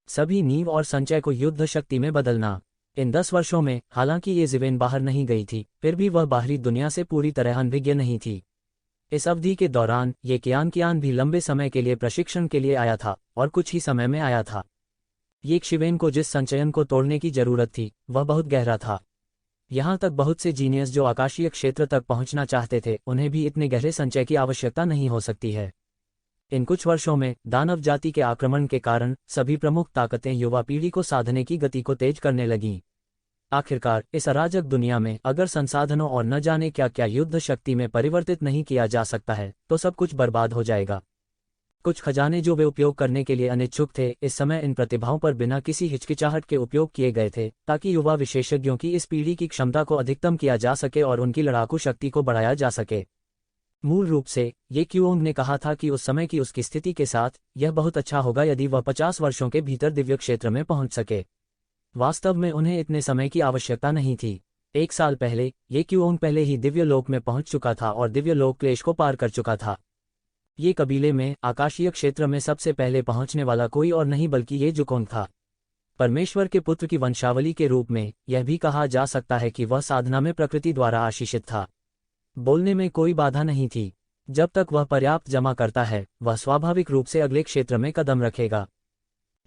सभी नींव और संचय को युद्ध शक्ति में बदलना। इन 10 वर्षों में हालांकि ये ज़िवेन बाहर नहीं गई थी, फिर भी वह बाहरी दुनिया से पूरी तरह अनभिज्ञ नहीं थी। इस अवधि के दौरान ये कियान भी लंबे समय के लिए प्रशिक्षण के लिए आया था और कुछ ही समय में आया था। ये शिवेन को जिस संचयन को तोड़ने की जरूरत थी, वह बहुत गहरा था। यहाँ तक बहुत से जीनियस जो आकाशीय क्षेत्र तक पहुंचना चाहते थे, उन्हें भी इतने गहरे संचय की आवश्यकता नहीं हो सकती है। इन कुछ वर्षों में दानव जाति के आक्रमण के कारण सभी प्रमुख ताकतें युवा पीढ़ी को साधने की गति को तेज करने लगीं। आखिरकार इस अराजक दुनिया में अगर संसाधनों और न जाने क्या क्या युद्ध शक्ति में परिवर्तित नहीं किया जा सकता है, तो सब कुछ बर्बाद हो जाएगा। कुछ खजाने जो वे उपयोग करने के लिए अनिच्छुक थे, इस समय इन प्रतिभाओं पर बिना किसी हिचकिचाहट के उपयोग किए गए थे, ताकि युवा विशेषज्ञों की इस पीढ़ी की क्षमता को अधिकतम किया जा सके और उनकी लड़ाकू शक्ति को बढ़ाया जा सके। मूल रूप से ये क्यूओंग ने कहा था कि उस समय की उसकी स्थिति के साथ यह बहुत अच्छा होगा यदि वह 50 वर्षों के भीतर दिव्य क्षेत्र में पहुंच सके। वास्तव में उन्हें इतने समय की आवश्यकता नहीं थी। 1 साल पहले ये क्यूओंग पहले ही दिव्य लोक में पहुंच चुका था और दिव्य लोक क्लेश को पार कर चुका था। ये कबीले में आकाशीय क्षेत्र में सबसे पहले पहुंचने वाला कोई और नहीं बल्कि ये जुकोंग था। परमेश्वर के पुत्र की वंशावली के रूप में यह भी कहा जा सकता है कि वह साधना में प्रकृति द्वारा आशीषित था। बोलने में कोई बाधा नहीं थी। जब तक वह पर्याप्त जमा करता है, वह स्वाभाविक रूप से अगले क्षेत्र में कदम रखेगा।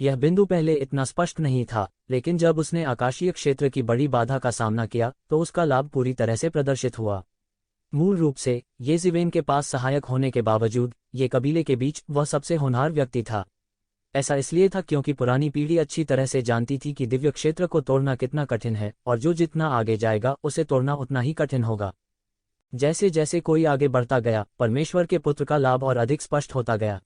यह बिंदु पहले इतना स्पष्ट नहीं था, लेकिन जब उसने आकाशीय क्षेत्र की बड़ी बाधा का सामना किया तो उसका लाभ पूरी तरह से प्रदर्शित हुआ। मूल रूप से येज़िवेन के पास सहायक होने के बावजूद ये कबीले के बीच वह सबसे होनहार व्यक्ति था। ऐसा इसलिए था क्योंकि पुरानी पीढ़ी अच्छी तरह से जानती थी कि दिव्य क्षेत्र को तोड़ना कितना कठिन है, और जो जितना आगे जाएगा उसे तोड़ना उतना ही कठिन होगा। जैसे जैसे कोई आगे बढ़ता गया, परमेश्वर के पुत्र का लाभ और अधिक स्पष्ट होता गया,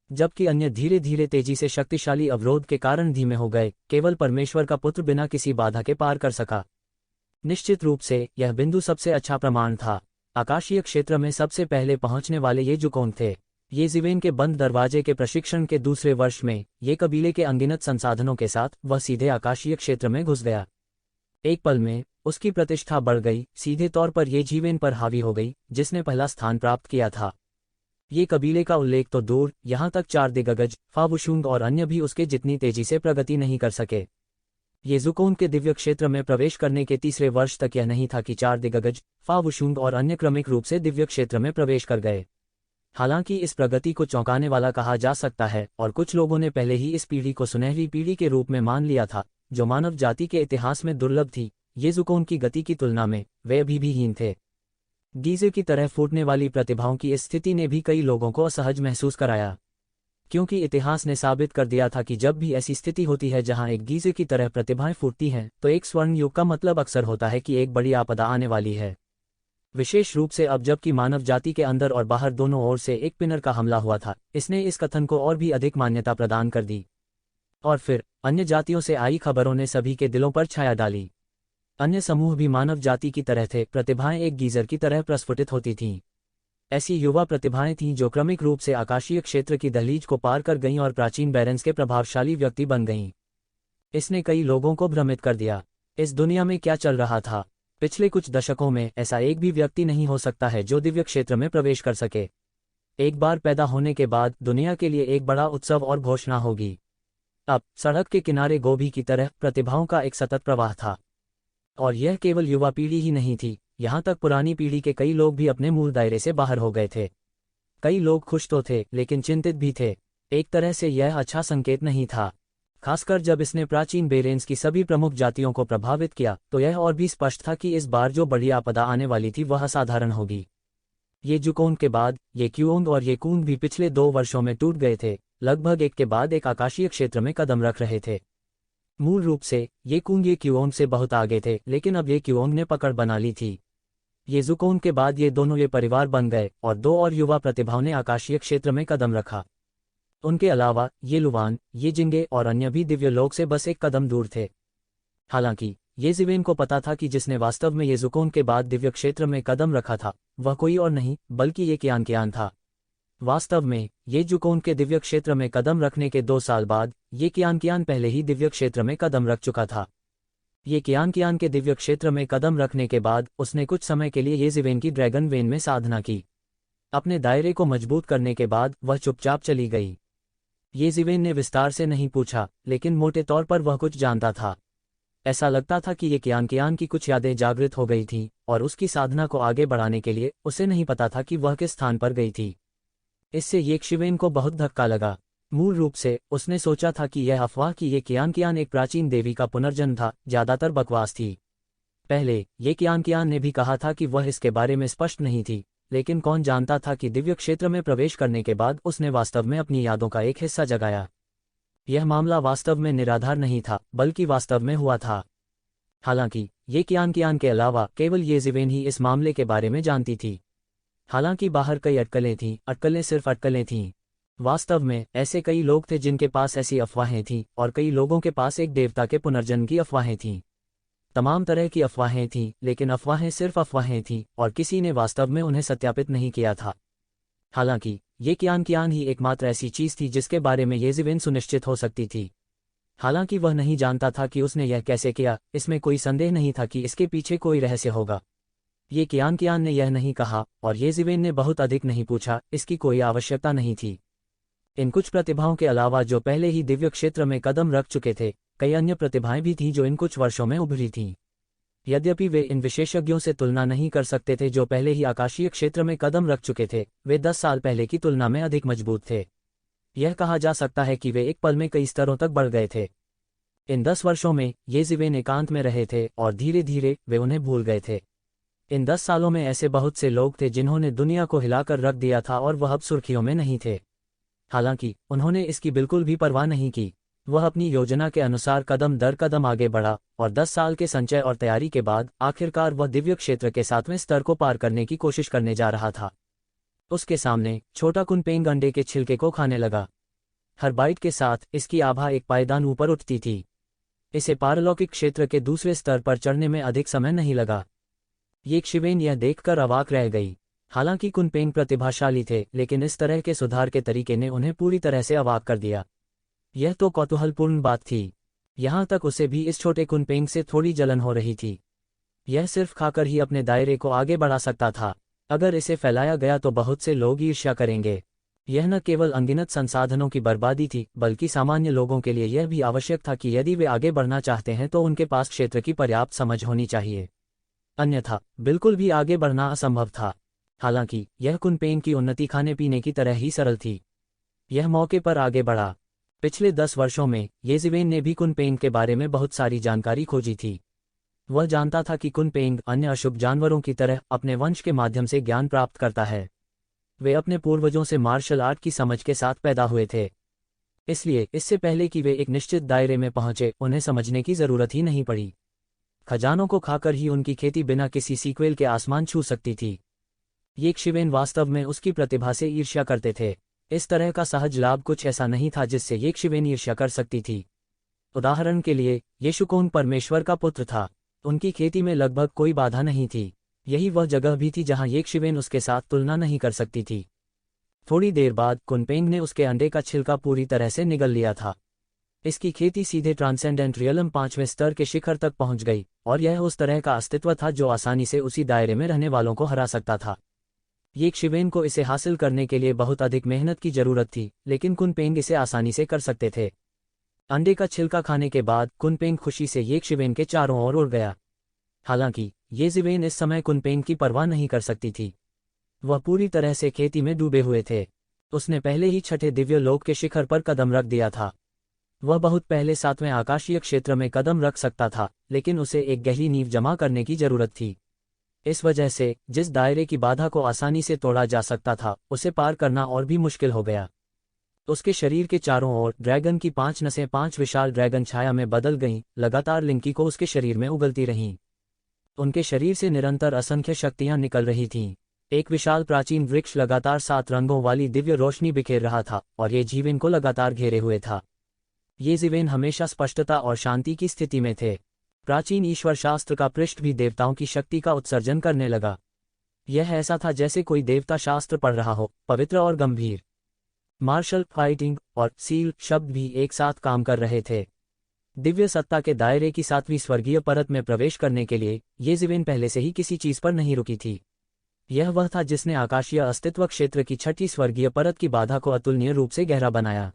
जबकि अन्य धीरे धीरे तेजी से शक्तिशाली अवरोध के कारण धीमे हो गए। केवल परमेश्वर का पुत्र बिना किसी बाधा के पार कर सका। निश्चित रूप से यह बिंदु सबसे अच्छा प्रमाण था। आकाशीय क्षेत्र में सबसे पहले पहुंचने वाले ये जुकोन थे। येज़िवेन के बंद दरवाजे के प्रशिक्षण के दूसरे वर्ष में ये कबीले के अनगिनत संसाधनों के साथ वह सीधे आकाशीय क्षेत्र में घुस गया। एक पल में उसकी प्रतिष्ठा बढ़ गई, सीधे तौर पर येज़िवेन पर हावी हो गई, जिसने पहला स्थान प्राप्त किया था। ये कबीले का उल्लेख तो दूर, यहाँ तक 4 दिग्गज फावुशुंग और अन्य भी उसके जितनी तेजी से प्रगति नहीं कर सके। ये जुकोन के दिव्य क्षेत्र में प्रवेश करने के तीसरे वर्ष तक यह नहीं था कि 4 दिग्गज फावुशुंग और अन्य क्रमिक रूप से दिव्य क्षेत्र में प्रवेश कर गए। हालांकि इस प्रगति को चौंकाने वाला कहा जा सकता है, और कुछ लोगों ने पहले ही इस पीढ़ी को सुनहरी पीढ़ी के रूप में मान लिया था, जो मानव जाति के इतिहास में दुर्लभ थी। ये जुकोन की गति की तुलना में वे अभी भी हीन थे। गीजे की तरह फूटने वाली प्रतिभाओं की इस स्थिति ने भी कई लोगों को असहज महसूस कराया, क्योंकि इतिहास ने साबित कर दिया था कि जब भी ऐसी स्थिति होती है जहां एक गीजे की तरह प्रतिभाएं फूटती हैं, तो एक स्वर्ण युग का मतलब अक्सर होता है कि एक बड़ी आपदा आने वाली है। विशेष रूप से अब जबकि मानव जाति के अंदर और बाहर दोनों ओर से एक पिनर का हमला हुआ था, इसने इस कथन को और भी अधिक मान्यता प्रदान कर दी। और फिर अन्य जातियों से आई खबरों ने सभी के दिलों पर छाया डाली। अन्य समूह भी मानव जाति की तरह थे, प्रतिभाएं एक गीजर की तरह प्रस्फुटित होती थीं। ऐसी युवा प्रतिभाएं थीं जो क्रमिक रूप से आकाशीय क्षेत्र की दहलीज को पार कर गईं और प्राचीन बैरेंस के प्रभावशाली व्यक्ति बन गईं। इसने कई लोगों को भ्रमित कर दिया। इस दुनिया में क्या चल रहा था? पिछले कुछ दशकों में ऐसा एक भी व्यक्ति नहीं हो सकता है जो दिव्य क्षेत्र में प्रवेश कर सके। एक बार पैदा होने के बाद दुनिया के लिए एक बड़ा उत्सव और घोषणा होगी। अब सड़क के किनारे गोभी की तरह प्रतिभाओं का एक सतत प्रवाह था, और यह केवल युवा पीढ़ी ही नहीं थी, यहाँ तक पुरानी पीढ़ी के कई लोग भी अपने मूल दायरे से बाहर हो गए थे। कई लोग खुश तो थे, लेकिन चिंतित भी थे। एक तरह से यह अच्छा संकेत नहीं था, खासकर जब इसने प्राचीन बेरेंस की सभी प्रमुख जातियों को प्रभावित किया, तो यह और भी स्पष्ट था कि इस बार जो बड़ी आपदा आने वाली थी वह असाधारण होगी। ये जुकोन के बाद ये क्यूओंग और ये कूंग भी पिछले 2 वर्षों में टूट गए थे, लगभग एक के बाद एक आकाशीय क्षेत्र में कदम रख रहे थे। मूल रूप से ये कूंग ये क्यूओंग से बहुत आगे थे, लेकिन अब ये क्यूओंग ने पकड़ बना ली थी। ये जुकोन के बाद ये दोनों ये परिवार बन गए, और 2 और युवा प्रतिभाओं ने आकाशीय क्षेत्र में कदम रखा। उनके अलावा ये लुवान, ये जिंगे और अन्य भी दिव्य लोक से बस एक कदम दूर थे। हालांकि येज़िवेन को पता था कि जिसने वास्तव में ये जुकोन के बाद दिव्य क्षेत्र में कदम रखा था, वह कोई और नहीं बल्कि ये कियान था। वास्तव में ये जुकोन के दिव्य क्षेत्र में कदम रखने के 2 साल बाद ये कियान पहले ही दिव्य क्षेत्र में कदम रख चुका था। ये कियान के दिव्य क्षेत्र में कदम रखने के बाद उसने कुछ समय के लिए येज़िवेन की ड्रैगन वेन में साधना की। अपने दायरे को मजबूत करने के बाद वह चुपचाप चली गई। येज़िवेन ने विस्तार से नहीं पूछा, लेकिन मोटे तौर पर वह कुछ जानता था। ऐसा लगता था कि ये कियान की कुछ यादें जागृत हो गई थीं, और उसकी साधना को आगे बढ़ाने के लिए उसे नहीं पता था कि वह किस स्थान पर गई थी। इससे येज़िवेन को बहुत धक्का लगा। मूल रूप से उसने सोचा था कि यह अफवाह कि ये कियान एक प्राचीन देवी का पुनर्जन्म था, ज्यादातर बकवास थी। पहले ये कियान ने भी कहा था कि वह इसके बारे में स्पष्ट नहीं थी, लेकिन कौन जानता था कि दिव्य क्षेत्र में प्रवेश करने के बाद उसने वास्तव में अपनी यादों का एक हिस्सा जगाया। यह मामला वास्तव में निराधार नहीं था, बल्कि वास्तव में हुआ था। हालांकि ये कियान के अलावा केवल येज़िवेन ही इस मामले के बारे में जानती थी। हालांकि बाहर कई अटकलें सिर्फ अटकलें थीं। वास्तव में ऐसे कई लोग थे जिनके पास ऐसी अफवाहें थीं, और कई लोगों के पास एक देवता के पुनर्जन्म की अफवाहें थीं। तमाम तरह की अफवाहें थीं, लेकिन अफवाहें सिर्फ अफवाहें थीं, और किसी ने वास्तव में उन्हें सत्यापित नहीं किया था। हालांकि ये कियान ही एकमात्र ऐसी चीज थी जिसके बारे में येज़िवेन सुनिश्चित हो सकती थी। हालांकि वह नहीं जानता था कि उसने यह कैसे किया, इसमें कोई संदेह नहीं था कि इसके पीछे कोई रहस्य होगा। ये कियान ने यह नहीं कहा, और येज़िवेन ने बहुत अधिक नहीं पूछा, इसकी कोई आवश्यकता नहीं थी। इन कुछ प्रतिभाओं के अलावा जो पहले ही दिव्य क्षेत्र में कदम रख चुके थे, कई अन्य प्रतिभाएं भी थीं जो इन कुछ वर्षों में उभरी थीं। यद्यपि वे इन विशेषज्ञों से तुलना नहीं कर सकते थे जो पहले ही आकाशीय क्षेत्र में कदम रख चुके थे, वे 10 साल पहले की तुलना में अधिक मजबूत थे। यह कहा जा सकता है कि वे एक पल में कई स्तरों तक बढ़ गए थे। इन 10 वर्षों में ये जीवेन एकांत में रहे थे और धीरे धीरे वे उन्हें भूल गए थे। इन 10 सालों में ऐसे बहुत से लोग थे जिन्होंने दुनिया को हिलाकर रख दिया था और वह अब सुर्खियों में नहीं थे। हालांकि उन्होंने इसकी बिल्कुल भी परवाह नहीं की। वह अपनी योजना के अनुसार कदम दर कदम आगे बढ़ा और 10 साल के संचय और तैयारी के बाद आखिरकार वह दिव्य क्षेत्र के 7वें स्तर को पार करने की कोशिश करने जा रहा था। उसके सामने छोटा कुनपेंग अंडे के छिलके को खाने लगा। हर बाइट के साथ इसकी आभा एक पायदान ऊपर उठती थी। इसे पारलौकिक क्षेत्र के दूसरे स्तर पर चढ़ने में अधिक समय नहीं लगा। ये शिवेन यह देखकर अवाक रह गई। हालांकि कुनपेंग प्रतिभाशाली थे, लेकिन इस तरह के सुधार के तरीके ने उन्हें पूरी तरह से अवाक कर दिया। यह तो कौतूहलपूर्ण बात थी। यहाँ तक उसे भी इस छोटे कुनपेंग से थोड़ी जलन हो रही थी। यह सिर्फ खाकर ही अपने दायरे को आगे बढ़ा सकता था। अगर इसे फैलाया गया तो बहुत से लोग ईर्ष्या करेंगे। यह न केवल अनगिनत संसाधनों की बर्बादी थी, बल्कि सामान्य लोगों के लिए यह भी आवश्यक था कि यदि वे आगे बढ़ना चाहते हैं तो उनके पास क्षेत्र की पर्याप्त समझ होनी चाहिए। अन्यथा बिल्कुल भी आगे बढ़ना असंभव था। हालांकि यह कुनपेंग की उन्नति खाने पीने की तरह ही सरल थी। यह मौके पर आगे बढ़ा। पिछले 10 वर्षों में ये जीवेन ने भी कुनपेंग के बारे में बहुत सारी जानकारी खोजी थी। वह जानता था कि कुनपेंग अन्य अशुभ जानवरों की तरह अपने वंश के माध्यम से ज्ञान प्राप्त करता है। वे अपने पूर्वजों से मार्शल आर्ट की समझ के साथ पैदा हुए थे। इसलिए इससे पहले कि वे एक निश्चित दायरे में पहुंचे, उन्हें समझने की जरूरत ही नहीं पड़ी। खजानों को खाकर ही उनकी खेती बिना किसी सीक्वेल के आसमान छू सकती थी। ये शिवेन वास्तव में उसकी प्रतिभा से ईर्ष्या करते थे। इस तरह का सहज लाभ कुछ ऐसा नहीं था जिससे ये शिवेन ईर्ष्या कर सकती थी। उदाहरण के लिए येशुकोन परमेश्वर का पुत्र था। उनकी खेती में लगभग कोई बाधा नहीं थी। यही वह जगह भी थी जहां ये शिवेन उसके साथ तुलना नहीं कर सकती थी। थोड़ी देर बाद कुनपेंग ने उसके अंडे का छिलका पूरी तरह से निगल लिया था। इसकी खेती सीधे ट्रांसेंडेंट रियलम 5वें स्तर के शिखर तक पहुंच गई और यह उस तरह का अस्तित्व था जो आसानी से उसी दायरे में रहने वालों को हरा सकता था। ये शिवेन को इसे हासिल करने के लिए बहुत अधिक मेहनत की जरूरत थी, लेकिन कुनपेंग इसे आसानी से कर सकते थे। अंडे का छिलका खाने के बाद कुनपेंग खुशी से ये शिवेन के चारों ओर उड़ गया। हालांकि ये जीवेन इस समय कुनपेंग की परवाह नहीं कर सकती थी। वह पूरी तरह से खेती में डूबे हुए थे। उसने पहले ही 6ठे दिव्य लोक के शिखर पर कदम रख दिया था। वह बहुत पहले 7वें आकाशीय क्षेत्र में कदम रख सकता था, लेकिन उसे एक गहरी नींव जमा करने की जरूरत थी। इस वजह से जिस दायरे की बाधा को आसानी से तोड़ा जा सकता था, उसे पार करना और भी मुश्किल हो गया। उसके शरीर के चारों ओर ड्रैगन की 5 नसें 5 विशाल ड्रैगन छाया में बदल गईं, लगातार लिंकी को उसके शरीर में उगलती रहीं। उनके शरीर से निरंतर असंख्य शक्तियां निकल रही थीं। एक विशाल प्राचीन वृक्ष लगातार 7 रंगों वाली दिव्य रोशनी बिखेर रहा था और ये जीवेन को लगातार घेरे हुए था। ये जीवेन हमेशा स्पष्टता और शांति की स्थिति में थे। प्राचीन ईश्वर शास्त्र का पृष्ठ भी देवताओं की शक्ति का उत्सर्जन करने लगा। यह ऐसा था जैसे कोई देवता शास्त्र पढ़ रहा हो, पवित्र और गंभीर। मार्शल, फाइटिंग और सील शब्द भी एक साथ काम कर रहे थे। दिव्य सत्ता के दायरे की 7वीं स्वर्गीय परत में प्रवेश करने के लिए ये जीवेन पहले से ही किसी चीज पर नहीं रुकी थी। यह वह था जिसने आकाशीय अस्तित्व क्षेत्र की 6ठी स्वर्गीय परत की बाधा को अतुलनीय रूप से गहरा बनाया।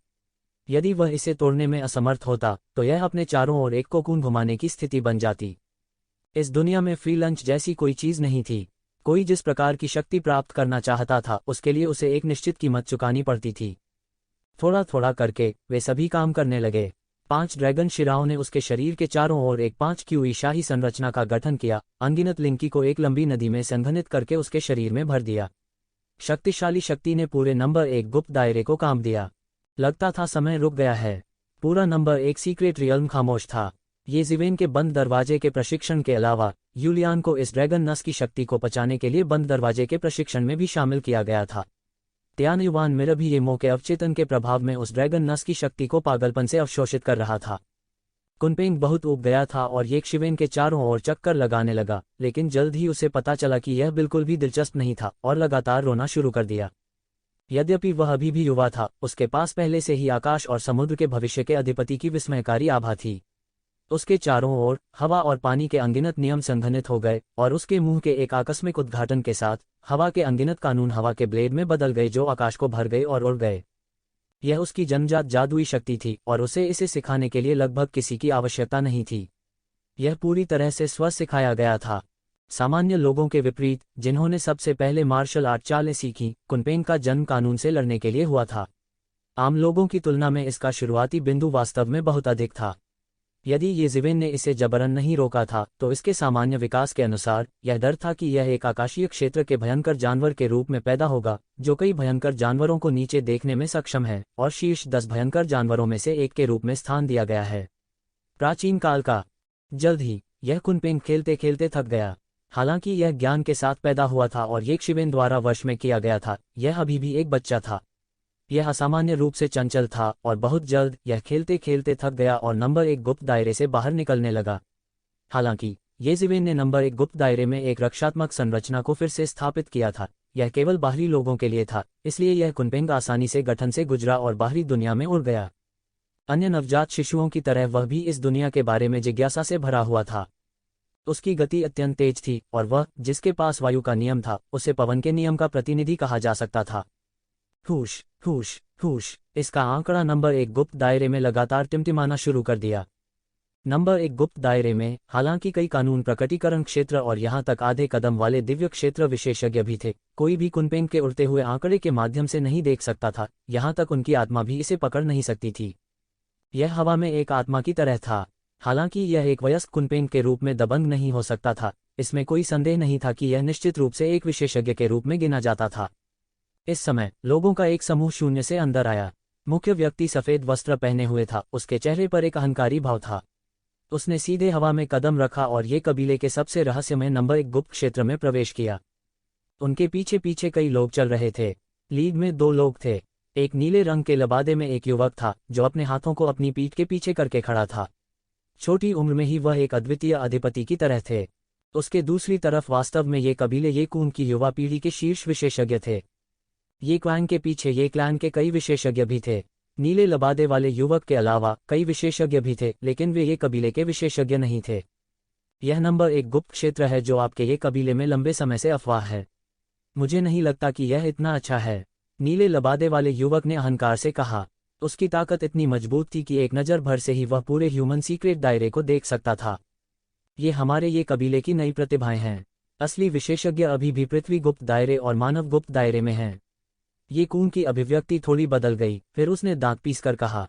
यदि वह इसे तोड़ने में असमर्थ होता तो यह अपने चारों ओर एक कोकून घुमाने की स्थिति बन जाती। इस दुनिया में फ्री लंच जैसी कोई चीज नहीं थी। कोई जिस प्रकार की शक्ति प्राप्त करना चाहता था, उसके लिए उसे एक निश्चित कीमत चुकानी पड़ती थी। थोड़ा थोड़ा करके वे सभी काम करने लगे। 5 ड्रैगन शिराओं ने उसके शरीर के चारों ओर एक 5 क्यूई शाही संरचना का गठन किया, अनगिनत लिंकी को एक लंबी नदी में संघनित करके उसके शरीर में भर दिया। शक्तिशाली शक्ति ने पूरे नंबर 1 गुप्त दायरे को काम दिया। लगता था समय रुक गया है। पूरा नंबर 1 सीक्रेट रियल्म खामोश था। ये जीवेन के बंद दरवाजे के प्रशिक्षण के अलावा यूलियान को इस ड्रैगन नस की शक्ति को पचाने के लिए बंद दरवाजे के प्रशिक्षण में भी शामिल किया गया था। त्यानयुवान मिर भी ये मौके अवचेतन के प्रभाव में उस ड्रैगन नस की शक्ति को पागलपन से अवशोषित कर रहा था। कुनपेंग बहुत ऊब गया था और ये शिवेन के चारों ओर चक्कर लगाने लगा, लेकिन जल्द ही उसे पता चला कि यह बिल्कुल भी दिलचस्प नहीं था और लगातार रोना शुरू कर दिया। यद्यपि वह अभी भी युवा था, उसके पास पहले से ही आकाश और समुद्र के भविष्य के अधिपति की विस्मयकारी आभा थी। उसके चारों ओर हवा और पानी के अनगिनत नियम संघनित हो गए और उसके मुंह के एक आकस्मिक उद्घाटन के साथ हवा के अनगिनत कानून हवा के ब्लेड में बदल गए जो आकाश को भर गए और उड़ गए। यह उसकी जन्मजात जादुई शक्ति थी और उसे इसे सिखाने के लिए लगभग किसी की आवश्यकता नहीं थी। यह पूरी तरह से स्व सिखाया गया था। सामान्य लोगों के विपरीत, जिन्होंने सबसे पहले मार्शल आर्ट चालें सीखीं, कुनपेंग का जन्म कानून से लड़ने के लिए हुआ था। आम लोगों की तुलना में इसका शुरुआती बिंदु वास्तव में बहुत अधिक था। यदि येज़िवेन ने इसे जबरन नहीं रोका था तो इसके सामान्य विकास के अनुसार यह डर था कि यह एक आकाशीय क्षेत्र के भयंकर जानवर के रूप में पैदा होगा, जो कई भयंकर जानवरों को नीचे देखने में सक्षम है और शीर्ष 10 भयंकर जानवरों में से एक के रूप में स्थान दिया गया है। प्राचीन काल का। जल्द ही यह कुनपेंग खेलते खेलते थक गया। हालांकि यह ज्ञान के साथ पैदा हुआ था और येशिवेन द्वारा वश में किया गया था, यह अभी भी एक बच्चा था। यह असामान्य रूप से चंचल था और बहुत जल्द यह खेलते खेलते थक गया और नंबर 1 गुप्त दायरे से बाहर निकलने लगा। हालांकि येज़िवेन ने नंबर 1 गुप्त दायरे में एक रक्षात्मक संरचना को फिर से स्थापित किया था। यह केवल बाहरी लोगों के लिए था, इसलिए यह कुनपेंग आसानी से गठन से गुजरा और बाहरी दुनिया में उड़ गया। अन्य नवजात शिशुओं की तरह वह भी इस दुनिया के बारे में जिज्ञासा से भरा हुआ था। उसकी गति अत्यंत तेज थी और वह, जिसके पास वायु का नियम था, उसे पवन के नियम का प्रतिनिधि कहा जा सकता था। हुश हुश हुश, इसका आंकड़ा नंबर 1 गुप्त दायरे में लगातार टिमटिमाना शुरू कर दिया। नंबर 1 गुप्त दायरे में हालांकि कई कानून प्रकटीकरण क्षेत्र और यहां तक आधे कदम वाले दिव्य क्षेत्र विशेषज्ञ भी थे, कोई भी कुनपेंग के उड़ते हुए आंकड़े के माध्यम से नहीं देख सकता था, यहां तक उनकी आत्मा भी इसे पकड़ नहीं सकती थी। यह हवा में एक आत्मा की तरह था। हालांकि यह एक वयस्क कुनपेंग के रूप में दबंग नहीं हो सकता था, इसमें कोई संदेह नहीं था कि यह निश्चित रूप से एक विशेषज्ञ के रूप में गिना जाता था। इस समय लोगों का एक समूह शून्य से अंदर आया। मुख्य व्यक्ति सफेद वस्त्र पहने हुए था, उसके चेहरे पर एक अहंकारी भाव था। उसने सीधे हवा में कदम रखा और ये कबीले के सबसे रहस्यमय नंबर 1 गुप्त क्षेत्र में प्रवेश किया। उनके पीछे पीछे कई लोग चल रहे थे। लीग में 2 लोग थे। एक नीले रंग के लबादे में एक युवक था जो अपने हाथों को अपनी पीठ के पीछे करके खड़ा था। छोटी उम्र में ही वह एक अद्वितीय अधिपति की तरह थे। उसके दूसरी तरफ वास्तव में ये कबीले ये कून की युवा पीढ़ी के शीर्ष विशेषज्ञ थे। ये क्लैन के पीछे ये क्लैन के कई विशेषज्ञ भी थे। नीले लबादे वाले युवक के अलावा कई विशेषज्ञ भी थे, लेकिन वे ये कबीले के विशेषज्ञ नहीं थे। यह नंबर 1 गुप्त क्षेत्र है जो आपके ये कबीले में लंबे समय से अफवाह है। मुझे नहीं लगता कि यह इतना अच्छा है, नीले लबादे वाले युवक ने अहंकार से कहा। उसकी ताकत इतनी मजबूत थी कि एक नज़र भर से ही वह पूरे ह्यूमन सीक्रेट दायरे को देख सकता था। ये हमारे ये कबीले की नई प्रतिभाएं हैं। असली विशेषज्ञ अभी भी पृथ्वी गुप्त दायरे और मानव गुप्त दायरे में हैं। ये कून की अभिव्यक्ति थोड़ी बदल गई, फिर उसने दांत पीसकर कहा।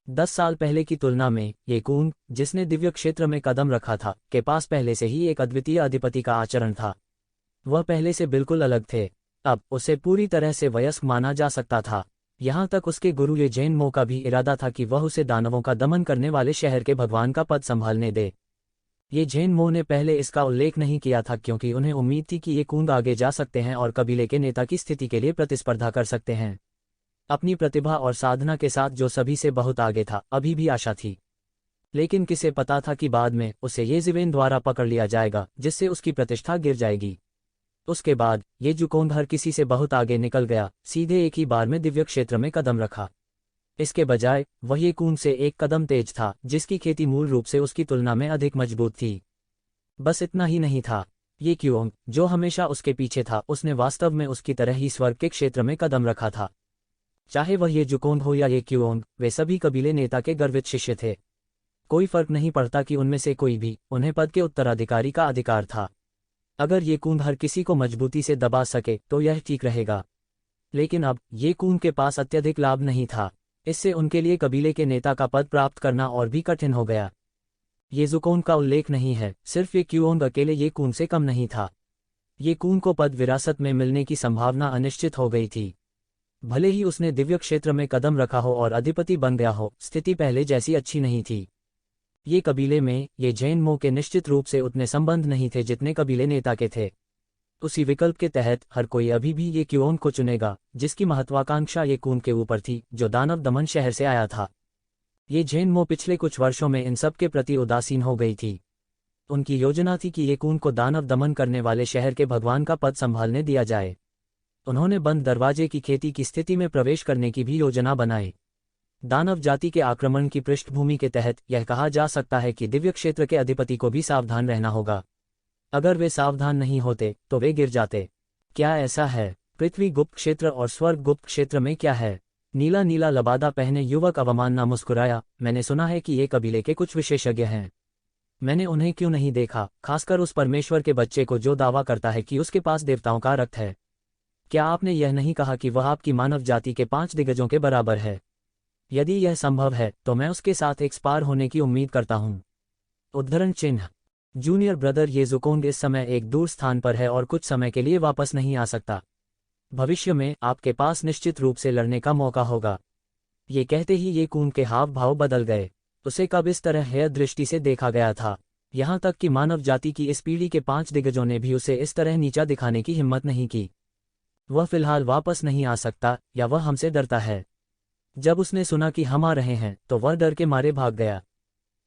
10 साल पहले की तुलना में ये कून, जिसने दिव्य क्षेत्र में कदम रखा था, के पास पहले से ही एक अद्वितीय अधिपति का आचरण था। वह पहले से बिल्कुल अलग थे। अब उसे पूरी तरह से वयस्क माना जा सकता था। यहाँ तक उसके गुरु ये जैन मो का भी इरादा था कि वह उसे दानवों का दमन करने वाले शहर के भगवान का पद संभालने दे। ये जैन मो ने पहले इसका उल्लेख नहीं किया था क्योंकि उन्हें उम्मीद थी कि ये कूंग आगे जा सकते हैं और कबीले के नेता की स्थिति के लिए प्रतिस्पर्धा कर सकते हैं। अपनी प्रतिभा और साधना के साथ जो सभी से बहुत आगे था, अभी भी आशा थी। लेकिन किसे पता था कि बाद में उसे येज़िवेन द्वारा पकड़ लिया जाएगा, जिससे उसकी प्रतिष्ठा गिर जाएगी। उसके बाद ये जुकोंग हर किसी से बहुत आगे निकल गया, सीधे एक ही बार में दिव्य क्षेत्र में कदम रखा। इसके बजाय वह ये कून से एक कदम तेज था, जिसकी खेती मूल रूप से उसकी तुलना में अधिक मजबूत थी। बस इतना ही नहीं था, ये क्योंग, जो हमेशा उसके पीछे था, उसने वास्तव में उसकी तरह ही स्वर्ग के क्षेत्र में कदम रखा था। चाहे वह ये जुकोंग हो या ये क्योंग, वे सभी कबीले नेता के गर्वित शिष्य थे। कोई फर्क नहीं पड़ता कि उनमें से कोई भी, उन्हें पद के उत्तराधिकारी का अधिकार था। अगर ये कून हर किसी को मजबूती से दबा सके तो यह ठीक रहेगा। लेकिन अब ये कून के पास अत्यधिक लाभ नहीं था। इससे उनके लिए कबीले के नेता का पद प्राप्त करना और भी कठिन हो गया। ये जुकोंग का उल्लेख नहीं है, सिर्फ ये क्योंग अकेले ये कून से कम नहीं था। ये कून को पद विरासत में मिलने की संभावना अनिश्चित हो गई थी। भले ही उसने दिव्य क्षेत्र में कदम रखा हो और अधिपति बन गया हो, स्थिति पहले जैसी अच्छी नहीं थी। ये कबीले में ये जैन मो के निश्चित रूप से उतने संबंध नहीं थे जितने कबीले नेता के थे। उसी विकल्प के तहत हर कोई अभी भी ये क्योंग को चुनेगा, जिसकी महत्वाकांक्षा ये कून के ऊपर थी, जो दानव दमन शहर से आया था। ये जैन मो पिछले कुछ वर्षों में इन सब के प्रति उदासीन हो गई थी। उनकी योजना थी कि ये कून को दानव दमन करने वाले शहर के भगवान का पद संभालने दिया जाए। उन्होंने बंद दरवाजे की खेती की स्थिति में प्रवेश करने की भी योजना बनाई। दानव जाति के आक्रमण की पृष्ठभूमि के तहत यह कहा जा सकता है कि दिव्य क्षेत्र के अधिपति को भी सावधान रहना होगा। अगर वे सावधान नहीं होते तो वे गिर जाते। क्या ऐसा है? पृथ्वी गुप्त क्षेत्र और स्वर्ग गुप्त क्षेत्र में क्या है? नीला नीला लबादा पहने युवक अवमानना मुस्कुराया। मैंने सुना है कि ये कबीले के कुछ विशेषज्ञ हैं। मैंने उन्हें क्यों नहीं देखा, खासकर उस परमेश्वर के बच्चे को जो दावा करता है कि उसके पास देवताओं का रक्त है। क्या आपने यह नहीं कहा कि वह आपकी मानव जाति के 5 दिग्गजों के बराबर है? यदि यह संभव है तो मैं उसके साथ एक स्पार होने की उम्मीद करता हूँ। उद्धरण चिन्ह। जूनियर ब्रदर येजुकोंग इस समय एक दूर स्थान पर है और कुछ समय के लिए वापस नहीं आ सकता। भविष्य में आपके पास निश्चित रूप से लड़ने का मौका होगा। ये कहते ही ये कून के हाव भाव बदल गए। उसे कब इस तरह हेय दृष्टि से देखा गया था? यहाँ तक कि मानव जाति की इस पीढ़ी के 5 दिग्गजों ने भी उसे इस तरह नीचा दिखाने की हिम्मत नहीं की। वह फिलहाल वापस नहीं आ सकता या वह हमसे डरता है। जब उसने सुना कि हम आ रहे हैं तो वह डर के मारे भाग गया।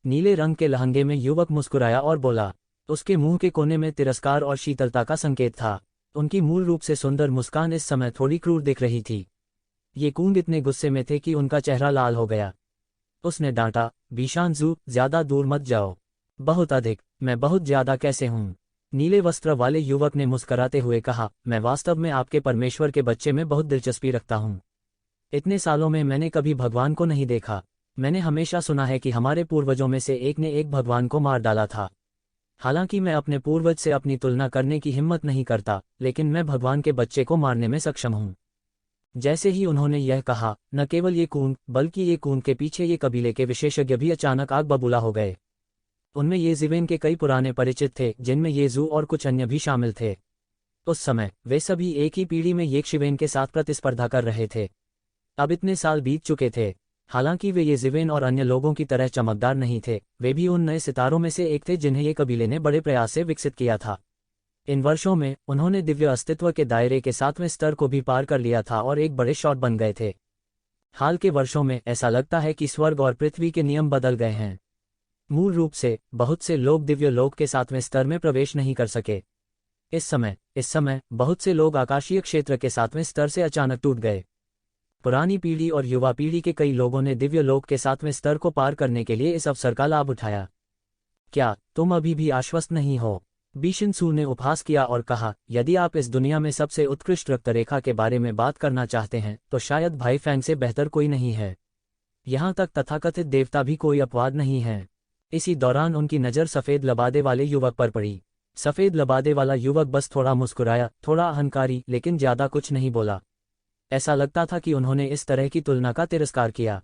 नीले रंग के लहंगे में युवक मुस्कुराया और बोला। उसके मुंह के कोने में तिरस्कार और शीतलता का संकेत था। उनकी मूल रूप से सुंदर मुस्कान इस समय थोड़ी क्रूर दिख रही थी। ये कूंग इतने गुस्से में थे कि उनका चेहरा लाल हो गया। उसने डांटा, बीशानजू, ज्यादा दूर मत जाओ। बहुत अधिक। मैं बहुत ज्यादा कैसे हूँ? नीले वस्त्र वाले युवक ने मुस्कराते हुए कहा, मैं वास्तव में आपके परमेश्वर के बच्चे में बहुत दिलचस्पी रखता हूँ। इतने सालों में मैंने कभी भगवान को नहीं देखा। मैंने हमेशा सुना है कि हमारे पूर्वजों में से एक ने एक भगवान को मार डाला था। हालांकि मैं अपने पूर्वज से अपनी तुलना करने की हिम्मत नहीं करता, लेकिन मैं भगवान के बच्चे को मारने में सक्षम हूँ। जैसे ही उन्होंने यह कहा, न केवल ये कून बल्कि ये कून के पीछे ये कबीले के विशेषज्ञ भी अचानक आग बबूला हो गए। उनमें येजिवेन के कई पुराने परिचित थे, जिनमें येजू और कुछ अन्य भी शामिल थे। उस समय वे सभी एक ही पीढ़ी में येशिवेन के साथ प्रतिस्पर्धा कर रहे थे। अब इतने साल बीत चुके थे। हालांकि वे येजिवेन और अन्य लोगों की तरह चमकदार नहीं थे, वे भी उन नए सितारों में से एक थे जिन्हें ये कबीले ने बड़े प्रयास से विकसित किया था। इन वर्षों में उन्होंने दिव्य अस्तित्व के दायरे के 7वें स्तर को भी पार कर लिया था और एक बड़े शॉट बन गए थे। हाल के वर्षों में ऐसा लगता है कि स्वर्ग और पृथ्वी के नियम बदल गए हैं। मूल रूप से बहुत से लोग दिव्य लोक के 7वें स्तर में प्रवेश नहीं कर सके। इस समय बहुत से लोग आकाशीय क्षेत्र के 7वें स्तर से अचानक टूट गए। पुरानी पीढ़ी और युवा पीढ़ी के कई लोगों ने दिव्य लोक के 7वें स्तर को पार करने के लिए इस अवसर का लाभ उठाया। क्या तुम अभी भी आश्वस्त नहीं हो? बीशिनसू ने उपहास किया और कहा, यदि आप इस दुनिया में सबसे उत्कृष्ट रक्तरेखा के बारे में बात करना चाहते हैं तो शायद भाई फैंग से बेहतर कोई नहीं है। यहाँ तक तथाकथित देवता भी कोई अपवाद नहीं है। इसी दौरान उनकी नज़र सफ़ेद लबादे वाले युवक पर पड़ी। सफ़ेद लबादे वाला युवक बस थोड़ा मुस्कुराया, थोड़ा अहंकारी, लेकिन ज़्यादा कुछ नहीं बोला। ऐसा लगता था कि उन्होंने इस तरह की तुलना का तिरस्कार किया।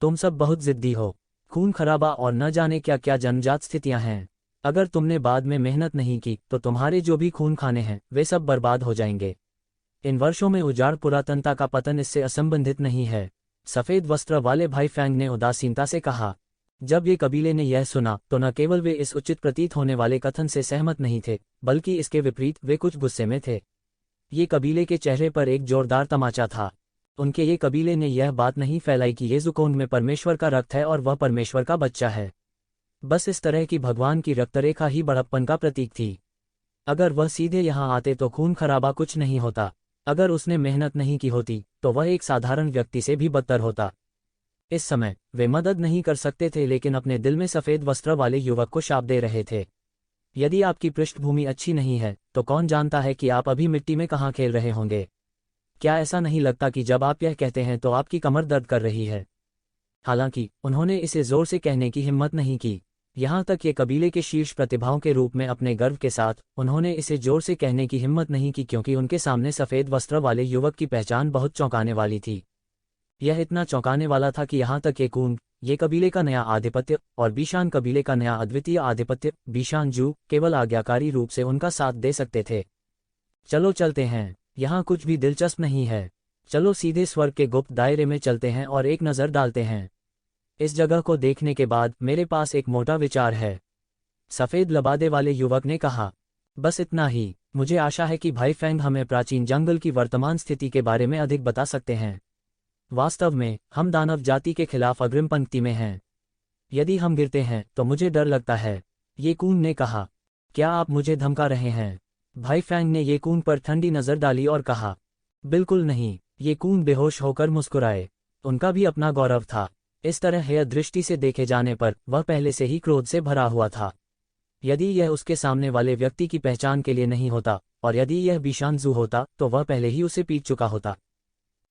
तुम सब बहुत जिद्दी हो। खून खराबा और न जाने क्या क्या जन्मजात स्थितियां हैं। अगर तुमने बाद में मेहनत नहीं की तो तुम्हारे जो भी खून खाने हैं वे सब बर्बाद हो जाएंगे। इन वर्षों में उजाड़ पुरातनता का पतन इससे असंबंधित नहीं है। सफ़ेद वस्त्र वाले भाई फैंग ने उदासीनता से कहा। जब ये कबीले ने यह सुना तो न केवल वे इस उचित प्रतीत होने वाले कथन से सहमत नहीं थे, बल्कि इसके विपरीत वे कुछ गुस्से में थे। ये कबीले के चेहरे पर एक जोरदार तमाचा था। उनके ये कबीले ने यह बात नहीं फैलाई कि येजुकोंग में परमेश्वर का रक्त है और वह परमेश्वर का बच्चा है। बस इस तरह की भगवान की रक्तरेखा ही बड़प्पन का प्रतीक थी। अगर वह सीधे यहाँ आते तो खून खराबा कुछ नहीं होता। अगर उसने मेहनत नहीं की होती तो वह एक साधारण व्यक्ति से भी बदतर होता। इस समय वे मदद नहीं कर सकते थे, लेकिन अपने दिल में सफ़ेद वस्त्र वाले युवक को शाप दे रहे थे। यदि आपकी पृष्ठभूमि अच्छी नहीं है तो कौन जानता है कि आप अभी मिट्टी में कहाँ खेल रहे होंगे। क्या ऐसा नहीं लगता कि जब आप यह कहते हैं तो आपकी कमर दर्द कर रही है? हालांकि उन्होंने इसे जोर से कहने की हिम्मत नहीं की। यहाँ तक ये कबीले के शीर्ष प्रतिभाओं के रूप में अपने गर्व के साथ उन्होंने इसे जोर से कहने की हिम्मत नहीं की, क्योंकि उनके सामने सफ़ेद वस्त्र वाले युवक की पहचान बहुत चौंकाने वाली थी। यह इतना चौंकाने वाला था कि यहाँ तक ये कबीले का नया आधिपत्य और बीशान कबीले का नया अद्वितीय आधिपत्य बीशानजू केवल आज्ञाकारी रूप से उनका साथ दे सकते थे। चलो चलते हैं, यहाँ कुछ भी दिलचस्प नहीं है। चलो सीधे स्वर्ग के गुप्त दायरे में चलते हैं और एक नज़र डालते हैं। इस जगह को देखने के बाद मेरे पास एक मोटा विचार है, सफ़ेद लबादे वाले युवक ने कहा। बस इतना ही। मुझे आशा है कि भाई फैंग हमें प्राचीन जंगल की वर्तमान स्थिति के बारे में अधिक बता सकते हैं। वास्तव में हम दानव जाति के खिलाफ अग्रिम पंक्ति में हैं। यदि हम गिरते हैं तो मुझे डर लगता है, ये कून ने कहा। क्या आप मुझे धमका रहे हैं? भाई फैंग ने ये कून पर ठंडी नज़र डाली और कहा, बिल्कुल नहीं। ये कून बेहोश होकर मुस्कुराए। उनका भी अपना गौरव था। इस तरह हेय दृष्टि से देखे जाने पर वह पहले से ही क्रोध से भरा हुआ था। यदि यह उसके सामने वाले व्यक्ति की पहचान के लिए नहीं होता और यदि यह बीशानजू होता तो वह पहले ही उसे पीट चुका होता।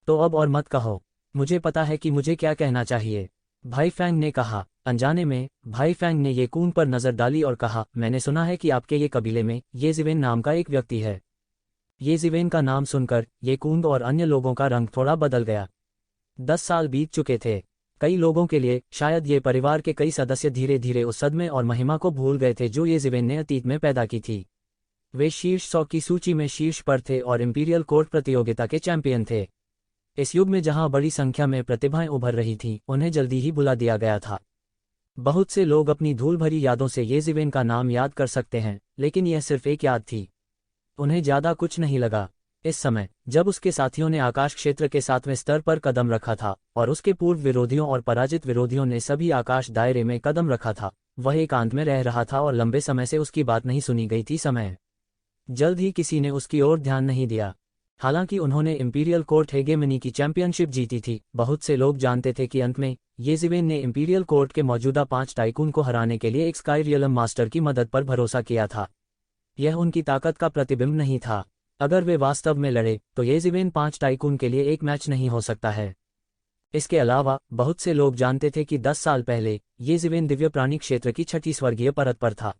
तो अब और मत कहो, मुझे पता है कि मुझे क्या कहना चाहिए, भाई फैंग ने कहा। अनजाने में भाई फैंग ने ये कून पर नज़र डाली और कहा, मैंने सुना है कि आपके ये कबीले में येजिवेन नाम का एक व्यक्ति है। ये जिवेन का नाम सुनकर ये कूंग और अन्य लोगों का रंग थोड़ा बदल गया। 10 साल बीत चुके थे। कई लोगों के लिए शायद ये परिवार के कई सदस्य धीरे धीरे उस सदमे और महिमा को भूल गए थे जो ये जिवेन ने अतीत में पैदा की थी। वे शीर्ष 100 की सूची में शीर्ष पर थे और इंपीरियल कोर्ट प्रतियोगिता के चैंपियन थे। इस युग में जहां बड़ी संख्या में प्रतिभाएं उभर रही थीं, उन्हें जल्दी ही बुला दिया गया था। बहुत से लोग अपनी धूल भरी यादों से ये जिवेन का नाम याद कर सकते हैं, लेकिन यह सिर्फ एक याद थी। उन्हें ज्यादा कुछ नहीं लगा। इस समय जब उसके साथियों ने आकाश क्षेत्र के 7वें स्तर पर कदम रखा था और उसके पूर्व विरोधियों और पराजित विरोधियों ने सभी आकाश दायरे में कदम रखा था, वह एकांत में रह रहा था और लंबे समय से उसकी बात नहीं सुनी गई थी। समय जल्द ही किसी ने उसकी ओर ध्यान नहीं दिया। हालांकि उन्होंने इंपीरियल कोर्ट हेगेमनी की चैंपियनशिप जीती थी, बहुत से लोग जानते थे कि अंत में ये जिवेन ने इंपीरियल कोर्ट के मौजूदा 5 टाइकून को हराने के लिए एक स्काई रियलम मास्टर की मदद पर भरोसा किया था। यह उनकी ताकत का प्रतिबिंब नहीं था। अगर वे वास्तव में लड़े तो ये जिवेन 5 टाइकून के लिए एक मैच नहीं हो सकता है। इसके अलावा बहुत से लोग जानते थे कि 10 साल पहले ये जिवेन दिव्य प्राणी क्षेत्र की 6ठी स्वर्गीय परत पर था।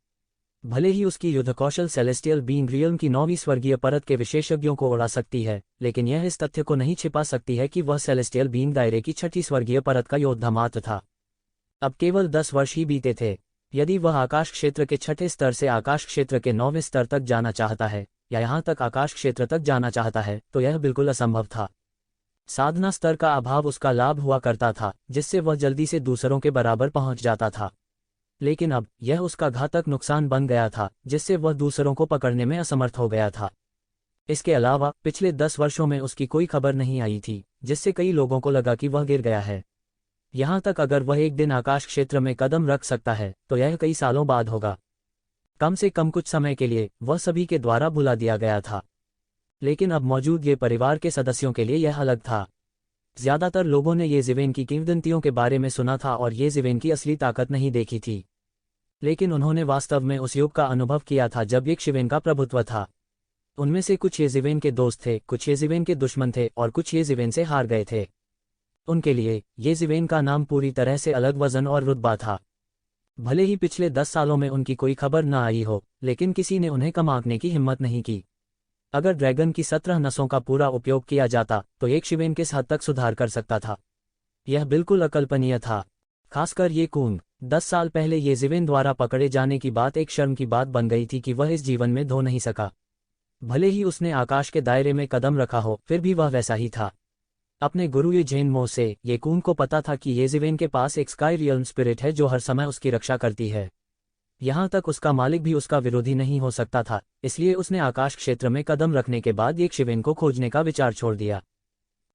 भले ही उसकी युद्ध कौशल सेलेस्टियल बीइंग रियल्म की 9वीं स्वर्गीय परत के विशेषज्ञों को उड़ा सकती है, लेकिन यह इस तथ्य को नहीं छिपा सकती है कि वह सेलेस्टियल बीइंग दायरे की 6ठी स्वर्गीय परत का योद्धा मात्र था। अब केवल 10 वर्ष ही बीते थे। यदि वह आकाश क्षेत्र के 6ठे स्तर से आकाश क्षेत्र के 9वें स्तर तक जाना चाहता है या यहां तक आकाश क्षेत्र तक जाना चाहता है, तो यह बिल्कुल असंभव था। साधना स्तर का अभाव उसका लाभ हुआ करता था, जिससे वह जल्दी से दूसरों के बराबर पहुंच जाता था। लेकिन अब यह उसका घातक नुकसान बन गया था, जिससे वह दूसरों को पकड़ने में असमर्थ हो गया था। इसके अलावा पिछले 10 वर्षों में उसकी कोई खबर नहीं आई थी, जिससे कई लोगों को लगा कि वह गिर गया है। यहां तक अगर वह एक दिन आकाश क्षेत्र में कदम रख सकता है, तो यह कई सालों बाद होगा। कम से कम कुछ समय के लिए वह सभी के द्वारा बुला दिया गया था। लेकिन अब मौजूद ये परिवार के सदस्यों के लिए यह अलग था। ज्यादातर लोगों ने ये जिवेन की किंवदंतियों के बारे में सुना था और ये जिवेन की असली ताकत नहीं देखी थी। लेकिन उन्होंने वास्तव में उस युग का अनुभव किया था जब ये शिवेन का प्रभुत्व था। उनमें से कुछ ये जिवेन के दोस्त थे, कुछ ये जिवेन के दुश्मन थे और कुछ ये जिवेन से हार गए थे। उनके लिए ये जिवेन का नाम पूरी तरह से अलग वजन और रुतबा था। भले ही पिछले 10 सालों में उनकी कोई खबर न आई हो, लेकिन किसी ने उन्हें कम आंकने की हिम्मत नहीं की। अगर ड्रैगन की 17 नसों का पूरा उपयोग किया जाता तो एक शिवेन किस हद तक सुधार कर सकता था, यह बिल्कुल अकल्पनीय था। खासकर ये कूंग 10 साल पहले ये जिवेन द्वारा पकड़े जाने की बात एक शर्म की बात बन गई थी कि वह इस जीवन में धो नहीं सका। भले ही उसने आकाश के दायरे में कदम रखा हो, फिर भी वह वैसा ही था। अपने गुरु ये जेन मो से ये कूंग को पता था कि ये जिवेन के पास एक स्काई रियल्म स्पिरिट है जो हर समय उसकी रक्षा करती है। यहां तक उसका मालिक भी उसका विरोधी नहीं हो सकता था, इसलिए उसने आकाश क्षेत्र में कदम रखने के बाद ये शिवेन को खोजने का विचार छोड़ दिया।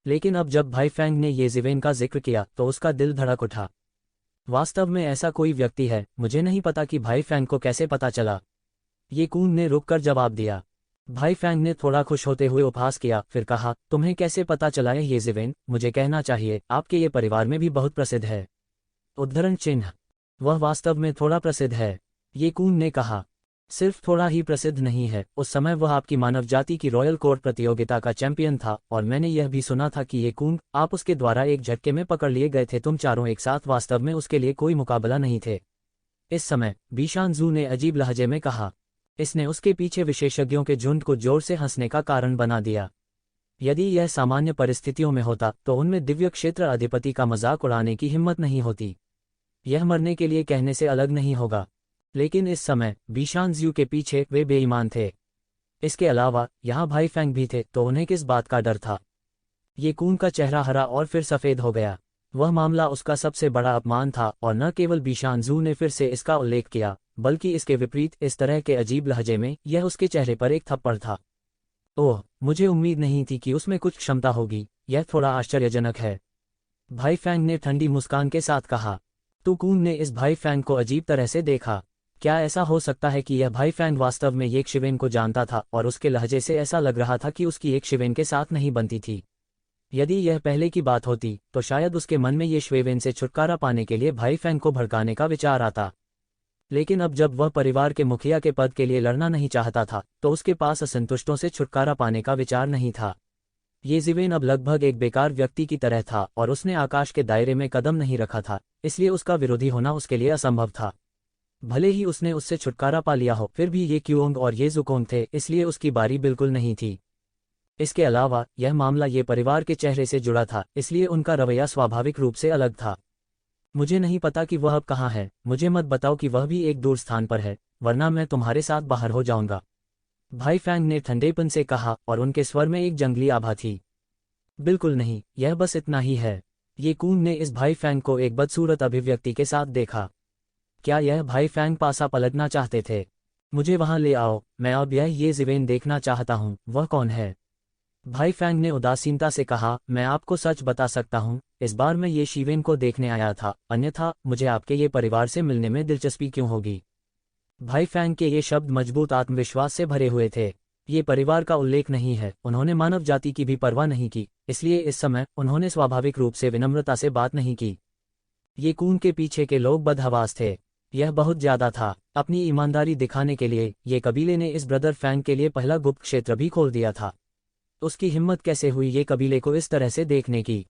लेकिन अब जब भाई फैंग ने ये जिवेन का जिक्र किया तो उसका दिल धड़क उठा। वास्तव में ऐसा कोई व्यक्ति है, मुझे नहीं पता कि भाई फैंग को कैसे पता चला। ये कूंग ने रुककर जवाब दिया। भाई फैंग ने थोड़ा खुश होते हुए उपहास किया, फिर कहा, तुम्हें कैसे पता चला है ये जिवेन? मुझे कहना चाहिए आपके ये परिवार में भी बहुत प्रसिद्ध है। उद्धरण चिन्ह, वह वास्तव में थोड़ा प्रसिद्ध है, ये कूंग ने कहा। सिर्फ थोड़ा ही प्रसिद्ध नहीं है, उस समय वह आपकी मानव जाति की रॉयल कोर्ट प्रतियोगिता का चैंपियन था और मैंने यह भी सुना था कि ये कूंग, आप उसके द्वारा एक झटके में पकड़ लिए गए थे। तुम चारों एक साथ वास्तव में उसके लिए कोई मुकाबला नहीं थे। इस समय बीशान जू ने अजीब लहजे में कहा। इसने उसके पीछे विशेषज्ञों के झुंड को जोर से हंसने का कारण बना दिया। यदि यह सामान्य परिस्थितियों में होता तो उनमें दिव्य क्षेत्र अधिपति का मजाक उड़ाने की हिम्मत नहीं होती। यह मरने के लिए कहने से अलग नहीं होगा। लेकिन इस समय बीशान ज्यू के पीछे वे बेईमान थे। इसके अलावा यहाँ भाई फैंग भी थे, तो उन्हें किस बात का डर था? ये कूंग का चेहरा हरा और फिर सफेद हो गया। वह मामला उसका सबसे बड़ा अपमान था और न केवल बीशान जू ने फिर से इसका उल्लेख किया, बल्कि इसके विपरीत इस तरह के अजीब लहजे में यह उसके चेहरे पर एक थप्पड़ था। ओह, मुझे उम्मीद नहीं थी कि उसमें कुछ क्षमता होगी, यह थोड़ा आश्चर्यजनक है, भाई फैंग ने ठंडी मुस्कान के साथ कहा। तो कूंग ने इस भाई फैंग को अजीब तरह से देखा। क्या ऐसा हो सकता है कि यह भाई फैंग वास्तव में एक शिवेन को जानता था और उसके लहजे से ऐसा लग रहा था कि उसकी एक शिवेन के साथ नहीं बनती थी? यदि यह पहले की बात होती तो शायद उसके मन में ये शिवेन से छुटकारा पाने के लिए भाई फैंग को भड़काने का विचार आता। लेकिन अब जब वह परिवार के मुखिया के पद के लिए लड़ना नहीं चाहता था, तो उसके पास असंतुष्टों से छुटकारा पाने का विचार नहीं था। ये जिवेन अब लगभग एक बेकार व्यक्ति की तरह था और उसने आकाश के दायरे में कदम नहीं रखा था, इसलिए उसका विरोधी होना उसके लिए असंभव था। भले ही उसने उससे छुटकारा पा लिया हो, फिर भी ये क्यूओंग और ये जुकोंग थे, इसलिए उसकी बारी बिल्कुल नहीं थी। इसके अलावा यह मामला ये परिवार के चेहरे से जुड़ा था, इसलिए उनका रवैया स्वाभाविक रूप से अलग था। मुझे नहीं पता कि वह अब कहाँ है, मुझे मत बताओ कि वह भी एक दूर स्थान पर है, वरना मैं तुम्हारे साथ बाहर हो जाऊंगा। भाई फैंग ने ठंडेपन से कहा और उनके स्वर में एक जंगली आभा थी। बिल्कुल नहीं, यह बस इतना ही है। ये कून ने इस भाई फैंग को एक बदसूरत अभिव्यक्ति के साथ देखा। क्या यह भाई फैंग पासा पलटना चाहते थे? मुझे वहां ले आओ, मैं अब ये ज़िवेन देखना चाहता हूं, वह कौन है? भाई फैंग ने उदासीनता से कहा, मैं आपको सच बता सकता हूं, इस बार मैं ये शीवेन को देखने आया था, अन्यथा मुझे आपके ये परिवार से मिलने में दिलचस्पी क्यों होगी? भाई फैंग के ये शब्द मजबूत आत्मविश्वास से भरे हुए थे। ये परिवार का उल्लेख नहीं है, उन्होंने मानव जाति की भी परवाह नहीं की, इसलिए इस समय उन्होंने स्वाभाविक रूप से विनम्रता से बात नहीं की। ये कून के पीछे के लोग बदहवास थे। यह बहुत ज्यादा था। अपनी ईमानदारी दिखाने के लिए ये कबीले ने इस ब्रदर फैंग के लिए पहला गुप्त क्षेत्र भी खोल दिया था। उसकी हिम्मत कैसे हुई ये कबीले को इस तरह से देखने की?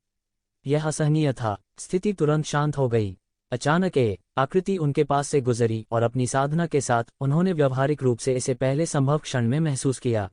यह असहनीय था। स्थिति तुरंत शांत हो गई। अचानक आकृति उनके पास से गुजरी और अपनी साधना के साथ उन्होंने व्यवहारिक रूप से इसे पहले संभव क्षण में महसूस किया।